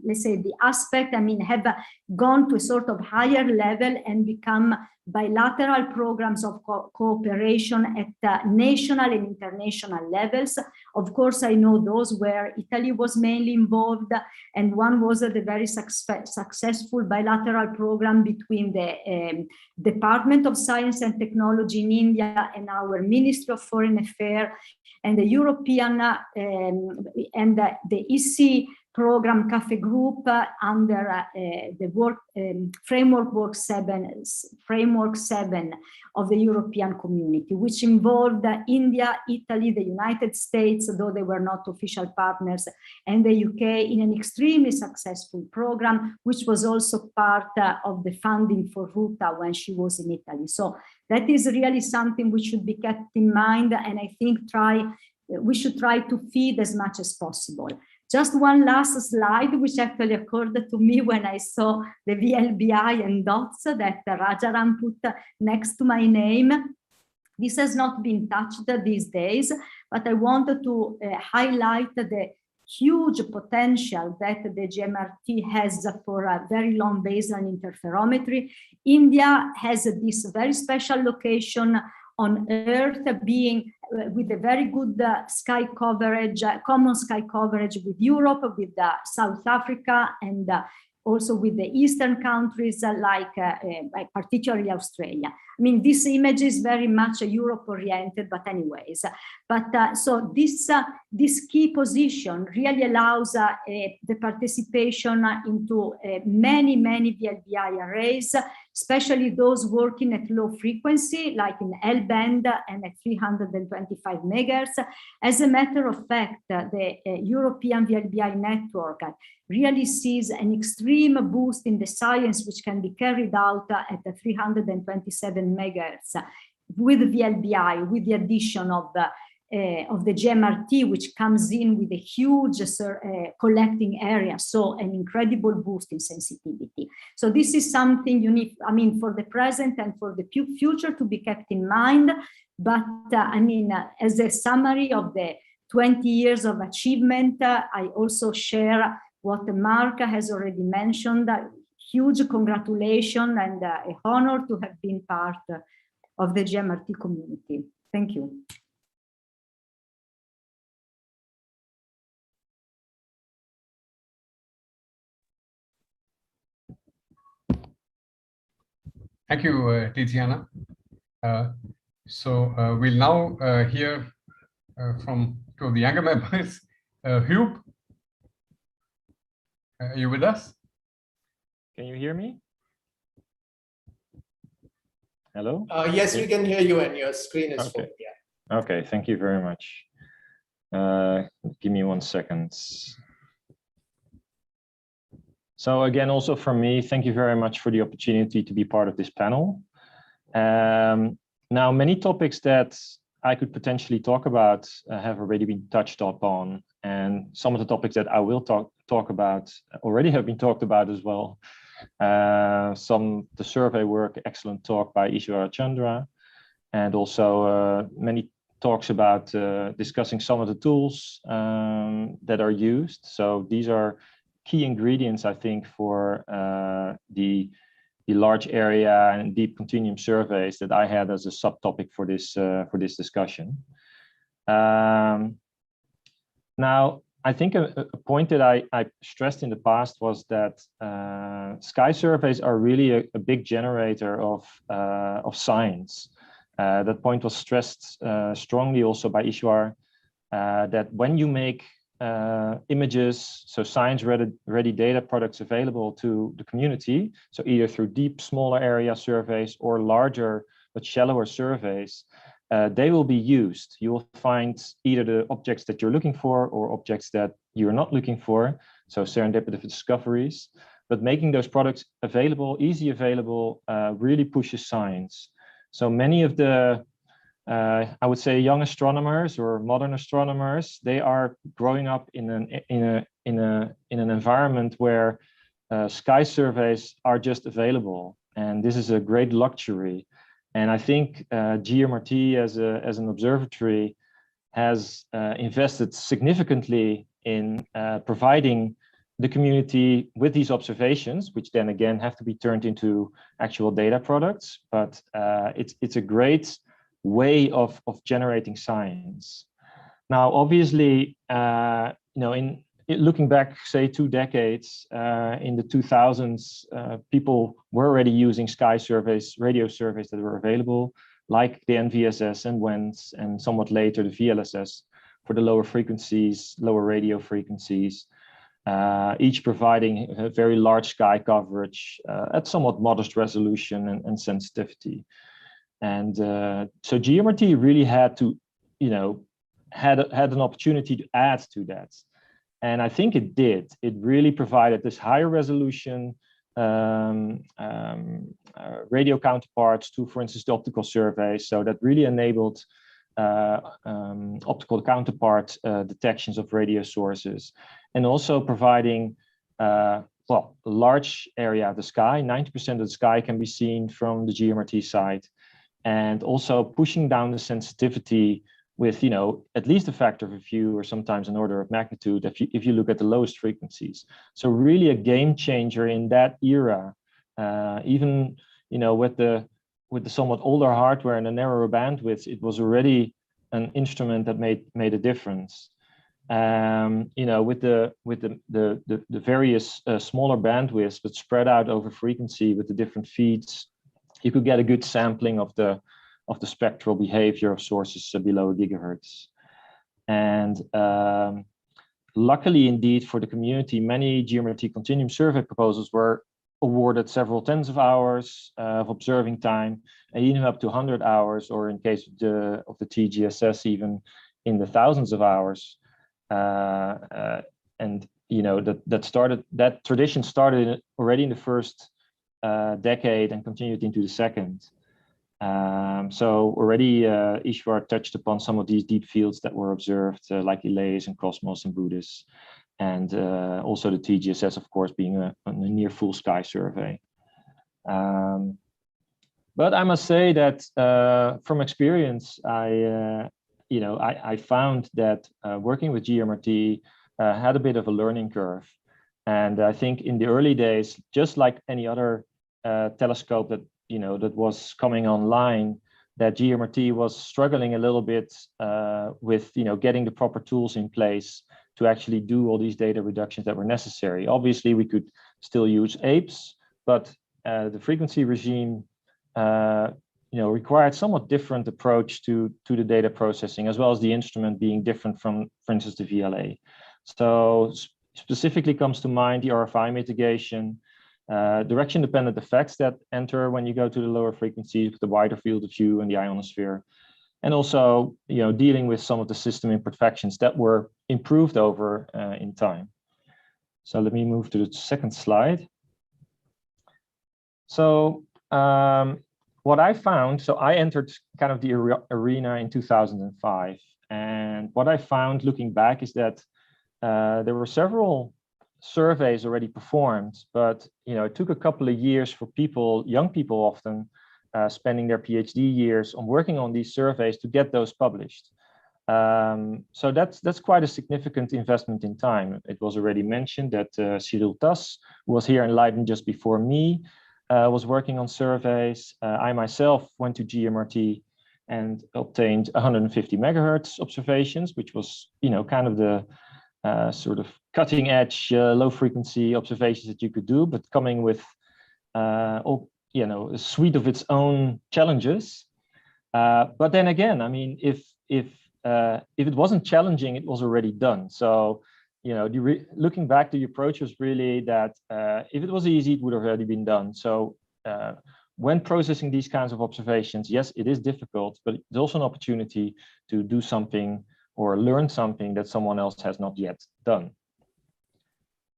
let's say, the aspect, have gone to a sort of higher level and become bilateral programs of cooperation at national and international levels. Of course, I know those where Italy was mainly involved, and one was the very successful bilateral program between the Department of Science and Technology in India and our Ministry of Foreign Affairs, and the European and the EC program CAFE group under the framework 7 of the European community, which involved India, Italy, the United States, though they were not official partners, and the UK in an extremely successful program, which was also part of the funding for Ruta when she was in Italy. So that is really something which should be kept in mind, and I think we should try to feed as much as possible. Just one last slide, which actually occurred to me when I saw the VLBI and dots that Rajaram put next to my name. This has not been touched these days, but I wanted to highlight the huge potential that the Gmrt has for a very long baseline interferometry. India has this very special location on Earth, being with a very good sky coverage, common sky coverage with Europe, with South Africa, and also with the Eastern countries like particularly Australia. I mean, this image is very much Europe-oriented, but anyways. But so this key position really allows the participation into many VLBI arrays, especially those working at low frequency, like in L-band and at 325 megahertz. As a matter of fact, the European VLBI network really sees an extreme boost in the science which can be carried out at the 327 megahertz with VLBI, with the addition of the Gmrt, which comes in with a huge collecting area, so an incredible boost in sensitivity. So this is something you need, I mean, for the present and for the future to be kept in mind. But I mean, as a summary of the 20 years of achievement, I also share what Mark has already mentioned. Huge congratulations and an honor to have been part of the Gmrt community. Thank you. Thank you, Tiziana. So we'll now hear from two of the younger members. Hugh, are you with us? Can you hear me? Hello? Yes, we can hear you and your screen is full. Okay. Yeah. Okay, thank you very much. Give me 1 second. So again, also from me, thank you very much for the opportunity to be part of this panel. Now, many topics that I could potentially talk about have already been touched upon, and some of the topics that I will talk about already have been talked about as well. The survey work, excellent talk by Ishwara Chandra, and also many talks about discussing some of the tools that are used. So these are key ingredients, I think, for the large area and deep continuum surveys that I had as a subtopic for this discussion. Now, I think a point that I stressed in the past was that sky surveys are really a big generator of science. That point was stressed strongly also by Ishwar, that when you make images, so science-ready data products available to the community, so either through deep, smaller area surveys or larger but shallower surveys, they will be used. You will find either the objects that you're looking for or objects that you're not looking for, so serendipitous discoveries. But making those products available, easy available, really pushes science. So many of the I would say young astronomers or modern astronomers, they are growing up in an environment where sky surveys are just available, and this is a great luxury. And I think Gmrt as an observatory has invested significantly in providing the community with these observations, which then again have to be turned into actual data products. But it's a great way of generating science. Now, obviously, in looking back, say 2 decades, in the 2000s, people were already using sky surveys, radio surveys that were available, like the NVSS and WENS, and somewhat later the VLSS for the lower frequencies, lower radio frequencies, each providing a very large sky coverage at somewhat modest resolution and sensitivity. And so Gmrt really had to, had an opportunity to add to that. And I think it did. It really provided this higher resolution radio counterparts to, for instance, the optical survey. So that really enabled optical counterpart detections of radio sources, and also providing a large area of the sky. 90% of the sky can be seen from the Gmrt side, and also pushing down the sensitivity with, at least a factor of a few, or sometimes an order of magnitude, if you look at the lowest frequencies. So really a game changer in that era, even, with the somewhat older hardware and the narrower bandwidth, it was already an instrument that made a difference. With the various smaller bandwidths, but spread out over frequency with the different feeds, you could get a good sampling of the spectral behavior of sources below a gigahertz. And luckily, indeed, for the community, many Gmrt continuum survey proposals were awarded several tens of hours of observing time, and even up to 100 hours, or in case of the TGSS, even in the thousands of hours. And that tradition started already in the first decade and continued into the second. So already Ishwar touched upon some of these deep fields that were observed, like Elias and Cosmos and Buddhis, and also the TGSS, of course, being a near full sky survey. But I must say that from experience, I found that working with Gmrt had a bit of a learning curve. And I think in the early days, just like any other telescope that that was coming online, that Gmrt was struggling a little bit with getting the proper tools in place to actually do all these data reductions that were necessary. Obviously, we could still use APES, but the frequency regime required somewhat different approach to the data processing, as well as the instrument being different from, for instance, the VLA. So specifically comes to mind the RFI mitigation, direction-dependent effects that enter when you go to the lower frequencies with the wider field of view and the ionosphere, and also dealing with some of the system imperfections that were improved over in time. So let me move to the second slide. So what I found, so I entered kind of the arena in 2005, and what I found looking back is that there were several surveys already performed, but it took a couple of years for people, young people often, spending their PhD years on working on these surveys to get those published. So that's quite a significant investment in time. It was already mentioned that Cyril Tass, who was here in Leiden just before me, was working on surveys. I myself went to Gmrt and obtained 150 megahertz observations, which was kind of the sort of cutting edge, low frequency observations that you could do, but coming with a suite of its own challenges. But then again, I mean, if it wasn't challenging, it was already done. So, looking back, the approach was really that if it was easy, it would have already been done. So when processing these kinds of observations, yes, it is difficult, but it's also an opportunity to do something or learn something that someone else has not yet done.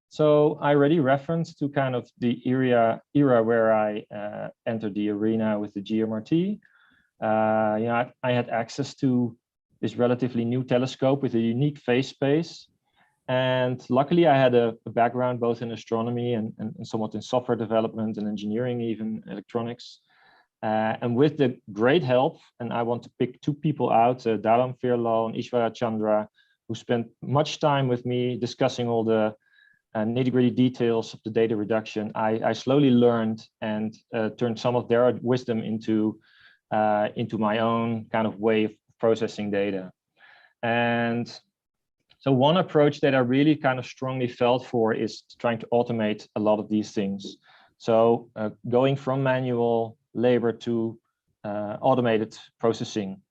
So I already referenced to kind of the era where I entered the arena with the Gmrt. I had access to this relatively new telescope with a unique phase space. And luckily I had a background both in astronomy and somewhat in software development and engineering, even electronics. And with the great help, and I want to pick two people out, Dalam Firlal and Ishwara Chandra, who spent much time with me discussing all the nitty-gritty details of the data reduction, I slowly learned and turned some of their wisdom into my own kind of way of processing data. And so one approach that I really kind of strongly felt for is trying to automate a lot of these things. So going from manual labor to automated processing.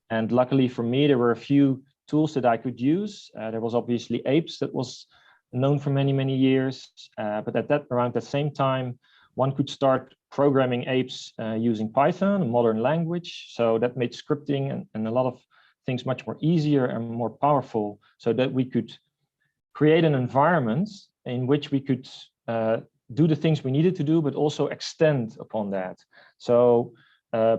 And luckily for me, there were a few tools that I could use. There was obviously APES that was known for many, many years. But around that same time, one could start programming APES using Python, a modern language. So that made scripting and a lot of things much more easier and more powerful, so that we could create an environment in which we could do the things we needed to do, but also extend upon that. So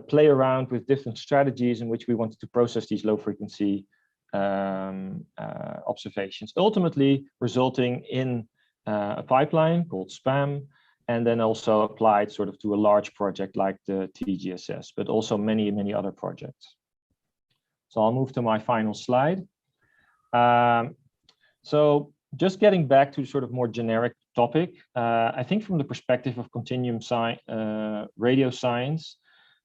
play around with different strategies in which we wanted to process these low frequency observations, ultimately resulting in a pipeline called SPAM, and then also applied sort of to a large project like the TGSS, but also many, many other projects. So I'll move to my final slide. So just getting back to sort of more generic topic, I think from the perspective of continuum radio science,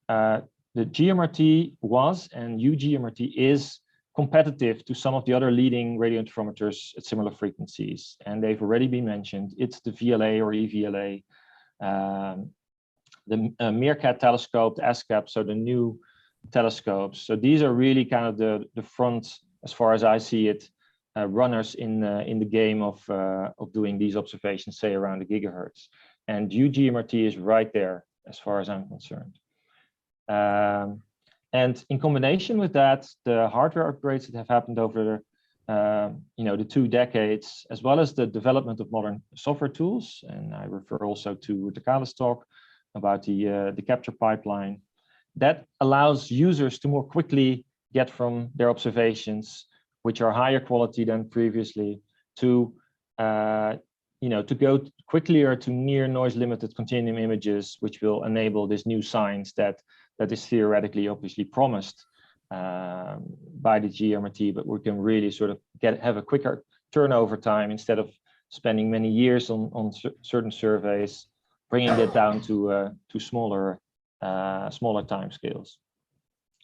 the Gmrt was and Ugmrt is competitive to some of the other leading radio interferometers at similar frequencies. And they've already been mentioned. It's the VLA or EVLA, the Meerkat telescope, the SCAP, so the new telescopes. So these are really kind of the front, as far as I see it, runners in the game of doing these observations, say around the gigahertz. And Ugmrt is right there, as far as I'm concerned. And in combination with that, the hardware upgrades that have happened over the 2 decades, as well as the development of modern software tools, and I refer also to the Kale's talk about the capture pipeline, that allows users to more quickly get from their observations, which are higher quality than previously, to to go quickly to near noise limited continuum images, which will enable this new science that is theoretically obviously promised by the Gmrt, but we can really sort of have a quicker turnover time instead of spending many years on certain surveys, bringing it down to smaller time scales.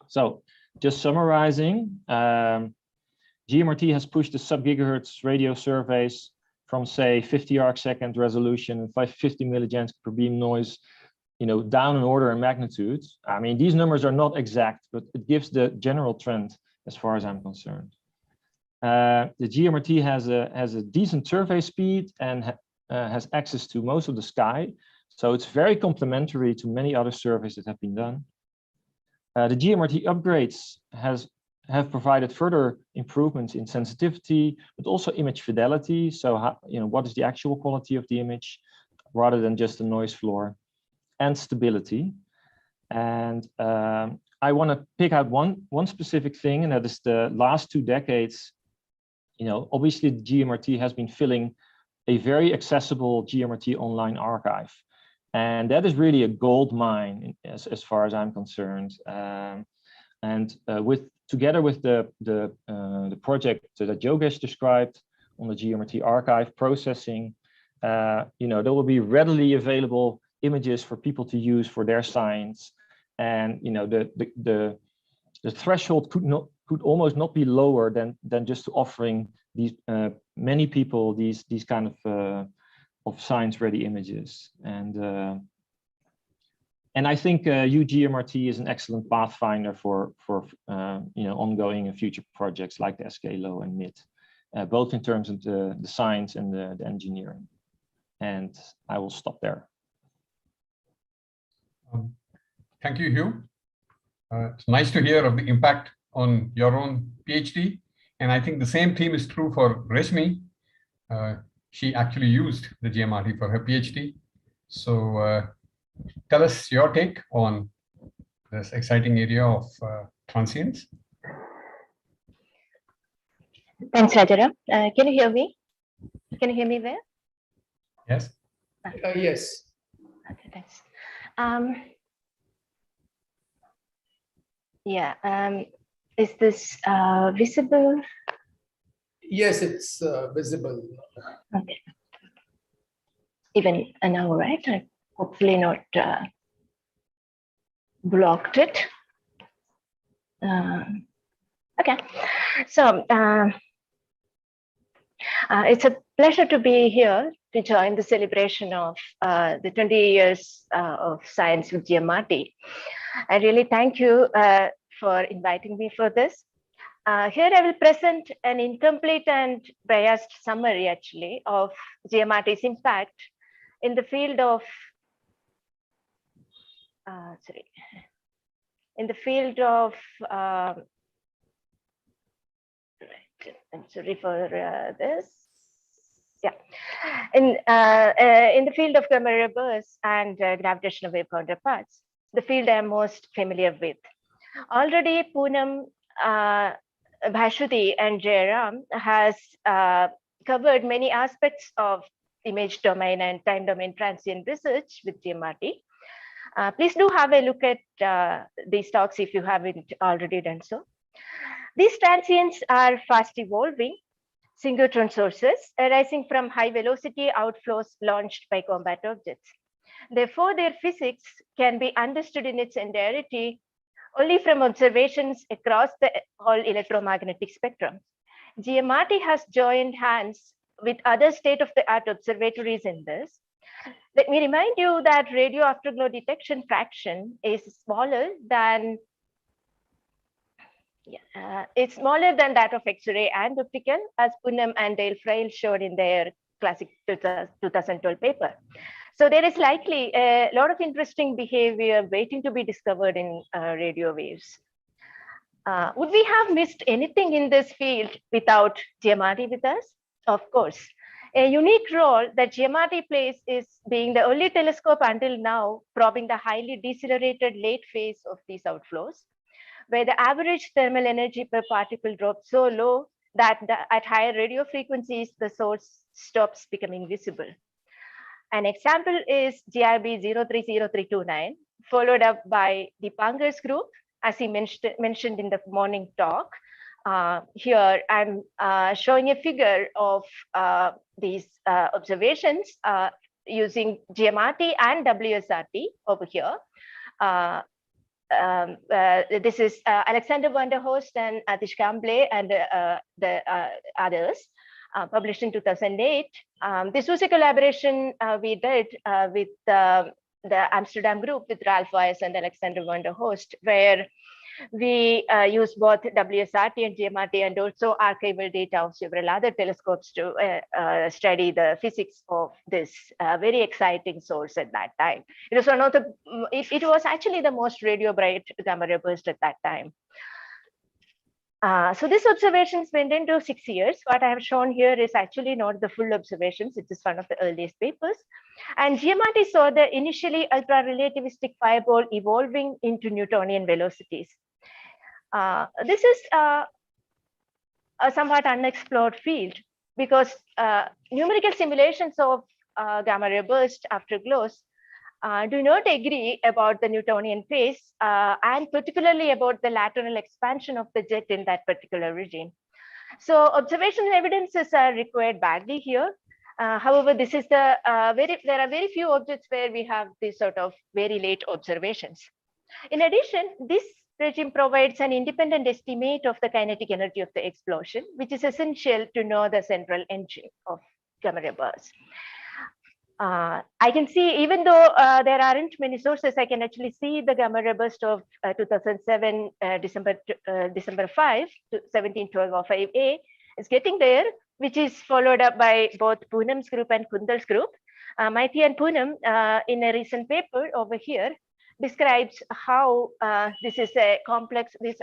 So just summarizing, Gmrt has pushed the sub-gigahertz radio surveys from, say, 50 arcsecond resolution and 50 millijansky per beam noise, down an order in magnitude. I mean, these numbers are not exact, but it gives the general trend as far as I'm concerned. The Gmrt has a decent survey speed and has access to most of the sky. So it's very complementary to many other surveys that have been done. The Gmrt upgrades have provided further improvements in sensitivity, but also image fidelity. So, what is the actual quality of the image rather than just the noise floor, and stability. And I want to pick out one specific thing, and that is the last 2 decades. Obviously the Gmrt has been filling a very accessible Gmrt online archive. And that is really a gold mine as far as I'm concerned. Together with the project that Yogesh described on the Gmrt archive processing, there will be readily available images for people to use for their science, and the threshold could almost not be lower than just offering these many people these kind of science ready images. And I think Ugmrt is an excellent pathfinder for ongoing and future projects like the SK Low and MID, both in terms of the science and the engineering. And I will stop there. Thank you, Hugh. It's nice to hear of the impact on your own PhD. And I think the same theme is true for Reshmi. She actually used the Gmrt for her PhD. So tell us your take on this exciting area of transients. Thanks, Rajara. Can you hear me? Can you hear me there? Yes. Yes. Okay, thanks. Is this visible? Yes, it's visible. Okay. even now, right? I hopefully not blocked it. Okay, so it's a pleasure to be here to join the celebration of the 20 years of science with Gmrt. I really thank you for inviting me for this. Here I will present an incomplete and biased summary actually of Gmrt's impact in the field of I'm sorry for this. Yeah, in the field of gamma ray bursts and gravitational wave counterparts, the field I am most familiar with. Already, Poonam, Bhashwati, and Jairam has covered many aspects of image domain and time domain transient research with Gmrt. Please do have a look at these talks if you haven't already done so. These transients are fast evolving synchrotron sources arising from high velocity outflows launched by combat objects. Therefore, their physics can be understood in its entirety only from observations across the whole electromagnetic spectrum. Gmrt has joined hands with other state-of-the-art observatories in this. Let me remind you that radio afterglow detection fraction is smaller than that of X-ray and optical, as Poonam and Dale Frail showed in their classic 2012 paper. So there is likely a lot of interesting behavior waiting to be discovered in radio waves. Would we have missed anything in this field without Gmrt with us? Of course. A unique role that Gmrt plays is being the only telescope until now probing the highly decelerated late phase of these outflows, where the average thermal energy per particle drops so low that at higher radio frequencies, the source stops becoming visible. An example is GRB 030329, followed up by the Panger's group, as he mentioned in the morning talk. Here, I'm showing a figure of these observations using Gmrt and WSRT over here. This is Alexander van der Horst and Atish Kamble and the others, published in 2008. This was a collaboration we did with the Amsterdam group with Ralph Weiss and Alexander van der Horst, where we use both WSRT and Gmrt and also archival data of several other telescopes to study the physics of this very exciting source at that time. It was one of the, it was actually the most radio bright gamma ray burst at that time. So these observations went into 6 years. What I have shown here is actually not the full observations. It is one of the earliest papers. And Gmrt saw the initially ultra-relativistic fireball evolving into Newtonian velocities. This is a somewhat unexplored field because numerical simulations of gamma ray burst afterglows do not agree about the Newtonian phase and particularly about the lateral expansion of the jet in that particular region. So observational evidences are required badly here. However, this is the there are very few objects where we have this sort of very late observations. In addition, this regime provides an independent estimate of the kinetic energy of the explosion, which is essential to know the central engine of gamma ray bursts. I can see, even though there aren't many sources, I can actually see the gamma ray burst of 2007, December 5, 171205A is getting there, which is followed up by both Poonam's group and Kundal's group. Maiti and Poonam, in a recent paper over here, describes how this is a complex, this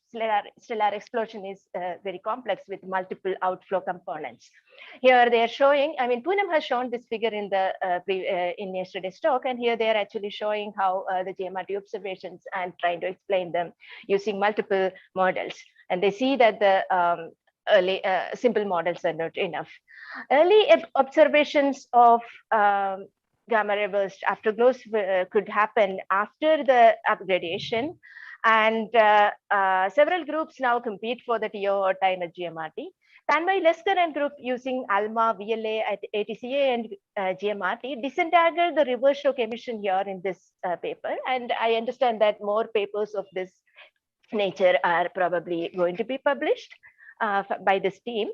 stellar explosion is very complex with multiple outflow components. Here they are showing, I mean, Poonam has shown this figure in the in yesterday's talk, and here they are actually showing how the Gmrt observations and trying to explain them using multiple models. And they see that the early simple models are not enough. Early observations of gamma ray burst afterglows could happen after the upgradation, And several groups now compete for the TO time at Gmrt. Tanmay Leskar and group using ALMA, VLA, at ATCA and Gmrt disentangled the reverse shock emission here in this paper. And I understand that more papers of this nature are probably going to be published by this team.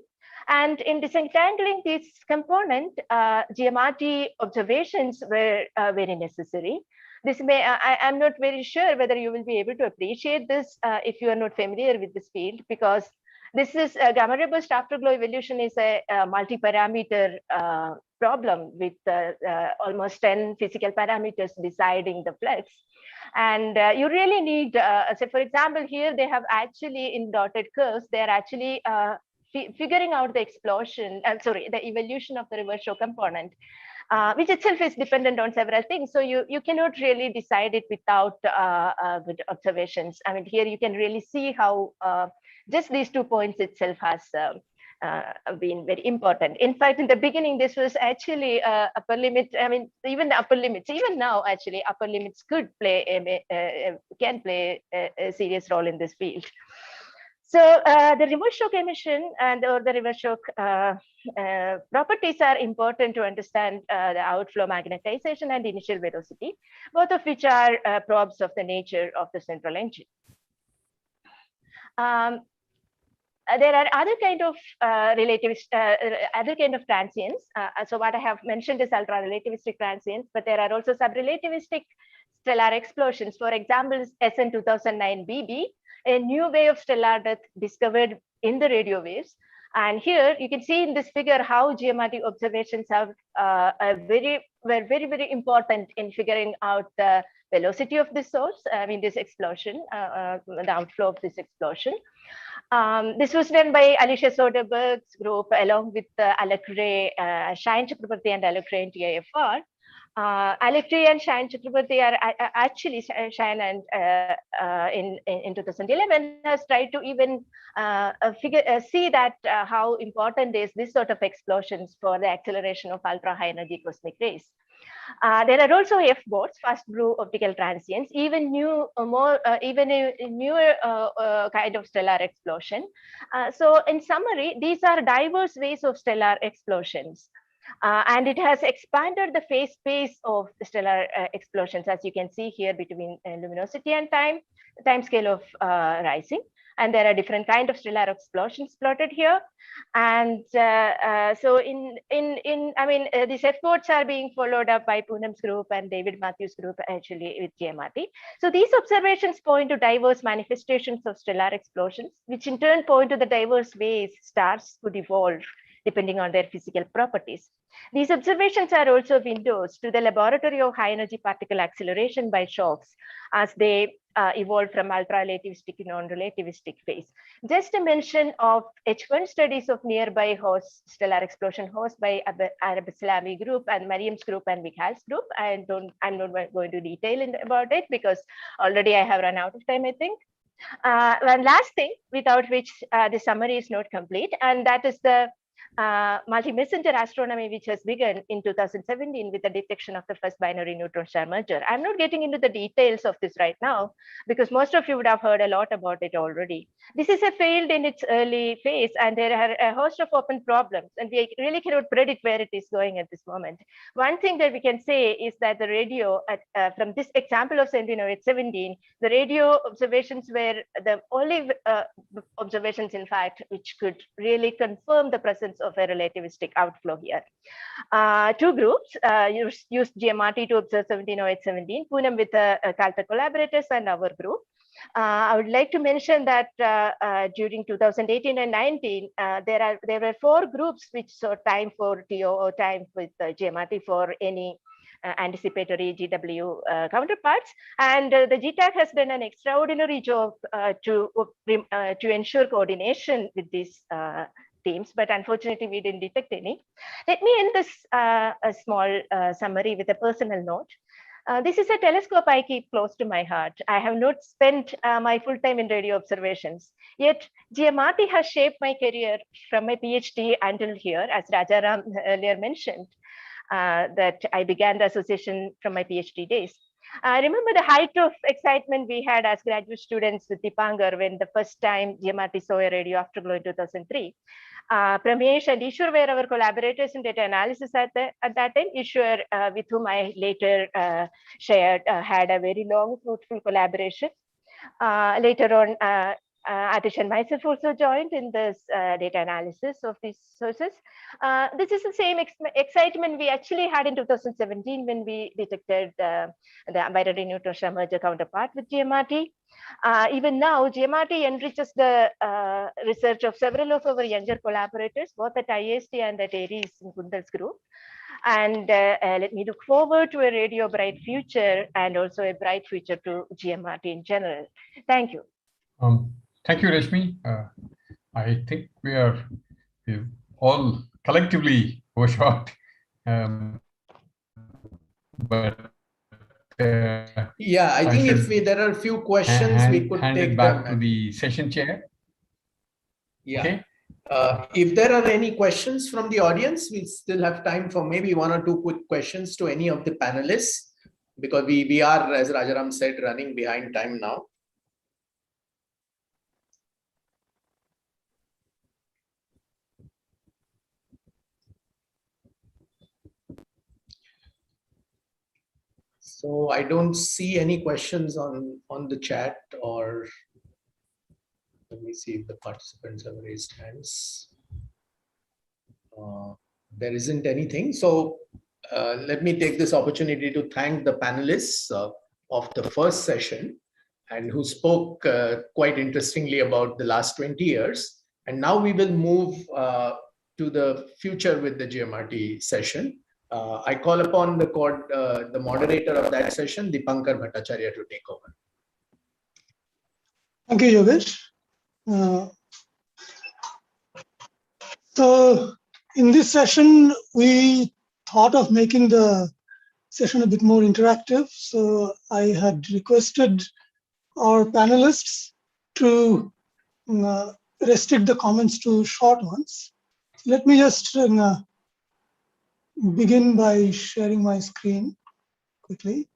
And in disentangling this component, Gmrt observations were very necessary. This may, I'm not very sure whether you will be able to appreciate this if you are not familiar with this field, because this is gamma-ray burst afterglow evolution is a multi-parameter problem with almost 10 physical parameters deciding the flux. And you really need, so for example, here they have actually in dotted curves, they're actually figuring out the explosion, the evolution of the reverse shock component, which itself is dependent on several things. So you cannot really decide it without good observations. I mean, here you can really see how just these 2 points itself has been very important. In fact, in the beginning, this was actually upper limit. I mean, even the upper limits, even now, actually, upper limits could play can play a serious role in this field. So the reverse shock emission and or the reverse shock properties are important to understand the outflow magnetization and initial velocity, both of which are probes of the nature of the central engine. There are other kind of other kind of transients. So what I have mentioned is ultra-relativistic transients, but there are also sub-relativistic stellar explosions. For example, SN 2009 BB, a new way of stellar death discovered in the radio waves. And here you can see in this figure how Gmrt observations have were very important in figuring out the velocity of this source. I mean, this explosion, the outflow of this explosion. This was done by Alicia Soderberg's group along with Alec Ray, Shayan Chakrabarty and Alec Ray in TIFR. Alec Ray and Shayan Chakrabarty are actually Shayan and in 2011 has tried to even see that how important is this sort of explosions for the acceleration of ultra high energy cosmic rays. There are also F-boats, fast blue optical transients, even new, even a newer kind of stellar explosion. So in summary, these are diverse ways of stellar explosions. And it has expanded the phase space of stellar explosions, as you can see here between luminosity and time scale of rising. And there are different kinds of stellar explosions plotted here. And so these F-boats are being followed up by Poonam's group and David Matthews' group actually with Gmrt. So these observations point to diverse manifestations of stellar explosions, which in turn point to the diverse ways stars could evolve depending on their physical properties. These observations are also windows to the laboratory of high energy particle acceleration by shocks as they evolve from ultra-relativistic to non-relativistic phase. Just a mention of H1 studies of nearby host stellar explosion host by Arab Islami group and Mariam's group and Mikhail's group. I'm not going to detail about it because already I have run out of time, I think. One last thing without which the summary is not complete, and that is the multi-messenger astronomy, which has begun in 2017 with the detection of the first binary neutron star merger. I'm not getting into the details of this right now because most of you would have heard a lot about it already. This is a field in its early phase, and there are a host of open problems, and we really cannot predict where it is going at this moment. One thing that we can say is that the radio, from this example of Sentinel 817, the radio observations were the only observations, in fact, which could really confirm the presence of a relativistic outflow here. Two groups used Gmrt to observe 17017, Poonam with Caltech collaborators and our group. I would like to mention that during 2018 and 19, there were 4 groups which saw time for TO or time with Gmrt for any anticipatory GW counterparts, and the GTAC has done an extraordinary job to ensure coordination with these teams, but unfortunately we didn't detect any. Let me end this a small summary with a personal note. This is a telescope I keep close to my heart. I have not spent my full time in radio observations, yet Gmrt has shaped my career from my PhD until here, as Rajaram earlier mentioned, that I began the association from my PhD days. I remember the height of excitement we had as graduate students with Dipankar when the first time Gmrt saw a radio afterglow in 2003. Pramesh and Ishwar were our collaborators in data analysis at that time. Ishwar, with whom I later shared, had a very long, fruitful collaboration. Later on, Atish and myself also joined in this data analysis of these sources. This is the same excitement we actually had in 2017 when we detected the binary neutron merger counterpart with Gmrt. Even now, Gmrt enriches the research of several of our younger collaborators, both at IST and at Aries in Kundal's group. And let me look forward to a radio bright future and also a bright future to Gmrt in general. Thank you. Thank you, Rashmi. I think we've all collectively overshot. But yeah, I think if there are a few questions, we could take back them to the session chair. Yeah. Okay. If there are any questions from the audience, we still have time for maybe 1 or 2 quick questions to any of the panelists, because we are, as Rajaram said, running behind time now. So I don't see any questions on the chat, or let me see if the participants have raised hands. There isn't anything. So let me take this opportunity to thank the panelists of the first session, and who spoke quite interestingly about the last 20 years. And now we will move to the future with the Gmrt session. I call upon the moderator of that session, Dipankar Bhattacharya, to take over. Thank you, Yogesh. So in this session, we thought of making the session a bit more interactive. So I had requested our panelists to restrict the comments to short ones. Let me just begin by sharing my screen quickly.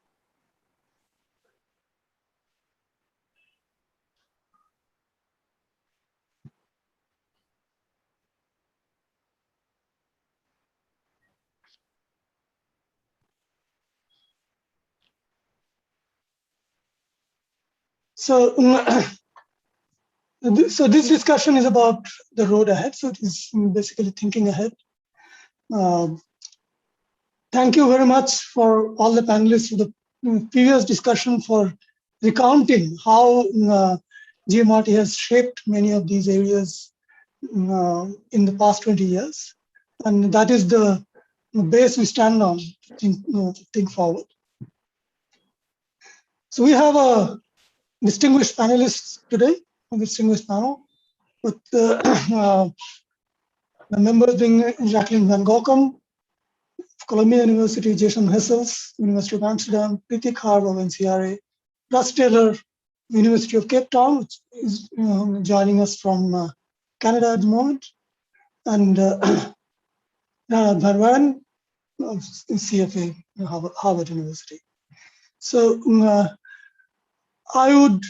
So, so this discussion is about the road ahead. So it is basically thinking ahead. Thank you very much for all the panelists for the previous discussion, for recounting how Gmrt has shaped many of these areas in the past 20 years. And that is the base we stand on to think forward. So we have a distinguished panelists today, a distinguished panel, with the members being Jacqueline Van Goghem, Columbia University, Jason Hessels, University of Amsterdam, Pritik Harv of NCRA, Russ Taylor, University of Cape Town, which is joining us from Canada at the moment, and Van Waren of CFA, Harvard University. So I would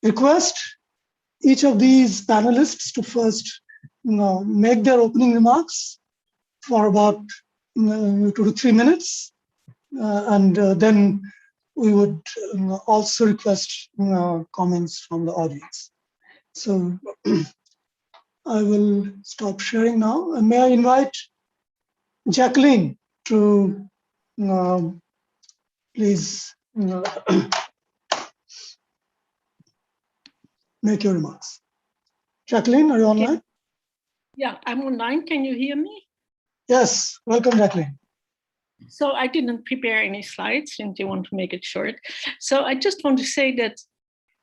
request each of these panelists to first make their opening remarks for about 2 to 3 minutes, and then we would also request comments from the audience. So I will stop sharing now, and may I invite Jacqueline to please make your remarks. Jacqueline, are you online? Yeah, I'm online. Can you hear me? Yes, welcome, Jacqueline. So I didn't prepare any slides since you want to make it short. So I just want to say that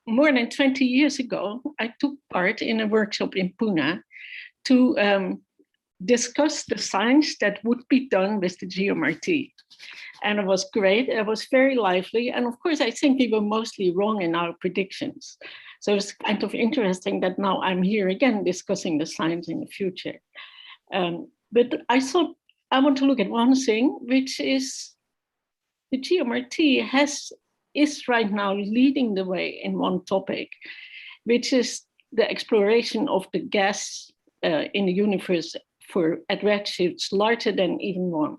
more than 20 years ago, I took part in a workshop in Pune to discuss the science that would be done with the Gmrt. And it was great, it was very lively. And of course, I think we were mostly wrong in our predictions. So it's kind of interesting that now I'm here again discussing the science in the future. But I thought I want to look at one thing, which is the Gmrt is right now leading the way in one topic, which is the exploration of the gas in the universe at redshifts larger than even 1.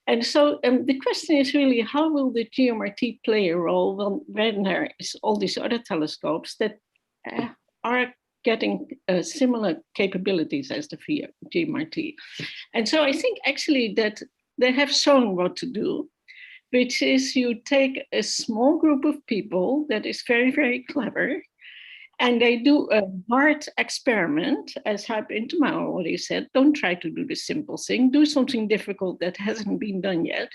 And so the question is really, how will the Gmrt play a role when there is all these other telescopes that are getting similar capabilities as the Gmrt? And so I think actually that they have shown what to do, which is you take a small group of people that is very, very clever, and they do a hard experiment, as Hype Intema already said. Don't try to do the simple thing, do something difficult that hasn't been done yet.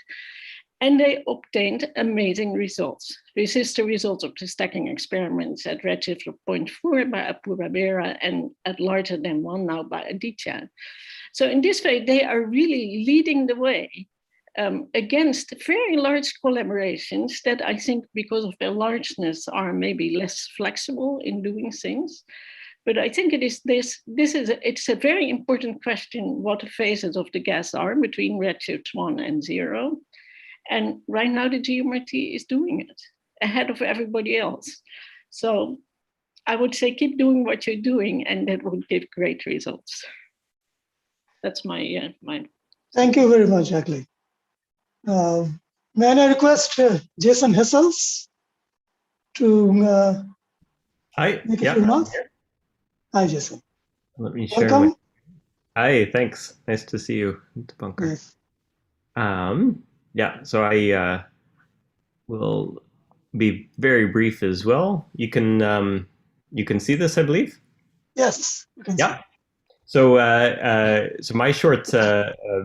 And they obtained amazing results. This is the results of the stacking experiments at redshift of 0.4 by Apura Bera and at larger than 1 now by Aditya. So in this way, they are really leading the way against very large collaborations that I think because of their largeness are maybe less flexible in doing things. But I think it's a very important question what the phases of the gas are between redshifts 1 and 0. And right now the Gmrt is doing it ahead of everybody else. So I would say keep doing what you're doing and that will give great results. That's my Thank you very much, Jacqueline. May I request Jason Hessels to Hi. make a few remarks? Hi, Jason. Let me share. Welcome. Hi, thanks. Nice to see you, Bunker. Yes. Yeah, so I will be very brief as well. You can see this, I believe. Yes. You can yeah. So, so my short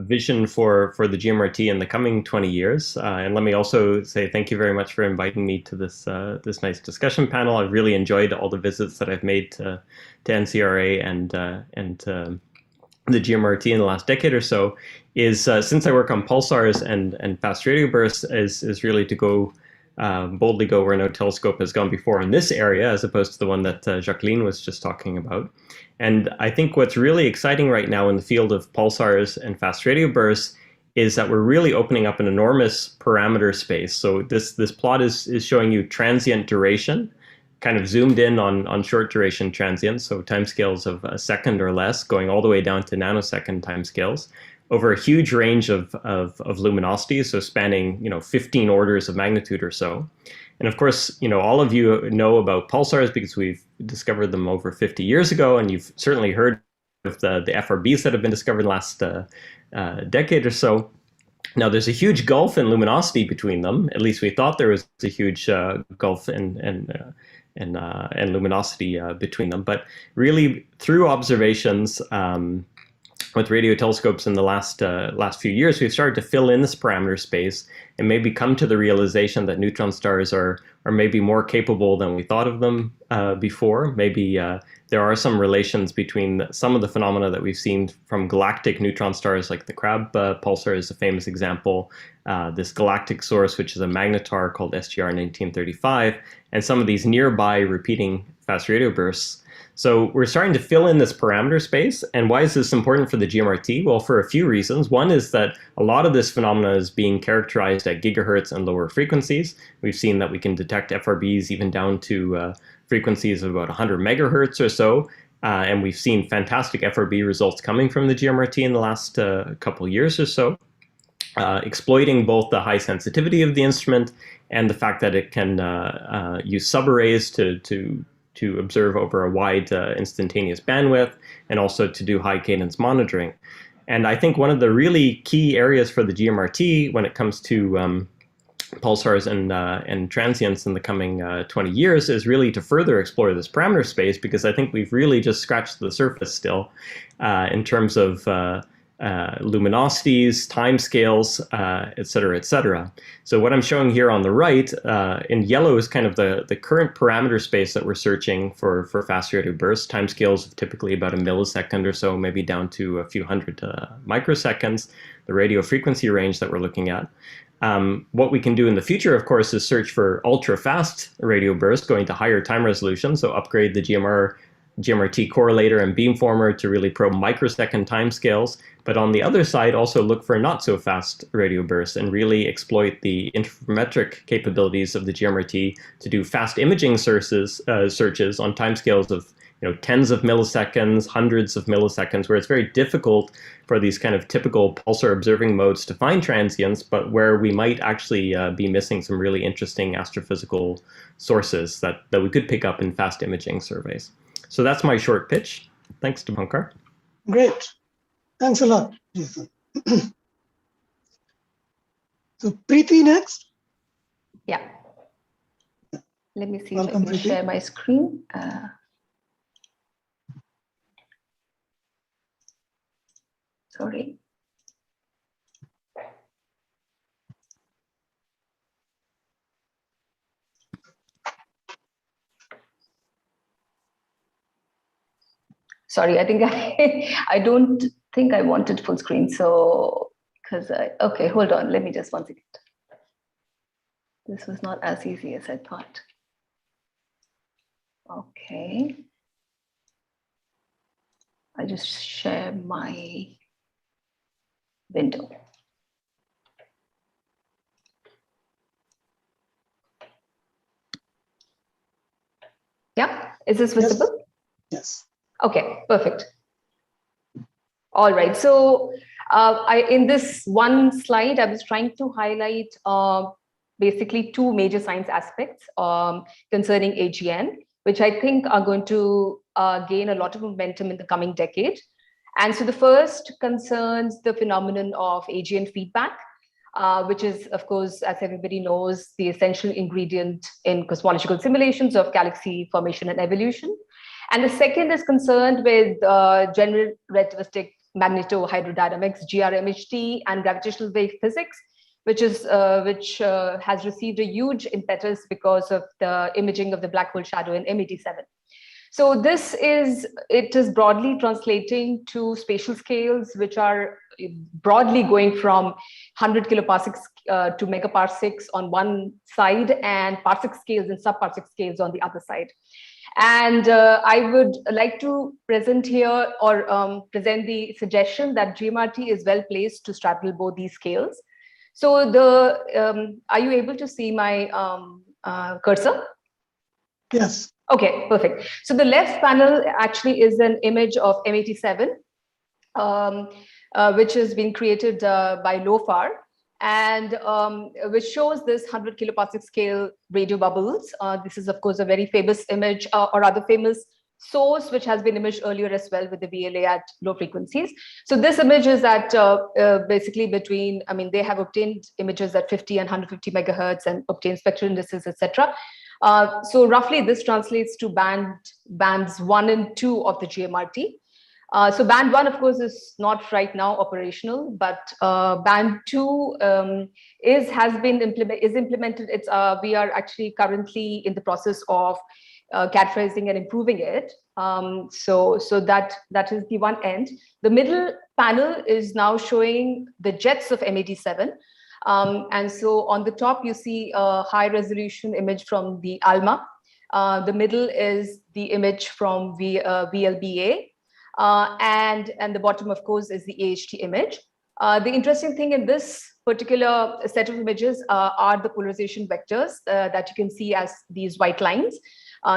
vision for the Gmrt in the coming 20 years, and let me also say thank you very much for inviting me to this this nice discussion panel. I've really enjoyed all the visits that I've made to NCRA and the Gmrt in the last decade or so. Is since I work on pulsars and fast radio bursts, is really to go boldly go where no telescope has gone before in this area, as opposed to the one that Jacqueline was just talking about. And I think what's really exciting right now in the field of pulsars and fast radio bursts is that we're really opening up an enormous parameter space. So this plot is showing you transient duration, kind of zoomed in on short duration transients, so timescales of a second or less, going all the way down to nanosecond timescales, over a huge range of luminosities, so spanning 15 orders of magnitude or so. And of course, all of you know about pulsars because we've discovered them over 50 years ago, and you've certainly heard of the FRBs that have been discovered in the last decade or so. Now, there's a huge gulf in luminosity between them. At least we thought there was a huge gulf in luminosity between them. But really, through observations with radio telescopes in the last few years, we've started to fill in this parameter space and maybe come to the realization that neutron stars are maybe more capable than we thought of them before. Maybe there are some relations between some of the phenomena that we've seen from galactic neutron stars, like the Crab pulsar is a famous example, this galactic source, which is a magnetar called SGR 1935, and some of these nearby repeating fast radio bursts. So we're starting to fill in this parameter space. And why is this important for the Gmrt? Well, for a few reasons. One is that a lot of this phenomena is being characterized at gigahertz and lower frequencies. We've seen that we can detect FRBs even down to frequencies of about 100 megahertz or so. And we've seen fantastic FRB results coming from the Gmrt in the last couple years or so, exploiting both the high sensitivity of the instrument and the fact that it can use subarrays to observe over a wide instantaneous bandwidth, and also to do high cadence monitoring. And I think one of the really key areas for the Gmrt when it comes to pulsars and transients in the coming 20 years is really to further explore this parameter space, because I think we've really just scratched the surface still in terms of luminosities, timescales, et cetera, et cetera. So what I'm showing here on the right in yellow is kind of the current parameter space that we're searching for fast radio bursts, timescales of typically about a millisecond or so, maybe down to a few hundred microseconds, the radio frequency range that we're looking at. What we can do in the future, of course, is search for ultra-fast radio bursts going to higher time resolution, so upgrade the GMRT correlator and beamformer to really probe microsecond timescales, but on the other side, also look for not so fast radio bursts and really exploit the interferometric capabilities of the GMRT to do fast imaging searches on timescales of tens of milliseconds, hundreds of milliseconds, where it's very difficult for these kind of typical pulsar observing modes to find transients, but where we might actually be missing some really interesting astrophysical sources that we could pick up in fast imaging surveys. So that's my short pitch. Thanks to Pankar. Great. Thanks a lot, Jason. So Preeti next. Yeah. Let me see Welcome, if I can Preeti. share my screen. Sorry. Sorry, I think I don't think I wanted full screen. So, okay, hold on. Let me just one second. This was not as easy as I thought. Okay. I just share my window. Yeah, is this visible? Yes. Okay, perfect. All right, so in this one slide, I was trying to highlight basically two major science aspects concerning AGN, which I think are going to gain a lot of momentum in the coming decade. And so the first concerns the phenomenon of AGN feedback, which is, of course, as everybody knows, the essential ingredient in cosmological simulations of galaxy formation and evolution. And the second is concerned with general relativistic magnetohydrodynamics, GRMHT, and gravitational wave physics, which has received a huge impetus because of the imaging of the black hole shadow in M87. So it is broadly translating to spatial scales, which are broadly going from 100 kiloparsecs to megaparsecs on one side and parsec scales and subparsec scales on the other side. And I would like to present here or present the suggestion that Gmrt is well placed to straddle both these scales. So are you able to see my cursor? Yes. Okay, perfect. So the left panel actually is an image of M87, which has been created by LOFAR, and which shows this 100 kiloparsec scale radio bubbles. This is, of course, a very famous image or rather famous source, which has been imaged earlier as well with the VLA at low frequencies. So this image is at basically between, they have obtained images at 50 and 150 megahertz and obtained spectral indices, etc. So roughly this translates to bands 1 and 2 of the Gmrt. So band 1, of course, is not right now operational, but band 2 is implemented. We are actually currently in the process of characterizing and improving it. So that is the one end. The middle panel is now showing the jets of M87. And so on the top, you see a high resolution image from the ALMA. The middle is the image from VLBA. And the bottom, of course, is the AHT image. The interesting thing in this particular set of images are the polarization vectors that you can see as these white lines.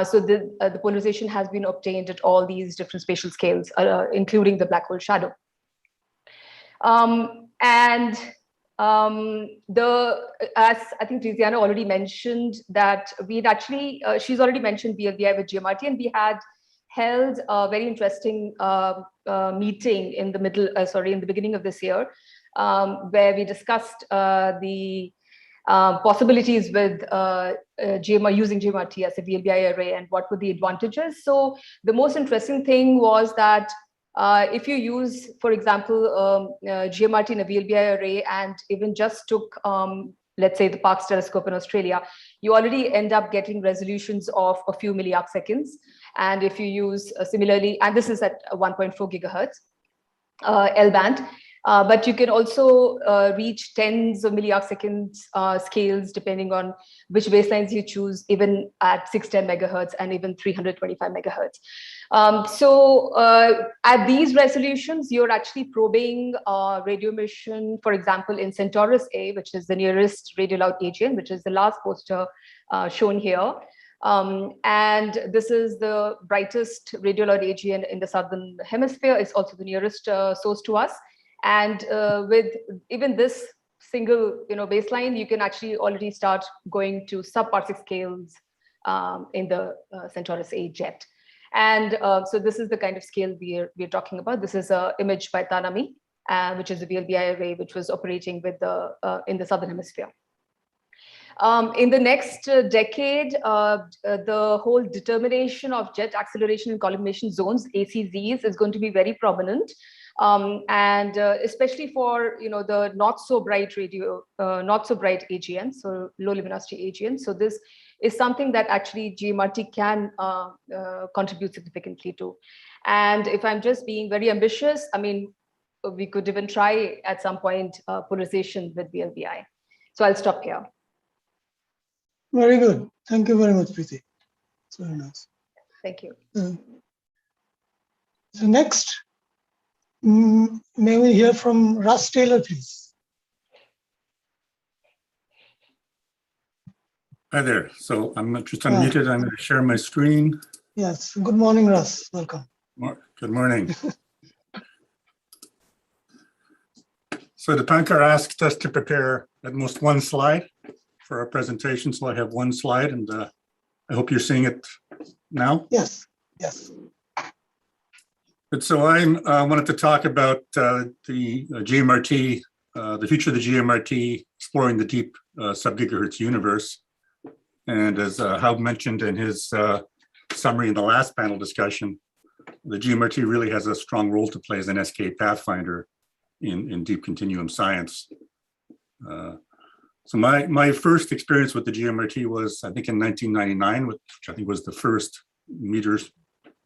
So the polarization has been obtained at all these different spatial scales, including the black hole shadow. As I think Tiziana already mentioned that she's already mentioned VLBI with Gmrt, and we had held a very interesting meeting in the beginning of this year, where we discussed the possibilities with using Gmrt as a VLBI array and what were the advantages. So the most interesting thing was that if you use, for example, Gmrt in a VLBI array and even just took, let's say, the Parkes telescope in Australia, you already end up getting resolutions of a few milliarc seconds. And if you use similarly, and this is at 1.4 gigahertz L-band, but you can also reach tens of milliarc seconds scales depending on which baselines you choose, even at 610 megahertz and even 325 megahertz. At these resolutions, you're actually probing radio emission, for example, in Centaurus A, which is the nearest radio loud AGN, which is the last poster shown here. And this is the brightest radio loud AGN in the southern hemisphere. It's also the nearest source to us. And with even this single baseline, you can actually already start going to sub-parsec scales in the Centaurus A jet. And so this is the kind of scale we're talking about. This is an image by Tanami, which is a VLBI array, which was operating with in the southern hemisphere. In the next decade, the whole determination of jet acceleration and collimation zones, ACZs, is going to be very prominent. And especially for the not so bright AGN, so low luminosity AGN. So this is something that actually Gmrt can contribute significantly to. And if I'm just being very ambitious, I mean, we could even try at some point polarization with VLBI. So I'll stop here. Very good. Thank you very much, Preeti. It's very nice. Thank you. So next, may we hear from Russ Taylor, please? Hi there. So I'm just unmuted. I'm going to share my screen. Yes. Good morning, Russ. Welcome. Good morning. So Dipankar asked us to prepare at most one slide for our presentation. So I have one slide, and I hope you're seeing it now. Yes. Yes. But so I wanted to talk about the Gmrt, the future of the Gmrt, exploring the deep sub-gigahertz universe. And as Hao mentioned in his summary in the last panel discussion, the Gmrt really has a strong role to play as an SK pathfinder in deep continuum science. So my first experience with the Gmrt was, I think, in 1999, which I think was the first meters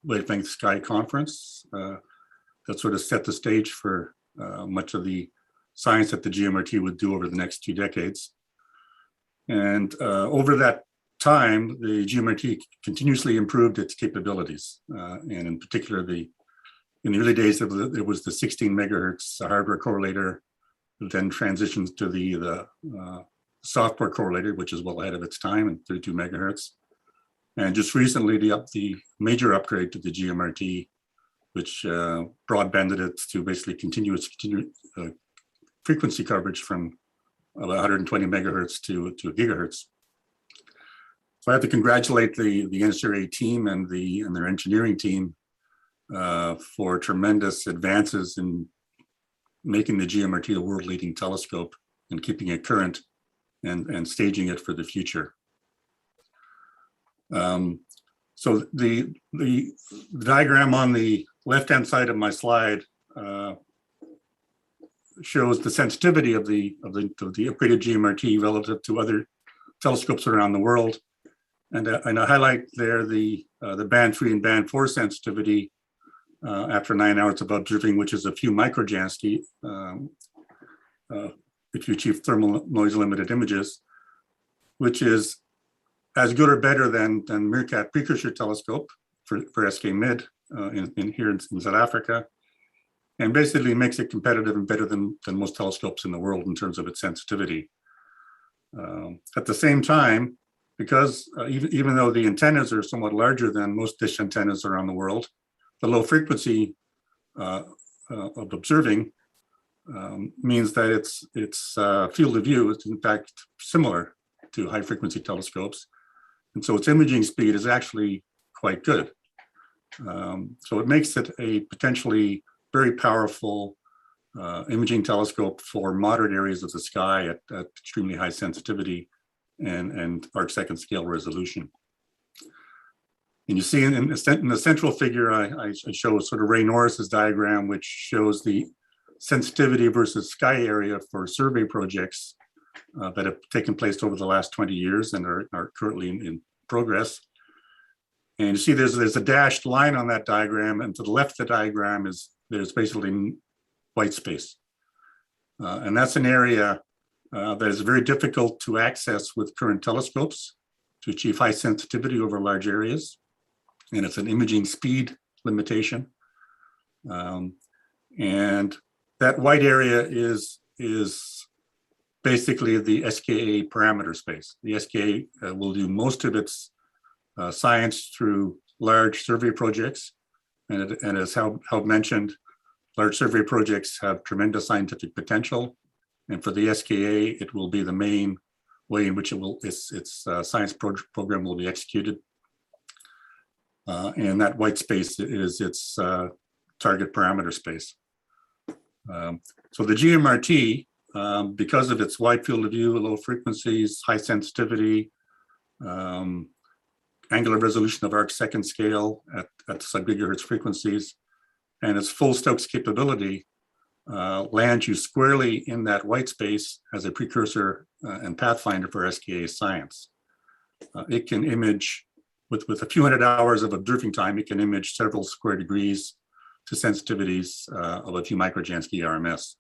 wavelength sky conference. That sort of set the stage for much of the science that the Gmrt would do over the next 2 decades. And over that time, the Gmrt continuously improved its capabilities. And in particular, in the early days, it was the 16 megahertz hardware correlator, then transitions to the software correlator, which is well ahead of its time, and 32 megahertz. And just recently, the major upgrade to the Gmrt, which broadbanded it to basically continuous frequency coverage from about 120 megahertz to gigahertz. So I have to congratulate the NSRA team and their engineering team for tremendous advances in making the Gmrt a world-leading telescope and keeping it current and staging it for the future. So the diagram on the left-hand side of my slide shows the sensitivity of the upgraded Gmrt relative to other telescopes around the world. And I highlight there the band 3 and band 4 sensitivity after 9 hours of observing, which is a few microjansky if you achieve thermal noise limited images, which is as good or better than Meerkat precursor telescope for SK Mid here in South Africa, and basically makes it competitive and better than most telescopes in the world in terms of its sensitivity. At the same time, because even though the antennas are somewhat larger than most dish antennas around the world, the low frequency of observing means that its field of view is in fact similar to high frequency telescopes. And so its imaging speed is actually quite good. So it makes it a potentially very powerful imaging telescope for moderate areas of the sky at extremely high sensitivity and arc-second scale resolution. And you see in the central figure, I show sort of Ray Norris's diagram, which shows the sensitivity versus sky area for survey projects that have taken place over the last 20 years and are currently in progress. And you see there's a dashed line on that diagram, and to the left of the diagram there's basically white space. And that's an area that is very difficult to access with current telescopes to achieve high sensitivity over large areas. And it's an imaging speed limitation. And that white area is basically the SKA parameter space. The SKA will do most of its science through large survey projects. And as Hal mentioned, large survey projects have tremendous scientific potential. And for the SKA, it will be the main way in which its science program will be executed. And that white space is its target parameter space. So the Gmrt, because of its wide field of view, low frequencies, high sensitivity, angular resolution of arc-second scale at sub-gigahertz frequencies, and its full Stokes capability, lands you squarely in that white space as a precursor and pathfinder for SKA science. It can image, with a few hundred hours of observing time, it can image several square degrees to sensitivities of a few microjansky RMS.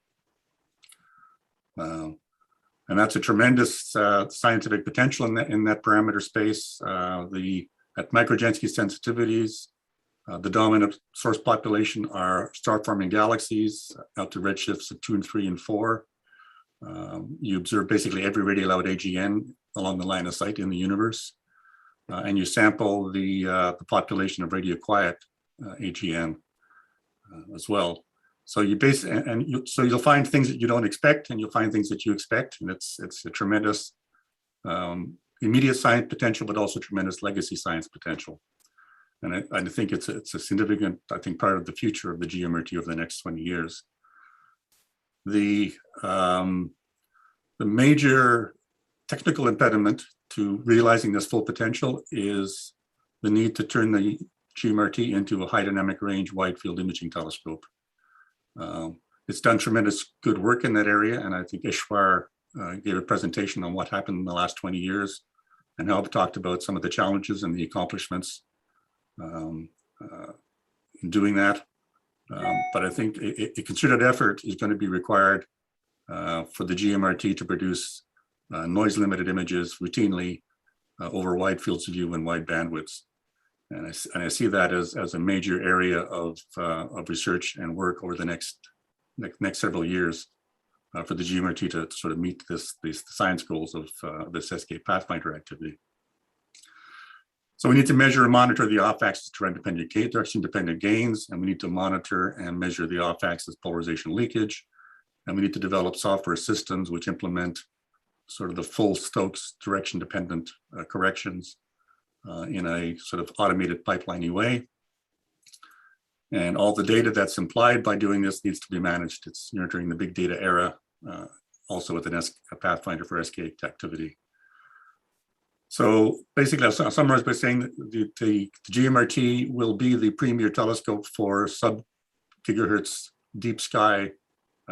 And that's a tremendous scientific potential in that parameter space. At microjansky sensitivities, the dominant source population are star-forming galaxies out to redshifts of 2 and 3 and 4. You observe basically every radially loud AGN along the line of sight in the universe, and you sample the population of radio quiet AGN as well. So so you'll find things that you don't expect, and you'll find things that you expect, and it's a tremendous immediate science potential, but also tremendous legacy science potential. And I think it's a significant, I think, part of the future of the Gmrt over the next 20 years. The major technical impediment to realizing this full potential is the need to turn the Gmrt into a high dynamic range wide field imaging telescope. It's done tremendous good work in that area, and I think Ishwar gave a presentation on what happened in the last 20 years, and Help talked about some of the challenges and the accomplishments in doing that. But I think a concerted effort is going to be required for the Gmrt to produce noise-limited images routinely over wide fields of view and wide bandwidths. And I see that as a major area of research and work over the next several years for the Gmrt to sort of meet these science goals of this SK Pathfinder activity. So we need to measure and monitor the off-axis direction-dependent gains, and we need to monitor and measure the off-axis polarization leakage, and we need to develop software systems which implement sort of the full Stokes direction-dependent corrections in a sort of automated pipeline-y way. And all the data that's implied by doing this needs to be managed. It's during the big data era, also with a Pathfinder for SK activity. So basically, I'll summarize by saying that the Gmrt will be the premier telescope for sub-gigahertz deep sky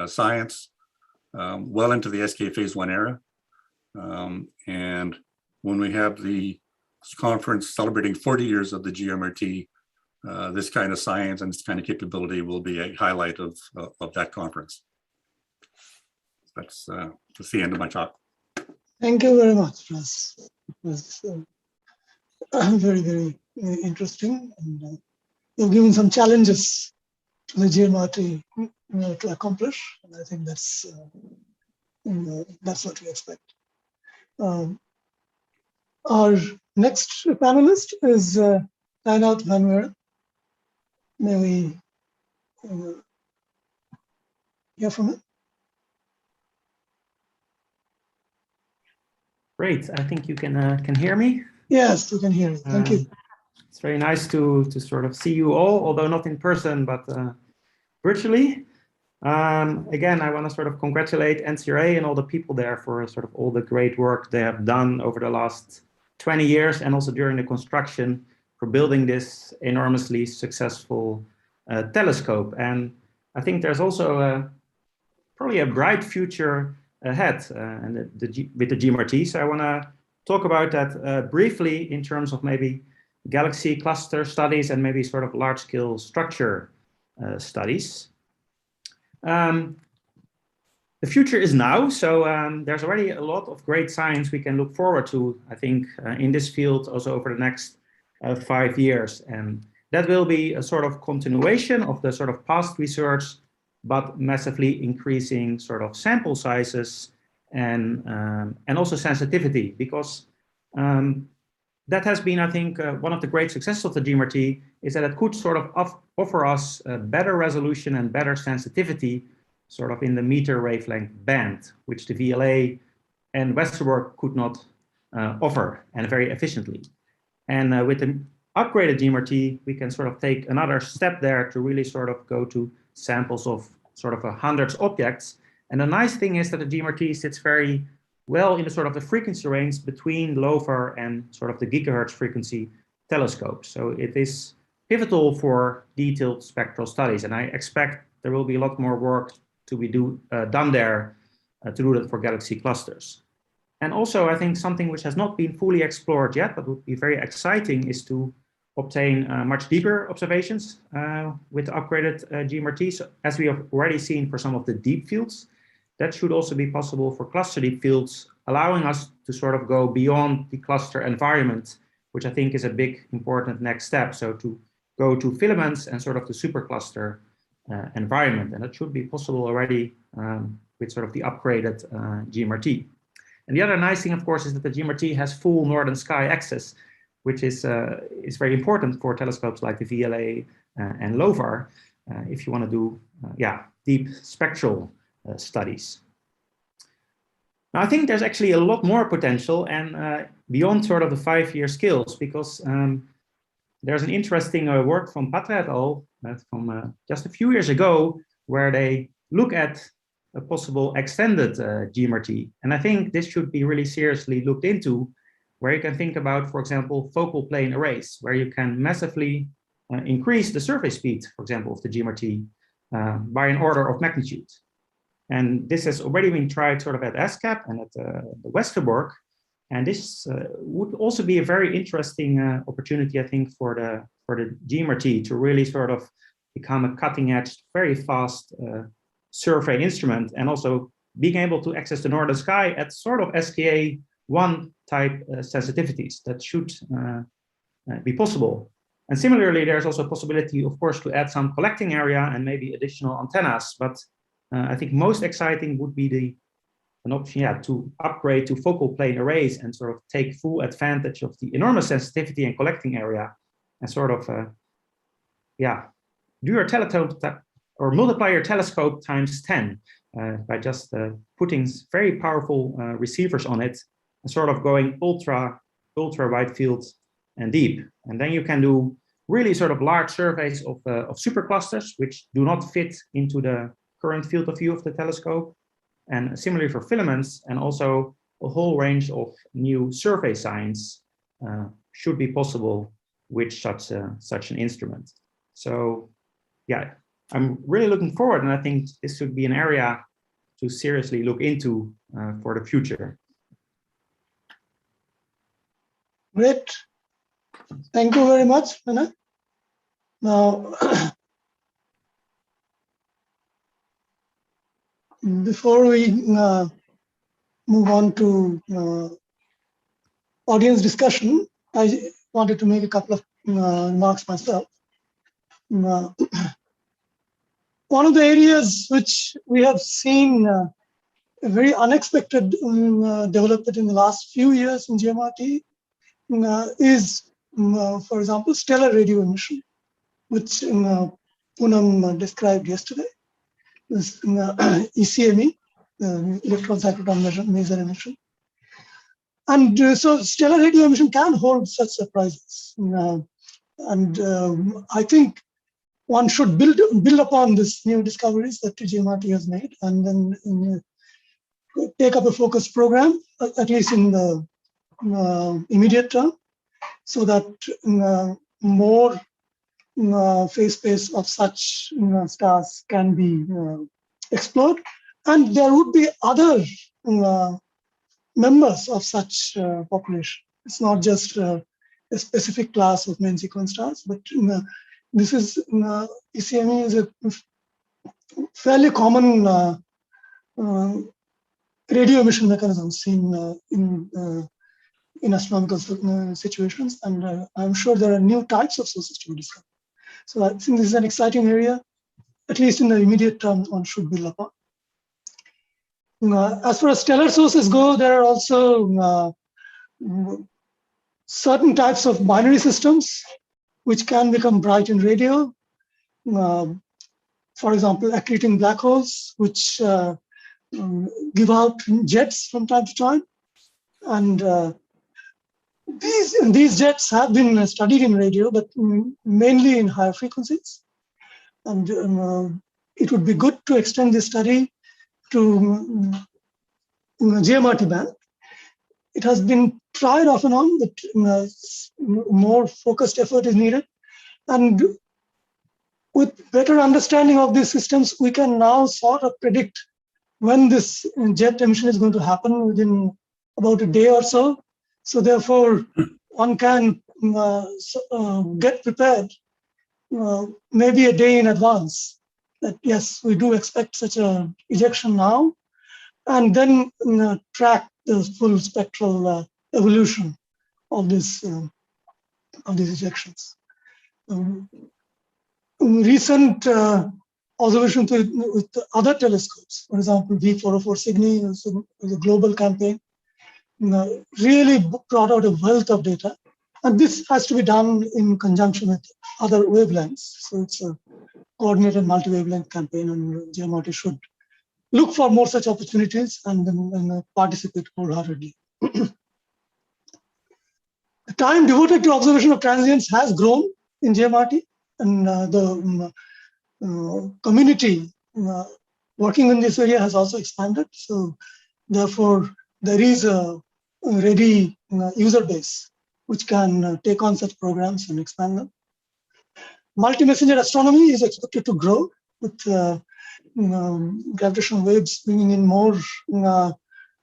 science well into the SK phase 1 era. And when we have the conference celebrating 40 years of the Gmrt, this kind of science and this kind of capability will be a highlight of that conference. That's the end of my talk. Thank you very much, Russ. It was very, very interesting. And you've given some challenges to the Gmrt to accomplish. And I think that's what we expect. Our next panelist is Reinhard van Weeren. May we hear from him? Great. I think you can hear me. Yes, we can hear you. Thank you. It's very nice to sort of see you all, although not in person, but virtually. Again, I want to sort of congratulate NCRA and all the people there for sort of all the great work they have done over the last 20 years and also during the construction for building this enormously successful telescope. And I think there's also probably a bright future ahead with the Gmrt. So I want to talk about that briefly in terms of maybe galaxy cluster studies and maybe sort of large-scale structure studies. The future is now, so there's already a lot of great science we can look forward to, I think, in this field also over the next 5 years. And that will be a sort of continuation of the sort of past research, but massively increasing sort of sample sizes and also sensitivity, because that has been, I think, one of the great successes of the Gmrt is that it could sort of offer us better resolution and better sensitivity sort of in the meter wavelength band, which the VLA and Westerbork could not offer, and very efficiently. And with the upgraded Gmrt, we can sort of take another step there to really sort of go to samples of sort of hundreds of objects. And the nice thing is that the Gmrt sits very well in the sort of the frequency range between LOFAR and sort of the gigahertz frequency telescopes. So it is pivotal for detailed spectral studies. And I expect there will be a lot more work to be done there to do that for galaxy clusters. And also, I think something which has not been fully explored yet, but would be very exciting, is to obtain much deeper observations with the upgraded Gmrt. So as we have already seen for some of the deep fields, that should also be possible for cluster deep fields, allowing us to sort of go beyond the cluster environment, which I think is a big important next step. So to go to filaments and sort of the supercluster environment. And that should be possible already with sort of the upgraded Gmrt. And the other nice thing, of course, is that the Gmrt has full northern sky access, which is very important for telescopes like the VLA and LOFAR, if you want to do deep spectral studies. Now, I think there's actually a lot more potential and beyond sort of the 5-year skills, because there's an interesting work from Patra et al. From just a few years ago, where they look at a possible extended Gmrt. And I think this should be really seriously looked into, where you can think about, for example, focal plane arrays, where you can massively increase the surface speed, for example, of the Gmrt by an order of magnitude. And this has already been tried sort of at ESCAP and at the Westerbork. And this would also be a very interesting opportunity, I think, for the Gmrt to really sort of become a cutting-edge, very fast survey instrument, and also being able to access the northern sky at sort of SKA1 type sensitivities. That should be possible. And similarly, there's also a possibility, of course, to add some collecting area and maybe additional antennas. But I think most exciting would be an option, to upgrade to focal plane arrays and sort of take full advantage of the enormous sensitivity and collecting area, and sort of, do your telescope or multiply your telescope times 10 by just putting very powerful receivers on it and sort of going ultra wide field and deep. And then you can do really sort of large surveys of superclusters, which do not fit into the current field of view of the telescope. And similarly for filaments, and also a whole range of new survey signs should be possible with such an instrument. So yeah, I'm really looking forward, and I think this should be an area to seriously look into for the future. Great. Thank you very much, Anna. Now, before we move on to audience discussion, I wanted to make a couple of remarks myself. One of the areas which we have seen a very unexpected development in the last few years in GMRT is, for example, stellar radio emission, which Poonam described yesterday. This ECME, electron cyclotron maser emission. And so stellar radio emission can hold such surprises. And I think one should build upon this new discoveries that GMRT has made, and then take up a focused program, at least in the immediate term, so that more phase space of such stars can be explored, and there would be other members of such population. It's not just a specific class of main sequence stars, but this is ECME is a fairly common radio emission mechanism seen in astronomical situations, and I'm sure there are new types of sources to be discovered. So I think this is an exciting area, at least in the immediate term, one should build upon. As far as stellar sources go, there are also certain types of binary systems which can become bright in radio. For example, accreting black holes, which give out jets from time to time. And these jets have been studied in radio, but mainly in higher frequencies. And it would be good to extend this study to Gmrt band. It has been tried off and on, but more focused effort is needed. And with better understanding of these systems, we can now sort of predict when this jet emission is going to happen within about a day or so. So therefore, one can get prepared maybe a day in advance that, yes, we do expect such an ejection now, and then track the full spectral evolution of these ejections. Recent observations with other telescopes, for example, V404 Cygni is a global campaign, really brought out a wealth of data. And this has to be done in conjunction with other wavelengths. So it's a coordinated multi-wavelength campaign, and Gmrt should look for more such opportunities and participate wholeheartedly. The time devoted to observation of transients has grown in Gmrt, and the community working in this area has also expanded. So therefore, there is a ready user base which can take on such programs and expand them. Multi-messenger astronomy is expected to grow with gravitational waves bringing in more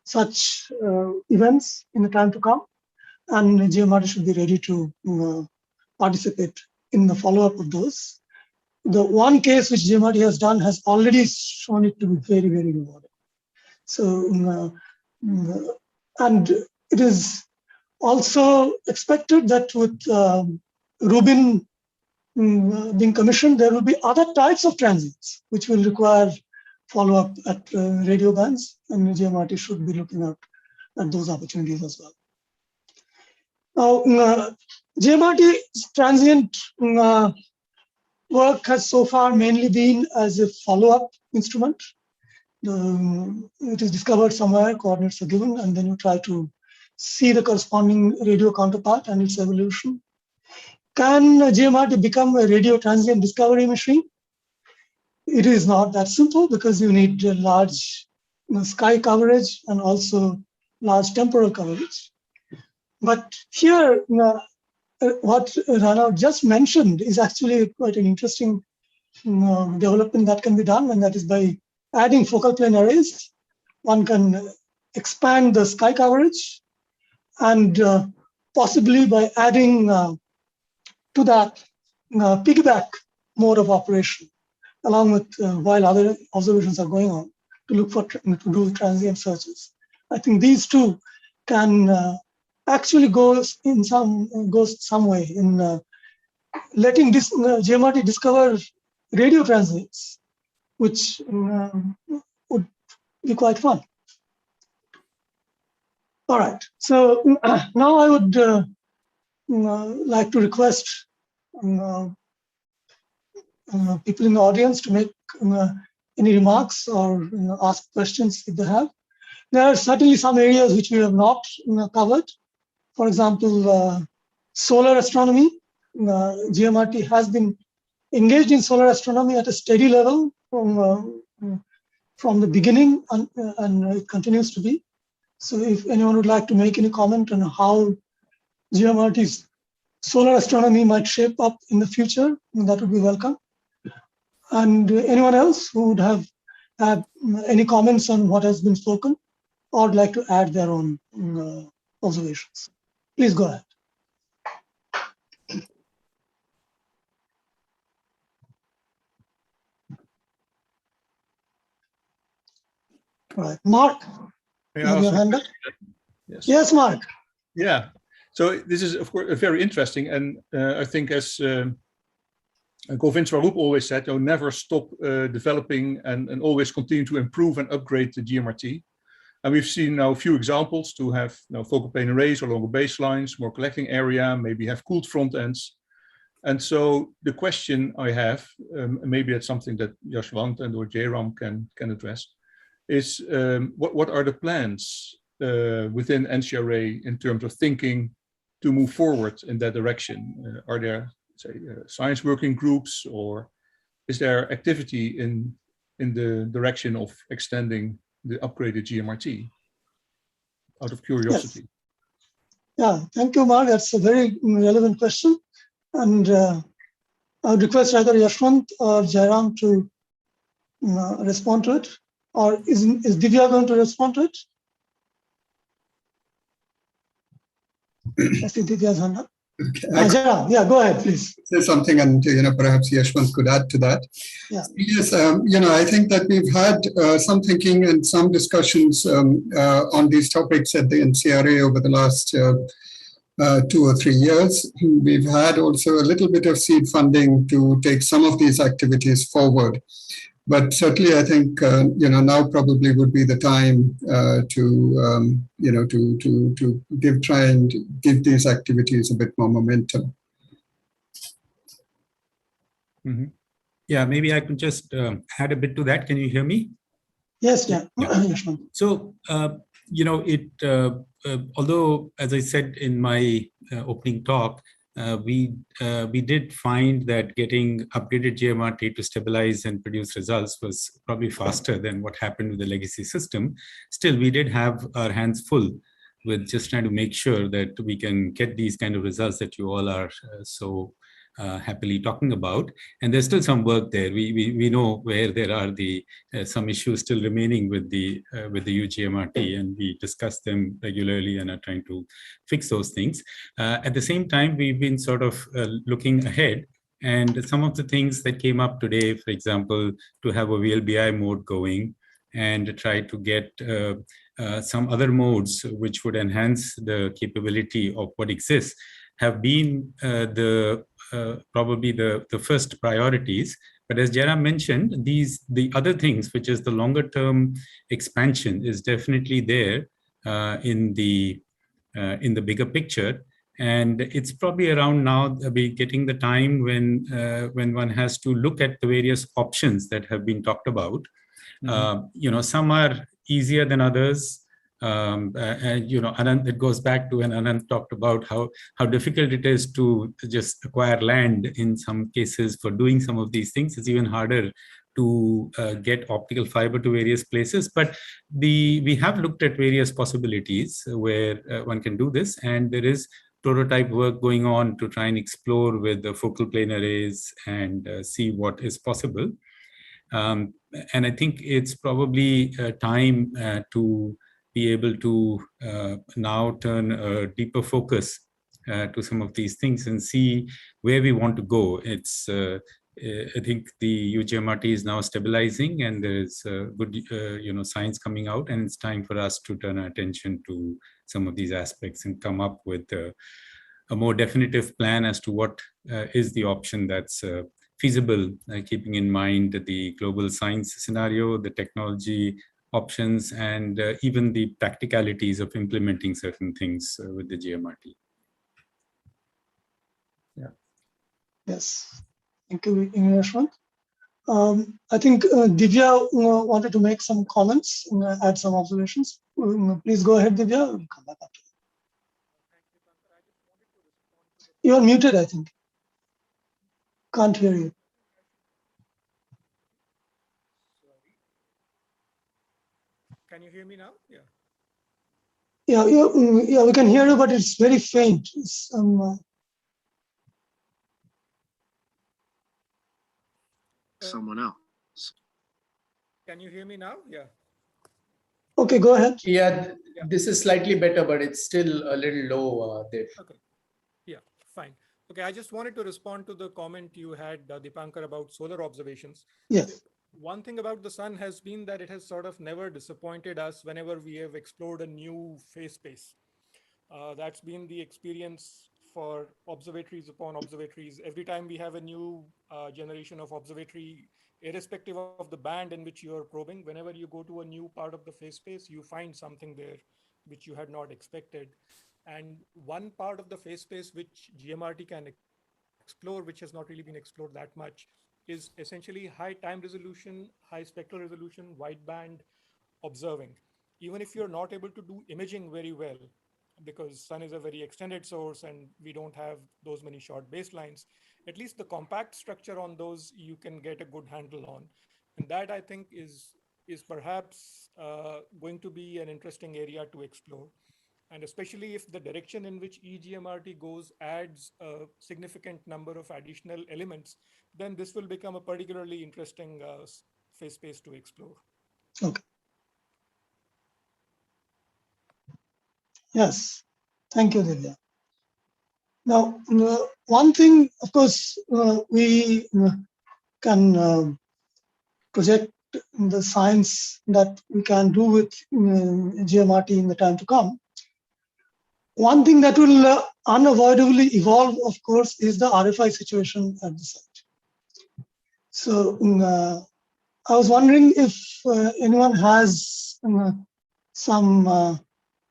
such events in the time to come. And Gmrt should be ready to participate in the follow-up of those. The one case which Gmrt has done has already shown it to be very, very rewarding. So, and it is also expected that with Rubin being commissioned, there will be other types of transients which will require follow-up at radio bands, and Gmrt should be looking out at those opportunities as well. Now, Gmrt's transient work has so far mainly been as a follow-up instrument. It is discovered somewhere, coordinates are given, and then you try to see the corresponding radio counterpart and its evolution. Can Gmrt become a radio transient discovery machine? It is not that simple because you need large sky coverage and also large temporal coverage. But here, what Rana just mentioned is actually quite an interesting development that can be done, and that is by adding focal plane arrays. One can expand the sky coverage, and possibly by adding to that piggyback mode of operation, along with while other observations are going on, to look for to do transient searches. I think these two can actually go some way in letting this Gmrt discover radio transients, which would be quite fun. All right, so now I would like to request people in the audience to make any remarks or ask questions if they have. There are certainly some areas which we have not covered. For example, solar astronomy. Gmrt has been engaged in solar astronomy at a steady level from the beginning, and it continues to be. So if anyone would like to make any comment on how Gmrt's solar astronomy might shape up in the future, that would be welcome. And anyone else who would have any comments on what has been spoken or would like to add their own observations, please go ahead. All right, Mark, you have your hand up? Yes. Yes, Mark. Yeah. So this is, of course, very interesting, and I think as Govind Swarup always said, never stop developing and always continue to improve and upgrade the GMRT. And we've seen now a few examples to have focal plane arrays or longer baselines, more collecting area, maybe have cooled front ends. And so the question I have, maybe that's something that Yashwant and or Jairam can address, is what are the plans within NCRA in terms of thinking to move forward in that direction? Are there, say, science working groups, or is there activity in the direction of extending the upgraded GMRT? Out of curiosity. Yes. Yeah, thank you, Mark. That's a very relevant question. And I would request either Yashwant or Jairam to respond to it. Or is Divya going to respond to it? I see Divya's hand up. Okay. Jairam, yeah, go ahead, please. Say something, and perhaps Yashwant could add to that. Yeah. Yes, I think that we've had some thinking and some discussions on these topics at the NCRA over the last 2 or 3 years. We've had also a little bit of seed funding to take some of these activities forward. But certainly, I think now probably would be the time to try and give these activities a bit more momentum. Mm-hmm. Yeah, maybe I could just add a bit to that. Can you hear me? Yes, yeah. So although, as I said in my opening talk, we did find that getting upgraded GMRT to stabilize and produce results was probably faster than what happened with the legacy system. Still, we did have our hands full with just trying to make sure that we can get these kind of results that you all are so happily talking about. And there's still some work there. We know where there are some issues still remaining with the UGMRT, and we discuss them regularly and are trying to fix those things. At the same time, we've been sort of looking ahead, and some of the things that came up today, for example, to have a VLBI mode going and try to get some other modes which would enhance the capability of what exists, have been probably the first priorities. But as Jairam mentioned, the other things, which is the longer term expansion, is definitely there in the bigger picture. And it's probably around now getting the time when one has to look at the various options that have been talked about. Some are easier than others. Anand, it goes back to when Anand talked about how difficult it is to just acquire land in some cases for doing some of these things. It's even harder to get optical fiber to various places. But we have looked at various possibilities where one can do this, and there is prototype work going on to try and explore with the focal plane arrays and see what is possible. And I think it's probably time to be able to now turn a deeper focus to some of these things and see where we want to go. It's I think the UGMRT is now stabilizing, and there is good science coming out, and it's time for us to turn our attention to some of these aspects and come up with a more definitive plan as to what is the option that's feasible, keeping in mind the global science scenario, the technology options, and even the practicalities of implementing certain things with the GMRT. Yeah. Yes. Thank you, Yashwant. I think Divya wanted to make some comments, add some observations. Please go ahead, Divya. We'll come back after you. You're muted, I think. Can't hear you. Can you hear me now? Yeah. Yeah, we can hear you, but it's very faint. It's, someone else. Can you hear me now? Yeah. Okay, go ahead. Yeah, this is slightly better, but it's still a little low, Dev. Okay. Yeah, fine. Okay, I just wanted to respond to the comment you had, Dipankar, about solar observations. Yes. One thing about the sun has been that it has sort of never disappointed us whenever we have explored a new phase space. That's been the experience for observatories upon observatories. Every time we have a new generation of observatory, irrespective of the band in which you are probing, whenever you go to a new part of the phase space, you find something there which you had not expected. And one part of the phase space which GMRT can explore, which has not really been explored that much, is essentially high time resolution, high spectral resolution, wideband observing. Even if you're not able to do imaging very well, because sun is a very extended source and we don't have those many short baselines, at least the compact structure on those you can get a good handle on. And that, I think, is perhaps going to be an interesting area to explore. And especially if the direction in which eGMRT goes adds a significant number of additional elements, then this will become a particularly interesting phase space to explore. Okay. Yes, thank you, Divya. Now, one thing, of course, we can project the science that we can do with GMRT in the time to come. One thing that will unavoidably evolve, of course, is the RFI situation at the site. So I was wondering if anyone has some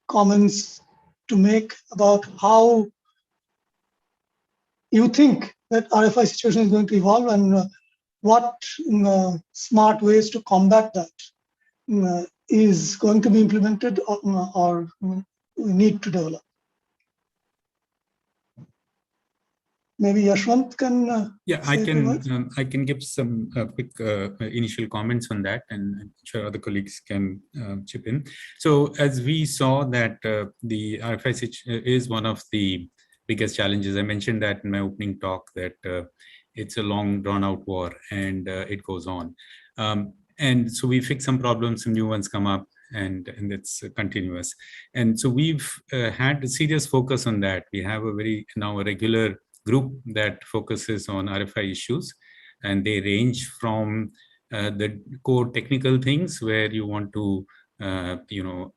comments to make about how you think that RFI situation is going to evolve and what smart ways to combat that is going to be implemented or we need to develop. Maybe Yashwant can. Yeah, I can give some quick initial comments on that, and I'm sure other colleagues can chip in. So as we saw that the RFI is one of the biggest challenges. I mentioned that in my opening talk that it's a long drawn out war and it goes on. And so we fix some problems, some new ones come up, and it's continuous. And so we've had a serious focus on that. We have a regular group that focuses on RFI issues, and they range from the core technical things where you want to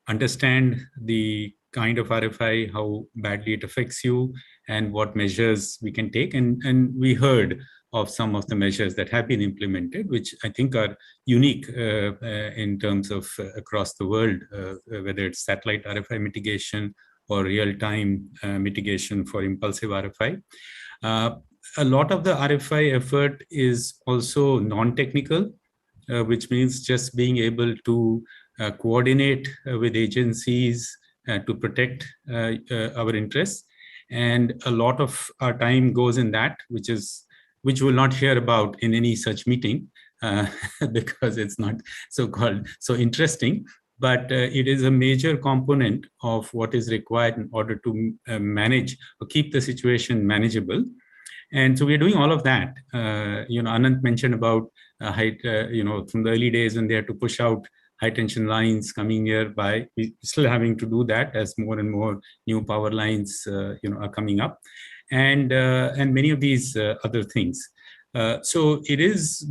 understand the kind of RFI, how badly it affects you, and what measures we can take. And we heard of some of the measures that have been implemented, which I think are unique in terms of across the world, whether it's satellite RFI mitigation or real-time mitigation for impulsive RFI. A lot of the RFI effort is also non-technical, which means just being able to coordinate with agencies to protect our interests. And a lot of our time goes in that, which we'll not hear about in any such meeting because it's not so interesting. But it is a major component of what is required in order to manage or keep the situation manageable. And so we're doing all of that. Anant mentioned about height, from the early days when they had to push out high tension lines coming nearby. We're still having to do that as more and more new power lines, are coming up, and many of these other things. So it is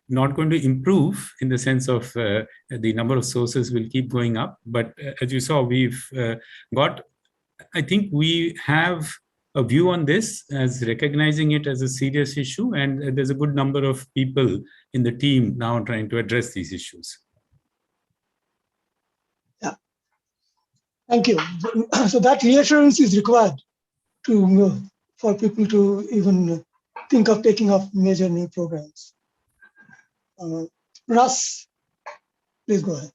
not going to improve in the sense of the number of sources will keep going up. But as you saw, I think we have a view on this as recognizing it as a serious issue. And there's a good number of people in the team now trying to address these issues. Yeah, thank you. So that reassurance is required for people to even think of taking up major new programs. Russ, please go ahead.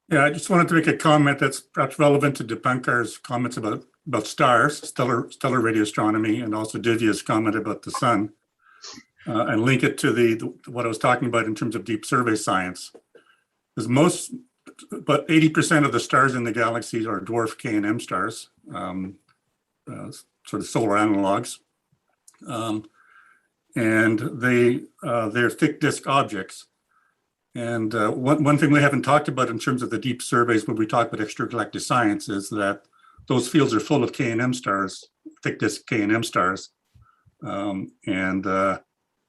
Yeah, I just wanted to make a comment that's perhaps relevant to Dipankar's comments about stars, stellar radio astronomy, and also Divya's comment about the sun, and link it to what I was talking about in terms of deep survey science. Because about 80% of the stars in the galaxies are dwarf K&M stars, sort of solar analogs. And they're thick disk objects. And one thing we haven't talked about in terms of the deep surveys when we talk about extragalactic science is that those fields are full of K&M stars, thick disk K&M stars.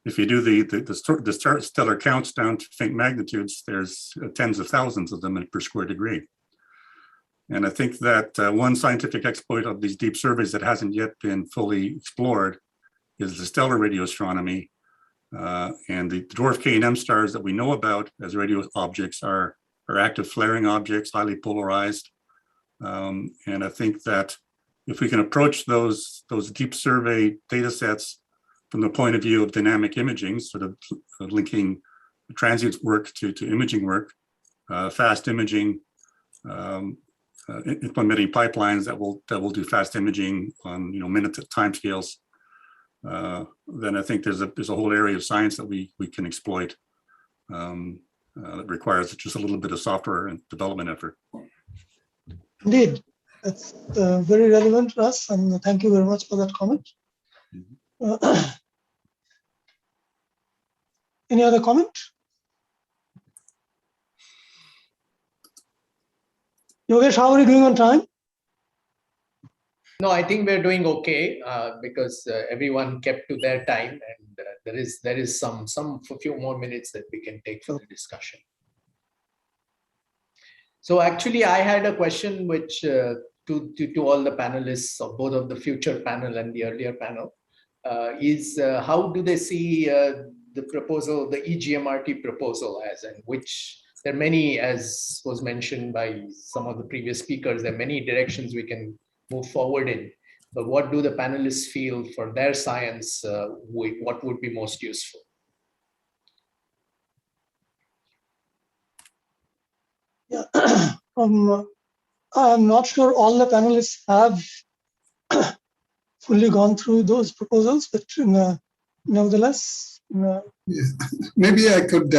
If you do the stellar counts down to faint magnitudes, there's tens of thousands of them per square degree. And I think that one scientific exploit of these deep surveys that hasn't yet been fully explored is the stellar radio astronomy. And the dwarf K and M stars that we know about as radio objects are active flaring objects, highly polarized. And I think that if we can approach those deep survey data sets from the point of view of dynamic imaging, sort of linking transient work to imaging work, fast imaging, implementing pipelines that will do fast imaging on minute timescales, then I think there's a whole area of science that we can exploit that requires just a little bit of software and development effort. Indeed, that's very relevant to us, and thank you very much for that comment. Any other comment? Yogesh, how are you doing on time? No, I think we're doing okay because everyone kept to their time, and there is some few more minutes that we can take for the discussion. So actually, I had a question which to all the panelists of both of the future panel and the earlier panel is how do they see the proposal, the eGMRT proposal as, and which there are many, as was mentioned by some of the previous speakers, there are many directions we can move forward in. But what do the panelists feel for their science? What would be most useful? Yeah, I'm not sure all the panelists have fully gone through those proposals, but nevertheless. Yes. Maybe I could,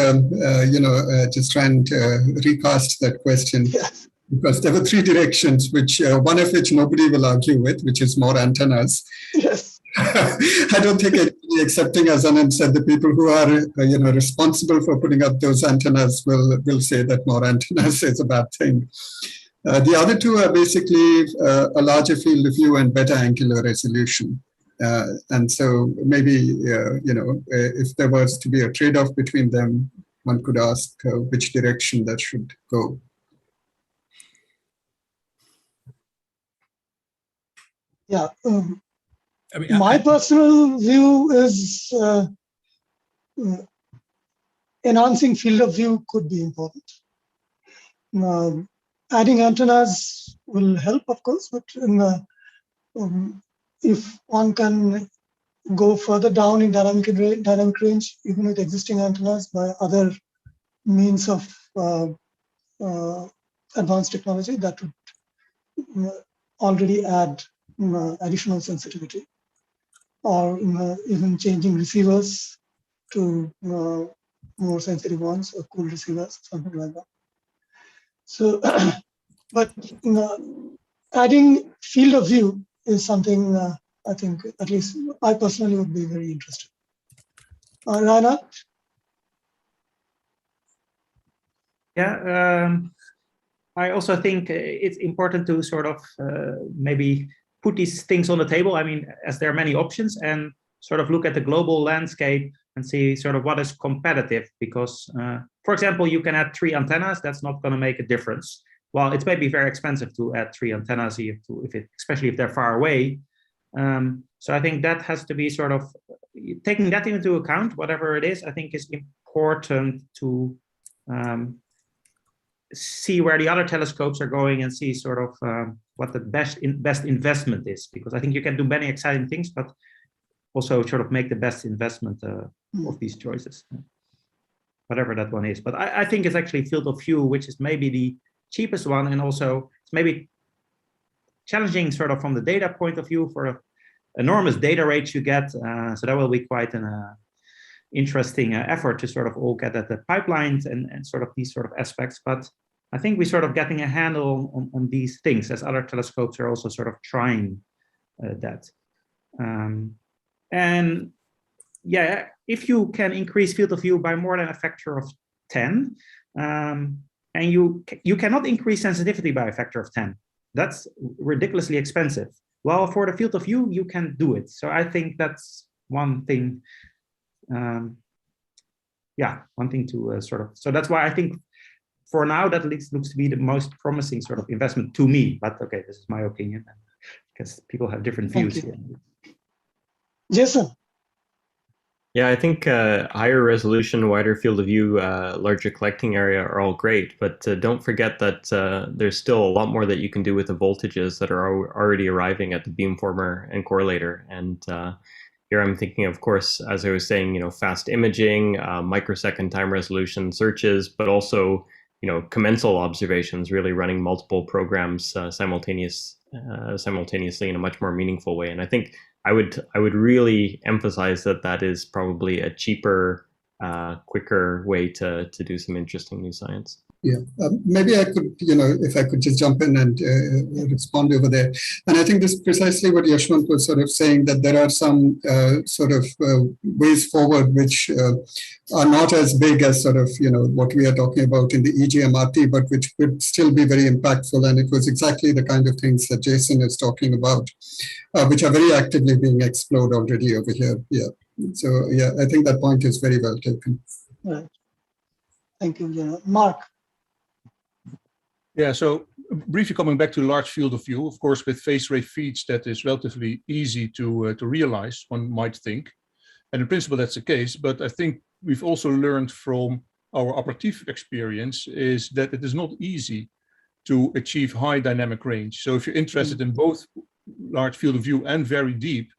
just try and recast that question. Yes. Because there were three directions, which one of which nobody will argue with, which is more antennas. Yes. I don't think anybody, accepting, as Anand said, the people who are responsible for putting up those antennas will say that more antennas is a bad thing. The other two are basically a larger field of view and better angular resolution. And so maybe if there was to be a trade-off between them, one could ask which direction that should go. Yeah, my personal view is enhancing field of view could be important. Adding antennas will help, of course, but if one can go further down in dynamic range, even with existing antennas by other means of advanced technology, that would already add additional sensitivity, or even changing receivers to more sensitive ones, or cool receivers, something like that. So, but adding field of view is something I think, at least I personally would be very interested. Rana? Yeah, I also think it's important to sort of maybe put these things on the table. I mean, as there are many options, and sort of look at the global landscape and see sort of what is competitive. Because, for example, you can add 3 antennas. That's not going to make a difference. Well, it's maybe very expensive to add 3 antennas, especially if they're far away. So I think that has to be sort of taking that into account. Whatever it is, I think is important to see where the other telescopes are going and see sort of what the best investment is, because I think you can do many exciting things, but also sort of make the best investment of these choices, whatever that one is. But I think it's actually field of view, which is maybe the cheapest one, and also it's maybe challenging sort of from the data point of view for enormous data rates you get. So that will be quite an interesting effort to sort of all get at the pipelines and sort of these sort of aspects. But I think we're sort of getting a handle on these things, as other telescopes are also sort of trying that. And yeah, if you can increase field of view by more than a factor of 10, and you cannot increase sensitivity by a factor of 10. That's ridiculously expensive. Well, for the field of view, you can do it. So I think that's one thing. Yeah, one thing to sort of. So that's why I think for now, that looks to be the most promising sort of investment to me. But okay, this is my opinion, because people have different views here. Jason. Yeah, I think higher resolution, wider field of view, larger collecting area are all great, but don't forget that there's still a lot more that you can do with the voltages that are already arriving at the beamformer and correlator. And here I'm thinking, of course, as I was saying, fast imaging, microsecond time resolution searches, but also, commensal observations, really running multiple programs simultaneously in a much more meaningful way. And I think I would really emphasize that is probably a cheaper, quicker way to do some interesting new science. Yeah, maybe I could, if I could just jump in and respond over there. And I think this is precisely what Yashwant was sort of saying, that there are some ways forward which are not as big as sort of, what we are talking about in the eGMRT, but which could still be very impactful. And it was exactly the kind of things that Jason is talking about, which are very actively being explored already over here. Yeah. So, yeah, I think that point is very well taken. Right. Thank you, Mark. Yeah, so briefly coming back to large field of view, of course, with phase array feeds, that is relatively easy to realize, one might think. And in principle, that's the case. But I think we've also learned from our operative experience is that it is not easy to achieve high dynamic range. So if you're interested in both large field of view and very deep,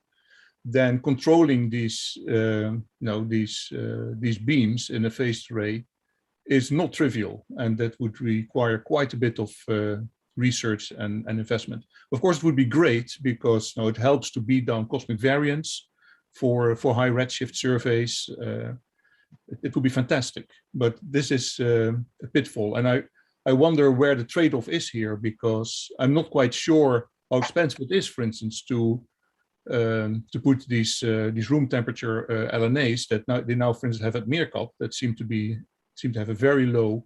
then controlling these beams in a phased array is not trivial, and that would require quite a bit of research and investment. Of course, it would be great because it helps to beat down cosmic variance for high redshift surveys. It would be fantastic, but this is a pitfall, and I wonder where the trade-off is here, because I'm not quite sure how expensive it is, for instance, to put these room temperature LNAs that they now, for instance, have at Meerkat that seem to have a very low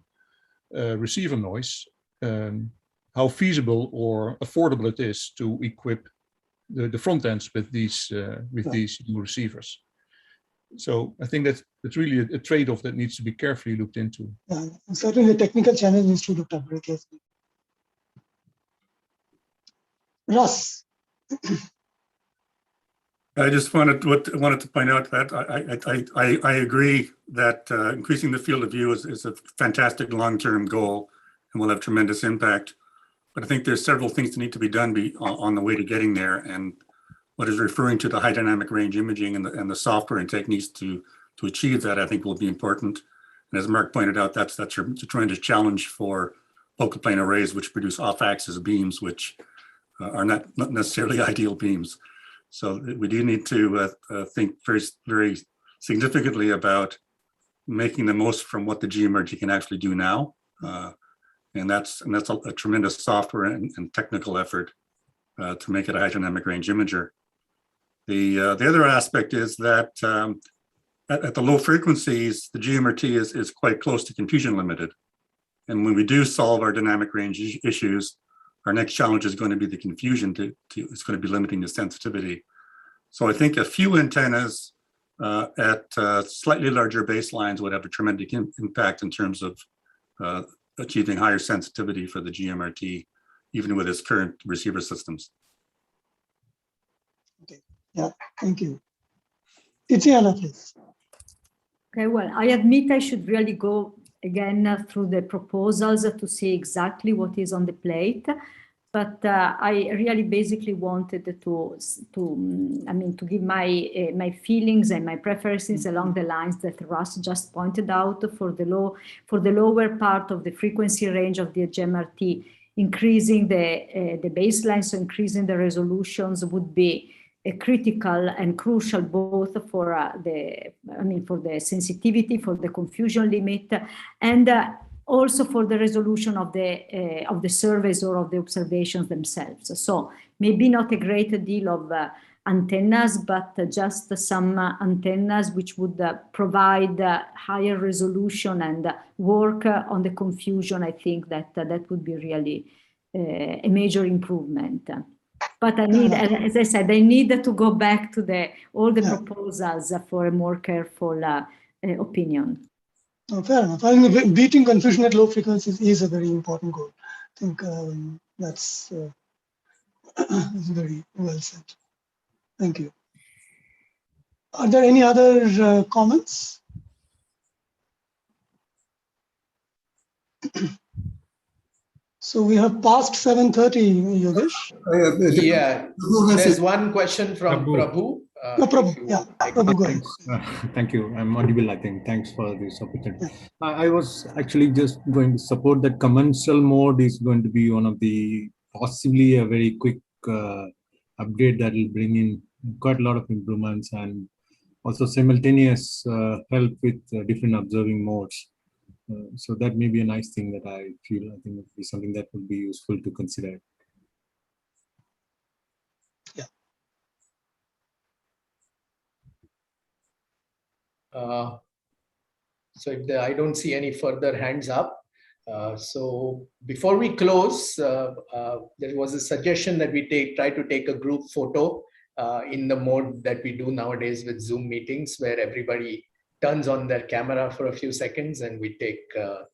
receiver noise, how feasible or affordable it is to equip the front ends with these new receivers. So I think that's really a trade-off that needs to be carefully looked into. Yeah, certainly the technical challenge needs to be looked at very carefully. Russ. I just wanted to point out that I agree that increasing the field of view is a fantastic long-term goal and will have tremendous impact. But I think there's several things that need to be done on the way to getting there. And what is referring to the high dynamic range imaging and the software and techniques to achieve that, I think will be important. And as Mark pointed out, that's a tremendous challenge for focal plane arrays, which produce off-axis beams, which are not necessarily ideal beams. So we do need to think very, very significantly about making the most from what the Gmrt can actually do now, and that's a tremendous software and technical effort to make it a high dynamic range imager. The other aspect is that at the low frequencies, the Gmrt is quite close to confusion limited, and when we do solve our dynamic range issues, our next challenge is going to be the confusion. It's going to be limiting the sensitivity. So I think a few antennas at slightly larger baselines would have a tremendous impact in terms of achieving higher sensitivity for the Gmrt, even with its current receiver systems. Okay. Yeah, thank you. Tiziana, please. Okay, well, I admit I should really go again through the proposals to see exactly what is on the plate. But I really basically wanted to give my feelings and my preferences along the lines that Russ just pointed out for the lower part of the frequency range of the Gmrt. Increasing the baseline, so increasing the resolutions would be critical and crucial both for the sensitivity, for the confusion limit, and also for the resolution of the surveys or of the observations themselves. So maybe not a great deal of antennas, but just some antennas which would provide higher resolution and work on the confusion. I think that would be really a major improvement. But I need, as I said, I need to go back to all the proposals for a more careful opinion. Fair enough. I think beating confusion at low frequencies is a very important goal. I think that's very well said. Thank you. Are there any other comments? So we have passed 7:30, Yogesh. Yeah, there's one question from Prabhu. Prabhu, yeah, Prabhu, go ahead. Thank you. I'm audible, I think. Thanks for this opportunity. I was actually just going to support that commensal mode is going to be one of the possibly a very quick update that will bring in quite a lot of improvements and also simultaneous help with different observing modes. So that may be a nice thing that I feel. I think it would be something that would be useful to consider. Yeah. So I don't see any further hands up. So before we close, there was a suggestion that we try to take a group photo in the mode that we do nowadays with Zoom meetings, where everybody turns on their camera for a few seconds and we take a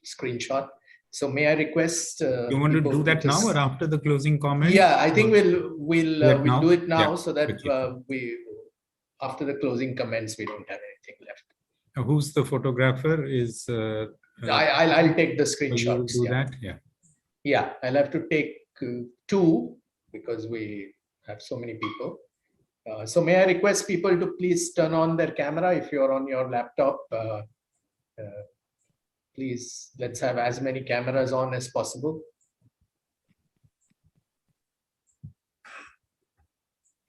screenshot. So may I request? You want to do that now or after the closing comment? Yeah, I think we'll do it now, yeah, so that after the closing comments we don't have anything left. Who's the photographer? Is I'll take the screenshots. So you will do that? Yeah. Yeah, I'll have to take two because we have so many people. So may I request people to please turn on their camera if you're on your laptop. Please, let's have as many cameras on as possible.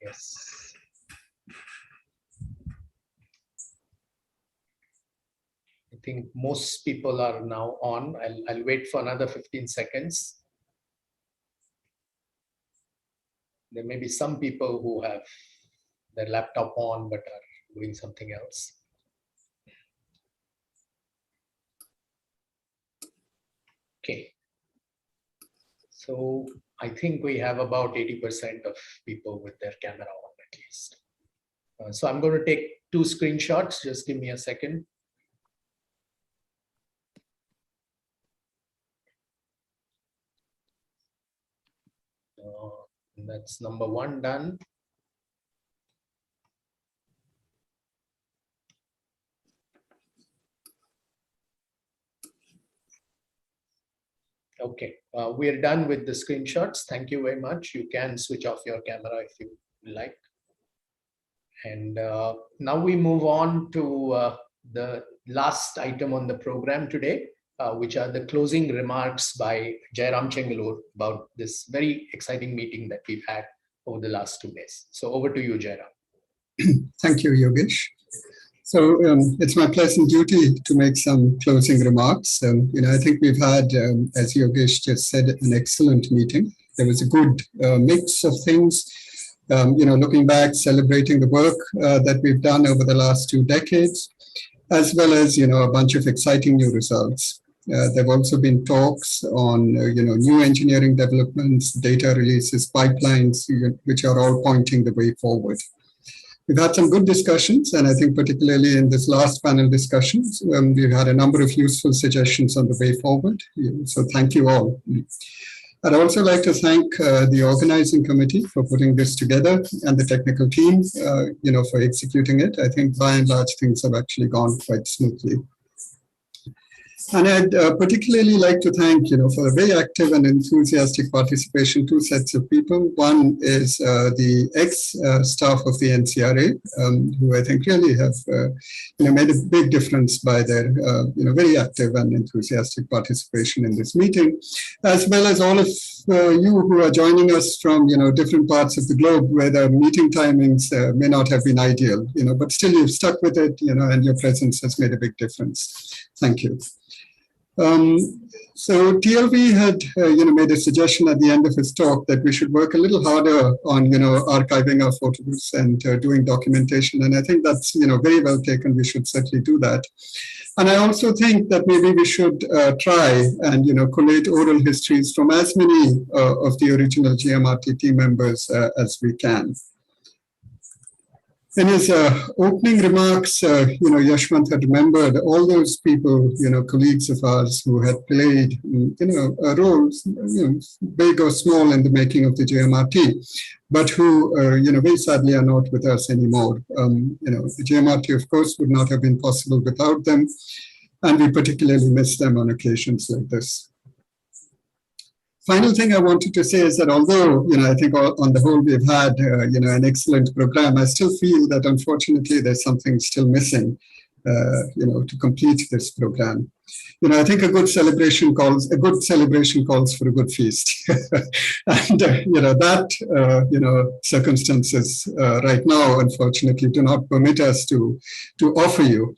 Yes. I think most people are now on. I'll wait for another 15 seconds. There may be some people who have their laptop on but are doing something else. Okay. So I think we have about 80% of people with their camera on at least. So I'm going to take two screenshots. Just give me a second. That's number one done. Okay, we are done with the screenshots. Thank you very much. You can switch off your camera if you like. And now we move on to the last item on the program today, which are the closing remarks by Jairam Chengalur about this very exciting meeting that we've had over the last 2 days. So over to you, Jairam. Thank you, Yogesh. So it's my pleasant duty to make some closing remarks. I think we've had, as Yogesh just said, an excellent meeting. There was a good mix of things. Looking back, celebrating the work that we've done over the last 2 decades, as well as a bunch of exciting new results. There have also been talks on new engineering developments, data releases, pipelines, which are all pointing the way forward. We've had some good discussions, and I think particularly in this last panel discussions, we've had a number of useful suggestions on the way forward. So thank you all. I'd also like to thank the organizing committee for putting this together and the technical team, for executing it. I think by and large things have actually gone quite smoothly. And I'd particularly like to thank, for a very active and enthusiastic participation, 2 sets of people. One is the ex-staff of the NCRA, who I think really have, made a big difference by their, very active and enthusiastic participation in this meeting, as well as all of you who are joining us from, different parts of the globe where the meeting timings may not have been ideal, but still you've stuck with it, and your presence has made a big difference. Thank you. So TLV had, made a suggestion at the end of his talk that we should work a little harder on, archiving our photos and doing documentation. And I think that's, very well taken. We should certainly do that. And I also think that maybe we should try and, collate oral histories from as many of the original Gmrt team members as we can. In his opening remarks, Yashwant had remembered all those people, colleagues of ours who had played, roles, big or small in the making of the Gmrt, but who, very sadly are not with us anymore. The Gmrt, of course, would not have been possible without them, and we particularly miss them on occasions like this. Final thing I wanted to say is that although, I think on the whole we've had, an excellent program, I still feel that unfortunately there's something still missing, to complete this program. I think a good celebration calls for a good feast. And, circumstances right now, unfortunately, do not permit us to offer you.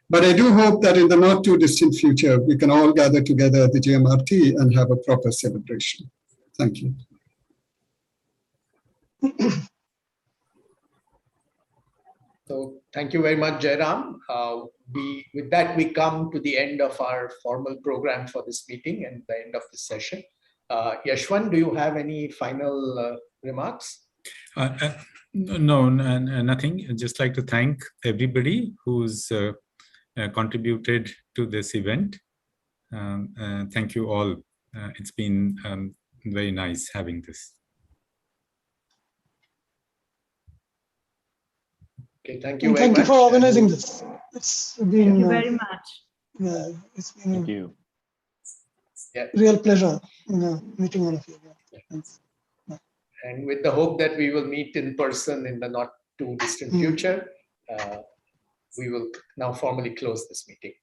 But I do hope that in the not too distant future, we can all gather together at the Gmrt and have a proper celebration. Thank you. So thank you very much, Jairam. With that, we come to the end of our formal program for this meeting and the end of this session. Yashwant, do you have any final remarks? No, nothing. I'd just like to thank everybody who's contributed to this event. Thank you all. It's been very nice having this. Okay, thank you and very thank much. you for organizing this. It's been, Thank you very much. Yeah, it's been Thank you. Yeah. Real pleasure meeting all of you. Yeah. Thanks. Bye. And with the hope that we will meet in person in the not too distant future, we will now formally close this meeting.